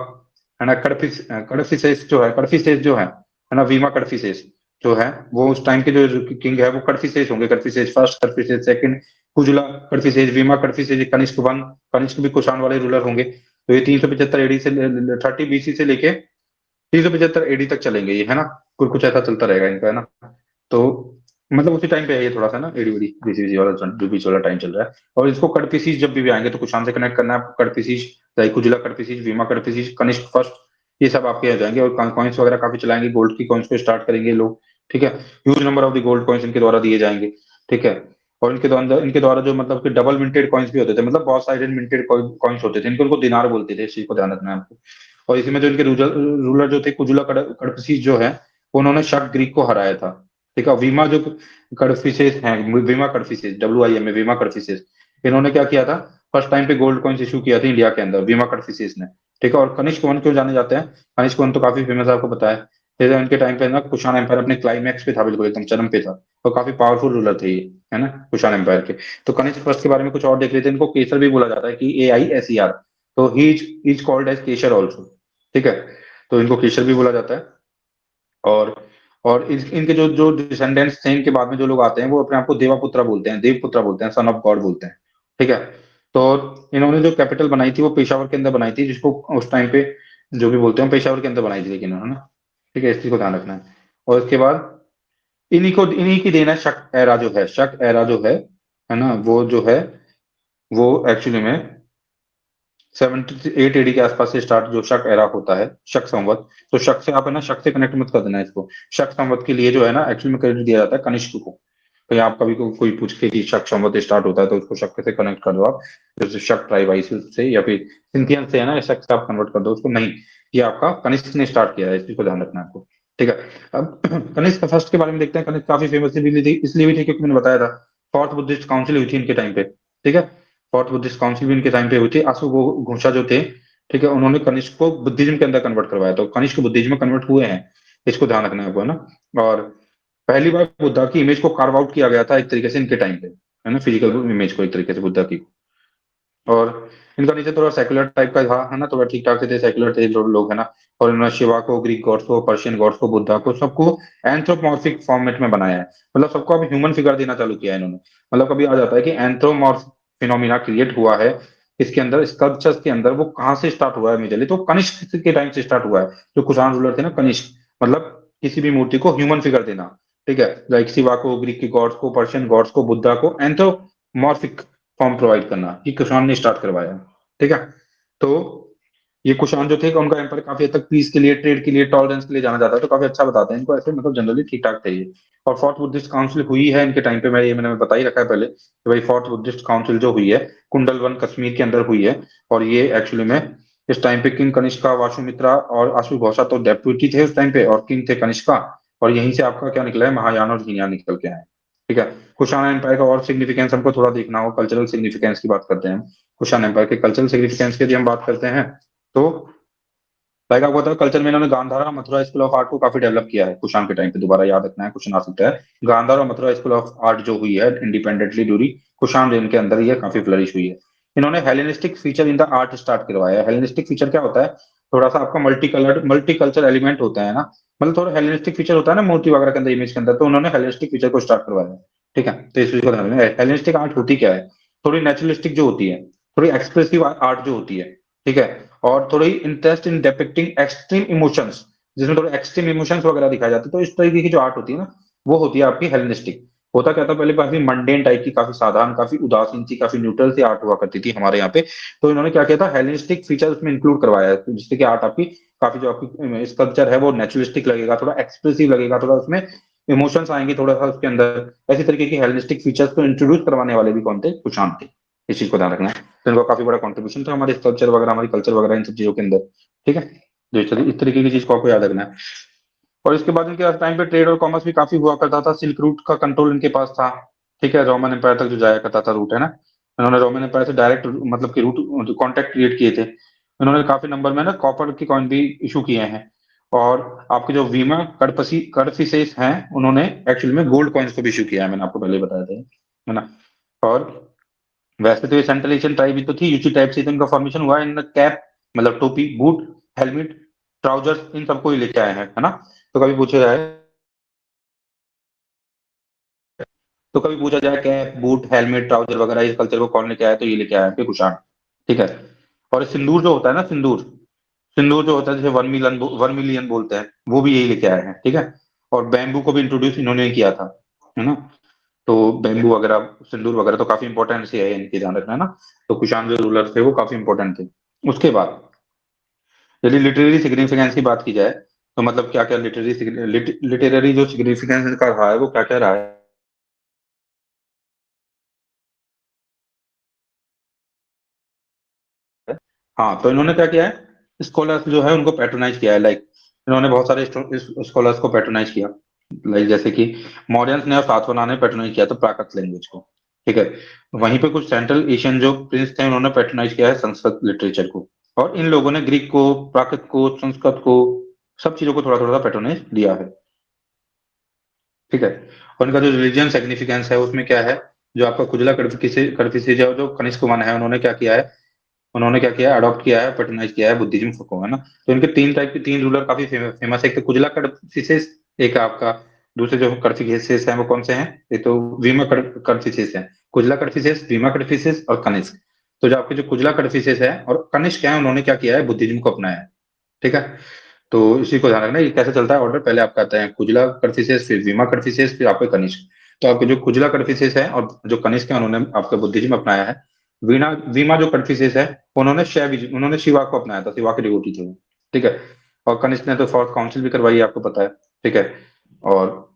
है ना, कडफिसेस जो है, है ना, वीमा कडफिसेस जो है, वो उस टाइम के जो किंग है वो कडफिसेस होंगे, कडफिसेस फर्स्ट, कडफिसेस सेकंड, कुजुला कडफिसेस, वीमा कडफिसेस, कनिष्क वन, कनिष्क भी कुषाण वाले रूलर होंगे। तो ये 375 एडी से 30 BC से लेके 375 एडी तक चलेंगे ये, है ना। कुछ कुछ ऐसा चलता रहेगा इनका, है ना। तो मतलब उसी टाइम पे है ये थोड़ा सा ना, एडी वेडी बीसी बीसी वाला जो बीच वाला टाइम चल रहा है। और इसको कड़फिसीज जब भी आएंगे तो कुछ से कनेक्ट करना है आपको, कड़फिसीज, कुजला कड़फिसीज, भीमा कड़फिसीज, कनिष्क फर्स्ट, ये सब आपके आ जाएंगे। और कॉइन्स वगैरह काफी चलाएंगे, गोल्ड की कॉइन्स को स्टार्ट करेंगे लोग। ठीक है, huge number of the gold coins इनके द्वारा दिए जाएंगे। ठीक है, और इनके द्वारा जो मतलब कि डबल मिंटेड कॉइन्स भी होते थे, मतलब बहुत साइडेड मिंटेड कॉइन्स होते थे, इनको उनको दिनार बोलते थे, इस चीज को ध्यान रखना है आपको। और इसी में जो इनके रूलर जो थे, कुजुला कड़फिसीज जो है, उन्होंने शक ग्रीक को हराया था। ठीक है, वीमा जो कड़फिसेस हैं, वीमा कड़फिसेस, WIMA, वीमा कड़फिसेस, इन्होंने क्या किया था, फर्स्ट टाइम पे गोल्ड कॉइन्स इशू किया था इंडिया के अंदर, वीमा कड़फिसेस ने। ठीक है, और कनिष्क वन क्यों जाने जाते हैं, कनिष्क वन तो काफी फेमस है, आपको पता है। जैसे उनके टाइम पे ना कुषाण एम्पायर अपने क्लाइमैक्स पे था, बिल्कुल एकदम चरम पे था, और काफी पावरफुल रूलर थे ये, है ना, कुषाण एम्पायर के। तो कनिष्क फर्स्ट के बारे में कुछ और देख लेते हैं, इनको केसर भी बोला जाता है, कि AISER। तो ही is called as Kaiser also. ठीक है, तो इनको केशर भी बोला जाता है। और इनके जो जो डिसेंडेंट्स थे, इनके बाद में जो लोग आते हैं, वो अपने आप को देवापुत्रा बोलते हैं, देवपुत्रा बोलते हैं, सन ऑफ गॉड बोलते हैं। ठीक है, तो इन्होंने जो कैपिटल बनाई थी वो पेशावर के अंदर बनाई थी, जिसको उस टाइम पे जो भी बोलते हैं पेशावर के अंदर बनाई थी, लेकिन इन्होंने। ठीक है, इस चीज को ध्यान रखना है। और इसके बाद इन्हीं की देन है शक एरा जो है, शक एरा जो है ना, वो जो है वो एक्चुअली में 78 एडी के आसपास से स्टार्ट जो शक एरा होता है, शक संवत। तो शक से आप है ना, शक से कनेक्ट मत कर देना इसको। शक संवत के लिए जो है ना एक्चुअल में क्रेडिट दिया जाता है कनिष्क को। कहीं आप कभी कोई पूछ के कि शक संवत स्टार्ट होता है तो उसको शक से कनेक्ट कर दो आप, जैसे शक ट्राइबाइसिस से या फिर सिंथियन से है ना, शक से आप कन्वर्ट कर दो उसको, नहीं, ये आपका कनिष्क ने स्टार्ट किया है, इस चीज को ध्यान रखना है आपको। ठीक है। अब कनिष्क फर्स्ट के बारे में देखते हैं। कनिष्क काफी फेमस इसलिए भी थी क्योंकि मैंने बताया था फोर्थ बुद्धिस्ट काउंसिल हुई थी इनके टाइम पे। ठीक है। फोर्थ बुद्धिस्ट काउंसिल भी इनके टाइम पे हुई थी। घोषा जो थे, ठीक है, उन्होंने कनिष्क को बुद्धिज्म के अंदर कन्वर्ट करवाया, तो कनिष्क बुद्धिज्म में कन्वर्ट हुए हैं, इसको ध्यान रखना है आपको, है ना। और पहली बार बुद्धा की इमेज को कार्व आउट किया गया था एक तरीके से इनके टाइम पे, है ना, फिजिकल इमेज को एक तरीके से बुद्धा की। और इनका नीचे थोड़ा सेकुलर टाइप का था, है ना, थोड़ा ठीक ठाक से थे, सेकुलर थे लोग, है ना। और इन्होंने शिवा को, ग्रीक गॉड्स को, पर्शियन गॉड्स को, बुद्धा को, सबको एंथ्रोपॉर्फिक फॉर्मेट में बनाया है। मतलब सबको अब ह्यूमन फिगर देना चालू किया है इन्होंने। मतलब कभी आ जाता है कि एंथ्रोमॉर्फ फिनोमिना क्रिएट हुआ है इसके अंदर, स्कल्पचर्स के अंदर, वो कहाँ से स्टार्ट हुआ है मेजरली, तो कनिष्क के टाइम से स्टार्ट हुआ है। जो कुषाण रूलर थे ना, कनिष्क, मतलब किसी भी मूर्ति को ह्यूमन फिगर देना। ठीक है। लाइक शिवा को, ग्रीक के गॉड्स को, पर्शियन गॉड्स को, बुद्धा को एंथ्रोमॉर्फिक फॉर्म प्रोवाइड करना, ये कुषाण ने स्टार्ट करवाया। ठीक है। तो ये कुषाण जो थे उनका एम्पायर काफी हद तक पीस के लिए, ट्रेड के लिए, टॉलरेंस के लिए जाना जाता है, तो काफी अच्छा बताते हैं इनको ऐसे, मतलब जनरली ठीक ठाक थे ये। और फोर्थ बुद्धिस्ट काउंसिल हुई है इनके टाइम पे, मैंने बता ही रखा है पहले कि भाई फोर्थ बुद्धिस्ट काउंसिल जो हुई है कुंडल वन कश्मीर के अंदर हुई है। और ये एक्चुअली में इस टाइम पे किंग कनिष्का, वासुमित्रा और अश्वघोषा तो डेप्यूटी थे उस टाइम पे, और किंग थे कनिष्का। और यहीं से आपका क्या निकला है, महायान और हीनयान निकल के आए। ठीक है। कुषाण एम्पायर का और सिग्निफिकेंस हमको थोड़ा देखना हो, कल्चरल सिग्निफिकेंस की बात करते हैं हम। कुषाण एम्पायर के कल्चरल सिग्निफिकेंस की यदि हम बात करते हैं तो लाइक आपको पता है कल्चर में इन्होंने Gandhara Mathura school of art को काफी डेवलप किया है कुषाण के टाइम पे, दोबारा याद रखना है, क्वेश्चन आ सकता है। गांधार और मथुरा स्कूल ऑफ आर्ट जो हुई है इंडिपेंडेंटली ड्यूरिंग कुषाण रेन के अंदर, ये काफी फ्लरिश हुई है। इन्होंने Hellenistic feature in the art start करवाया है। हेलेनिस्टिक फीचर क्या होता है, थोड़ा सा आपका multi colour multi culture element होता है ना, मतलब थोड़ा हेलेनिस्टिक फीचर होता है ना मूर्ति वगैरह के अंदर, इमेज के अंदर, तो उन्होंने हेलेनिस्टिक फीचर को स्टार्ट करवाया है। ठीक है। तो इस चीज को ध्यान रखना है। हेलेनिस्टिक आर्ट होती क्या है, थोड़ी नेचुरलिस्टिक जो होती है, थोड़ी एक्सप्रेसिव आर्ट जो होती है। ठीक है। और थोड़ी interest in depicting extreme emotions, जिसमें थोड़े एक्सट्रीम इमोशंस वगैरह दिखाए जाते हैं, तो इस तरीके की जो आर्ट होती है ना, वो होती है आपकी हेलेनिस्टिक। होता क्या था पहले, काफी मंडेन टाइप की, काफी साधारण, काफी उदासीन सी, काफी न्यूट्रल सी आर्ट हुआ करती थी हमारे यहाँ पे। तो इन्होंने क्या किया था, हेलेनिस्टिक फीचर उसमें इंक्लूड करवाया है, तो जिससे कि आर्ट आपकी काफी, जो आपकी स्कल्पचर है वो नेचुरलिस्टिक लगेगा, थोड़ा एक्सप्रेसिव लगेगा, थोड़ा उसमें इमोशंस आएंगे थोड़ा सा उसके अंदर। ऐसी तरीके की हेलेनिस्टिक फीचर्स को इंट्रोड्यूस करवाने वाले भी कौन थे, कुषाण थे। इस चीज को ध्यान रखना है। तो इनका काफी बड़ा कंट्रीब्यूशन था हमारे स्कल्पचर वगैरह, हमारी कल्चर वगैरह, इन सब चीजों के अंदर। ठीक है। तो इस तरीके की चीज को आपको याद रखना है। और इसके बाद इनके टाइम पे ट्रेड और कॉमर्स भी काफी हुआ करता था, सिल्क रूट का कंट्रोल इनके पास था। ठीक है। रोमन एम्पायर तक जो जाया करता था रूट, है ना, इन्होंने रोमन एम्पायर से डायरेक्ट मतलब कि रूट कॉन्टेक्ट क्रिएट किए थे। इन्होंने काफी नंबर में ना कॉपर की कॉइन भी इशू किए हैं। और आपके जो वीमा कडफिसेस हैं, उन्होंने एक्चुअली में गोल्ड कॉइन्स को भी इशू किया है, मैंने आपको पहले बताया था, है ना। और वैसे तो ये सेंट्रल एशियन ट्राइब ही तो थी, यूसी टाइप से, तो इनका फॉर्मेशन हुआ इन कैप, मतलब टोपी, बूट, हेलमेट, ट्राउजर्स, इन सबको ही लेके आए हैं, है ना। तो कभी पूछा जाए तो कभी पूछा जाए कैप, बूट, हेलमेट, ट्राउजर वगैरह इस कल्चर को कौन लेके आया, तो ये लेके आया है कुषाण। ठीक है। और सिंदूर जो होता है ना, सिंदूर, सिंदूर जो होता है जैसे 1 मिलियन बोलते हैं, वो भी यही लेके आए हैं। ठीक है। और बैम्बू को भी इंट्रोड्यूस इन्होंने ही किया था, है ना। तो बैम्बू वगैरह, सिंदूर वगैरह तो काफी इंपॉर्टेंट से है, इनके ध्यान रखना है ना। तो कुषाण जो रूलर थे वो काफी इंपॉर्टेंट थे। उसके बाद यदि लिटरेरी सिग्निफिकेंस की बात की जाए, तो मतलब क्या क्या लिटरेरी जो सिग्निफिकेंस इनका रहा है वो क्या क्या रहा है। हाँ, तो इन्होंने क्या किया है, स्कॉलर्स जो है उनको पैट्रोनाइज किया है, लाइक इन्होंने बहुत सारे स्कॉलर्स को पैट्रोनाइज किया। लाइक जैसे कि मौर्यंस ने और सातवाहन ने पैट्रोनाइज किया था प्राकृत लैंग्वेज को। ठीक है। वहीं पे कुछ सेंट्रल एशियन जो प्रिंस थे, उन्होंने पैट्रोनाइज किया है संस्कृत लिटरेचर को। और इन लोगों ने ग्रीक को, प्राकृत को, संस्कृत को, सब चीजों को थोड़ा थोड़ा पैट्रोनाइज दिया है। ठीक है। और इनका जो रिलीजियन सिग्निफिकेंस है उसमें क्या है, जो आपका कुजला कड़फिसी जो जो कनिष्क वन है, उन्होंने क्या किया है, उन्होंने क्या किया, अडॉप्ट किया है, पैटर्नाइज किया है बुद्धिज्म को, है ना। तो इनके तीन टाइप के तीन रूलर काफी फेमस है, एक तो कुजला कड़फिसेस, एक आपका दूसरे जो कड़फिसेस हैं वो कौन से हैं, एक तो वीमा कड़फिसेस हैं, कुजला कड़फिसेस, वीमा कड़फिसेस और कनिष्क। तो जो आपके जो कुजला कड़फिसेस है और कनिष्क है, उन्होंने क्या किया है, बुद्धिज्म को अपनाया है। ठीक है। तो इसी को ध्यान रखना, ये कैसे चलता है ऑर्डर, पहले आपका आता है कुजला कड़फिसेस, फिर वीमा कड़फिसेस, फिर आपके कनिष्क। तो आपके जो कुजला कड़फिसेस है और जो कनिष्क है, उन्होंने आपका बुद्धिज्म अपनाया है। वीणा वीमा जो कन्फ्यूशियस है, उन्होंने शिवा को अपनाया था, शिवा के डिवोटी थे वो, ठीक है। और कनिष्क ने तो फोर्थ काउंसिल भी करवाई, आपको पता है, ठीक है। और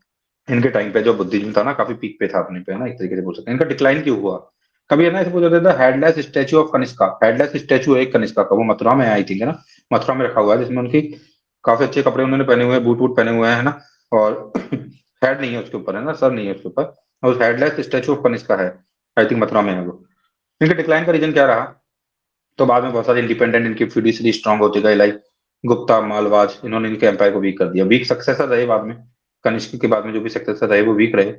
इनके टाइम पे जो बुद्धिज्म था ना, काफी पीक पे था अपने पे ना, एक तरीके से बोल सकते हैं। इनका डिक्लाइन क्यों हुआ? कभी है ना, इसे पूछा जाता था headless statue of Kanishka. Headless statue है एक कनिष्का का, वो मथुरा में आई थी, है ना, मथुरा में रखा हुआ है, जिसमें उनकी काफी अच्छे कपड़े उन्होंने पहने हुए हैं, बूट वूट पहने हुए हैं, है ना। और हेड नहीं है उसके ऊपर, है ना, सर नहीं है उसके ऊपर, और उस हेडलेस स्टैचू ऑफ कनिष्का है, आई थिंक मथुरा में है वो। इनके डिक्लाइन का रीजन क्या रहा? तो बाद में बहुत सारे इंडिपेंडेंट इनकी फिडिशरी स्ट्रांग होते गए, लाइक गुप्ता, मालवाज, इन्होंने इनके एम्पायर को वीक कर दिया, वीक सक्सेसर रहे बाद में, कनिष्क के बाद में जो भी सक्सेसर रहे वो वीक रहे,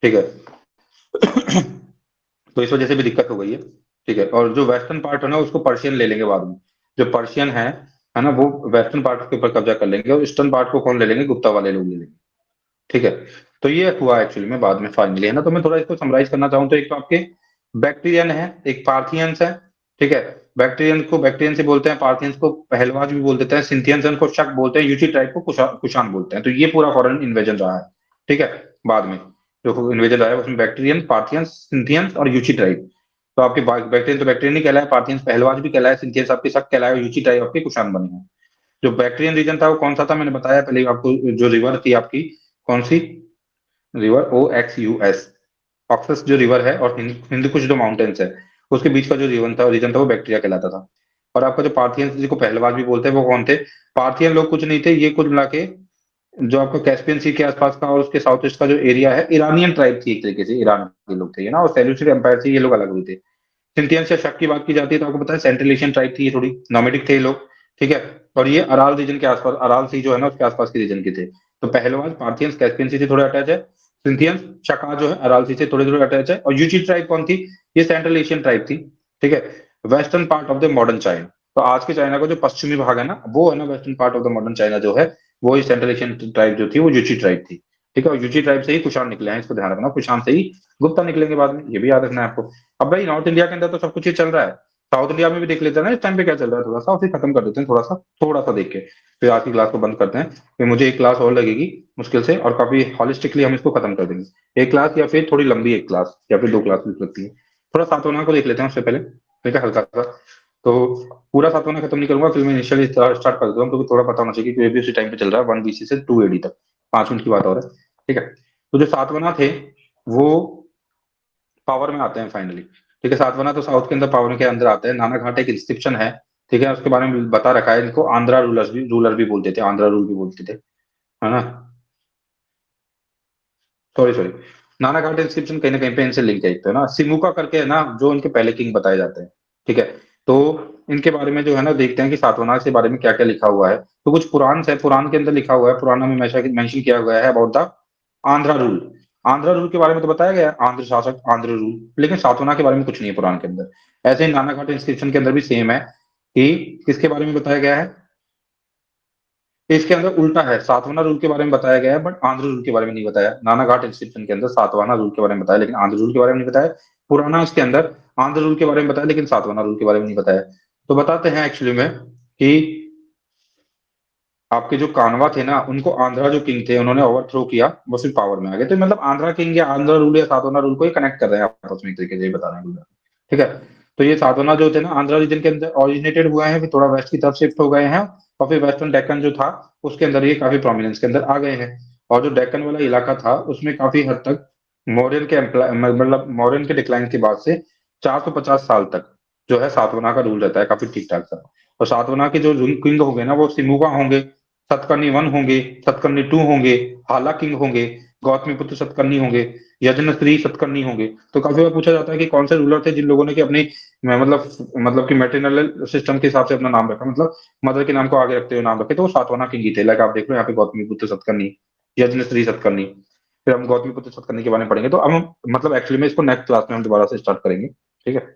ठीक है। तो इस वजह से भी दिक्कत हो गई है, ठीक है। और जो वेस्टर्न पार्ट है ना, उसको पर्शियन ले लेंगे बाद में, जो पर्शियन है ना, वो वेस्टर्न पार्ट के ऊपर कब्जा कर लेंगे, और ईस्टर्न पार्ट को कौन ले लेंगे? गुप्ता वाले लोग ले लेंगे, ठीक है। तो ये हुआ एक्चुअली में बाद में फाइनली, है ना। तो मैं थोड़ा इसको समराइज करना चाहूँ तो एक तो आपके बैक्टीरियन है, एक पार्थियंस है, ठीक है। बैक्टीरियन को बैक्टीरियन से बोलते हैं, पार्थियंस को पहलवाज भी बोल देते हैं, सिंथियंस को शक बोलते हैं, यूची ट्राइब को कुषाण बोलते हैं। तो ये पूरा फॉरेन इन्वेजन रहा है, ठीक है। बाद में जो इन्वेजन रहा है उसमें बैक्टीरियन, पार्थियंस, सिंथियंस और यूची ट्राइब। तो आपके बैक्टीरियन तो बैक्टीरियन नहीं कहलाया, पार्थियंस पहलवाज भी कहलाया, सिंथियंस आपके शक कहलाया, और यूची ट्राइब आपके कुषाण बने हैं। जो बैक्टीरियन रीजन था वो कौन सा था, मैंने बताया पहले ही आपको, जो रिवर थी आपकी, कौन सी रिवर? OXUS, ऑक्सस जो रिवर है, और हिंद कुछ जो माउंटेन्स है, उसके बीच का जो रीजन था वो बैक्टीरिया कहलाता था। और आपका जो पार्थियन, जिसको पहलवाज भी बोलते हैं, वो कौन थे? पार्थियन लोग कुछ नहीं थे, ये कुल मिला के जो आपका कैस्पियन सी के आसपास का और उसके साउथ ईस्ट का जो एरिया है, ईरानियन ट्राइब थी, एक तरीके से ईरान के लोग थे, ये ना। और सेल्यूसिड एम्पायर से ये लोग अलग हुए थे। सिंथियंस या शक की बात की जाती है तो आपको पता है सेंट्रल एशियन ट्राइब थी, ये थोड़ी नोमेडिक थे ये लोग, ठीक है। और ये अराल रीजन के आसपास, अराल सी जो है ना, उसके आसपास के रीजन के थे। तो पहलवान पार्थियंस कैस्पियन सी से थोड़े अटैच है, सिंथियंस शका जो है अराल सी से थोड़े थोड़े अटैच है। और यूची ट्राइब कौन थी? ये सेंट्रल एशियन ट्राइब थी, ठीक है। Western part of the modern China, तो आज के चाइना का जो पश्चिमी भाग है ना, वो है ना western part of the modern China जो है, वो सेंट्रल एशियन ट्राइब जो थी वो यूची ट्राइब थी, ठीक है। और यूची ट्राइब से ही कुषाण निकले हैं, इसको ध्यान रखना, कुषाण से ही गुप्ता निकलेंगे बाद में, ये भी याद रखना है आपको। अब भाई नॉर्थ इंडिया के अंदर तो सब कुछ ही चल रहा है, साउथ इंडिया में भी देख लेते हैं ना इस टाइम पे क्या चल रहा है, थोड़ा सा उसे खत्म कर देते हैं, थोड़ा सा देख के फिर आज की क्लास को बंद करते हैं। फिर मुझे एक क्लास और लगेगी मुश्किल से, और काफी हॉलिस्टिकली हम इसको खत्म कर देंगे, एक क्लास या फिर थोड़ी लंबी एक क्लास या फिर दो क्लास भी लगती है। थोड़ा सातवाना को देख लेते हैं उससे पहले, ठीक है, हल्का सा। तो पूरा सातवाना खत्म नहीं करूंगा, फिर मैं इनिशियली स्टार्ट कर देता हूँ, क्योंकि थोड़ा पता होना चाहिए कि ये भी उसी टाइम पे चल रहा है, 1 BC से 2 AD तक, 5 मिनट की बात और है, ठीक है। तो जो सातवाना थे वो पावर में आते हैं फाइनली, ठीक है। सातवाना तो साउथ के अंदर पावर के अंदर आते हैं। नाना घाट एक इंस्क्रिप्शन है, ठीक है, उसके बारे में बता रखा है, इनको आंध्रा रूलर भी बोलते थे, आंध्रा रूल भी बोलते थे, है ना। सॉरी सॉरी, नाना घाट इंस्क्रिप्शन कहीं ना कहीं पे इनसे लिंक है, एक तो है ना सिमुका करके, है ना, जो इनके पहले किंग बताए जाते हैं, ठीक है। तो इनके बारे में जो है ना देखते हैं कि सातवाहन के बारे में क्या क्या लिखा हुआ है। तो कुछ पुराण है, पुराण के अंदर लिखा हुआ है, पुराण में मेंशन किया गया है about the Andhra rule. Andhra rule के बारे में तो बताया गया है, आंध्र शासक, आंध्र रूल, लेकिन सातवाहन के बारे में कुछ नहीं है पुराण के अंदर। ऐसे ही नाना घाट इंस्क्रिप्शन के अंदर भी सेम है कि किसके बारे में बताया गया है, इसके अंदर उल्टा है, सातवाना रूल के बारे में बताया गया है, बट आंध्र रूल के बारे में नहीं बताया। नाना घाट इंस्क्रिप्शन के अंदर सातवाना रूल के बारे में बताया, लेकिन आंध्र रूल के बारे में नहीं बताया। पुराना उसके अंदर आंध्र रूल के बारे में बताया, लेकिन सातवाना रूल के बारे में नहीं बताया। तो बताते हैं एक्चुअली में कि आपके जो कानवा थे ना, उनको आंध्रा जो किंग थे उन्होंने ओवरथ्रो किया, वो सिर्फ पावर में आ गए। तो मतलब आंध्रा किंग या आंध्रा रूल या सातवाना रूल को ही कनेक्ट कर रहे हैं आपस में, एक तरीके से ये बता रहे हैं, ठीक है। तो ये सातवाना जो थे ना, आंध्रा रीजन के अंदर ओरिजिनेटेड हुए हैं, फिर थोड़ा वेस्ट की तरफ शिफ्ट हो गए हैं, और फिर वेस्टर्न डेक्कन जो था उसके अंदर ये काफी प्रोमिनेंस के अंदर आ गए हैं। और जो डेक्कन वाला इलाका था उसमें काफी हद तक मतलब मौर्यन के डिक्लाइन के बाद से 450 साल तक जो है सातवाहन का रूल रहता है, काफी ठीक ठाक सा। और सातवाहन के जो किंग होंगे ना, वो सिमुगा होंगे, सतकर्णी वन होंगे, सतकर्णी टू होंगे, हाला किंग होंगे, गौतमी पुत्र सतकर्णी होंगे, यजन श्री सतकर्णी होंगे। तो काफी बार पूछा जाता है कि कौन से रूलर थे जिन लोगों ने कि अपनी मतलब कि मैट्रिनल सिस्टम के हिसाब से अपना नाम रखा, मतलब मदर के नाम को आगे रखते हुए नाम रखे, तो वो सातवाहन किंग ही थे। लाइक आप देख लो यहाँ पे गौतमी पुत्र सतकर्णी, यजन श्री सतकर्णी। फिर हम गौतमी पुत्र सतकर्णी के बारे में पढ़ेंगे, तो अब हम मतलब एक्चुअली में इसको नेक्स्ट क्लास में हम दोबारा से स्टार्ट करेंगे, ठीक है।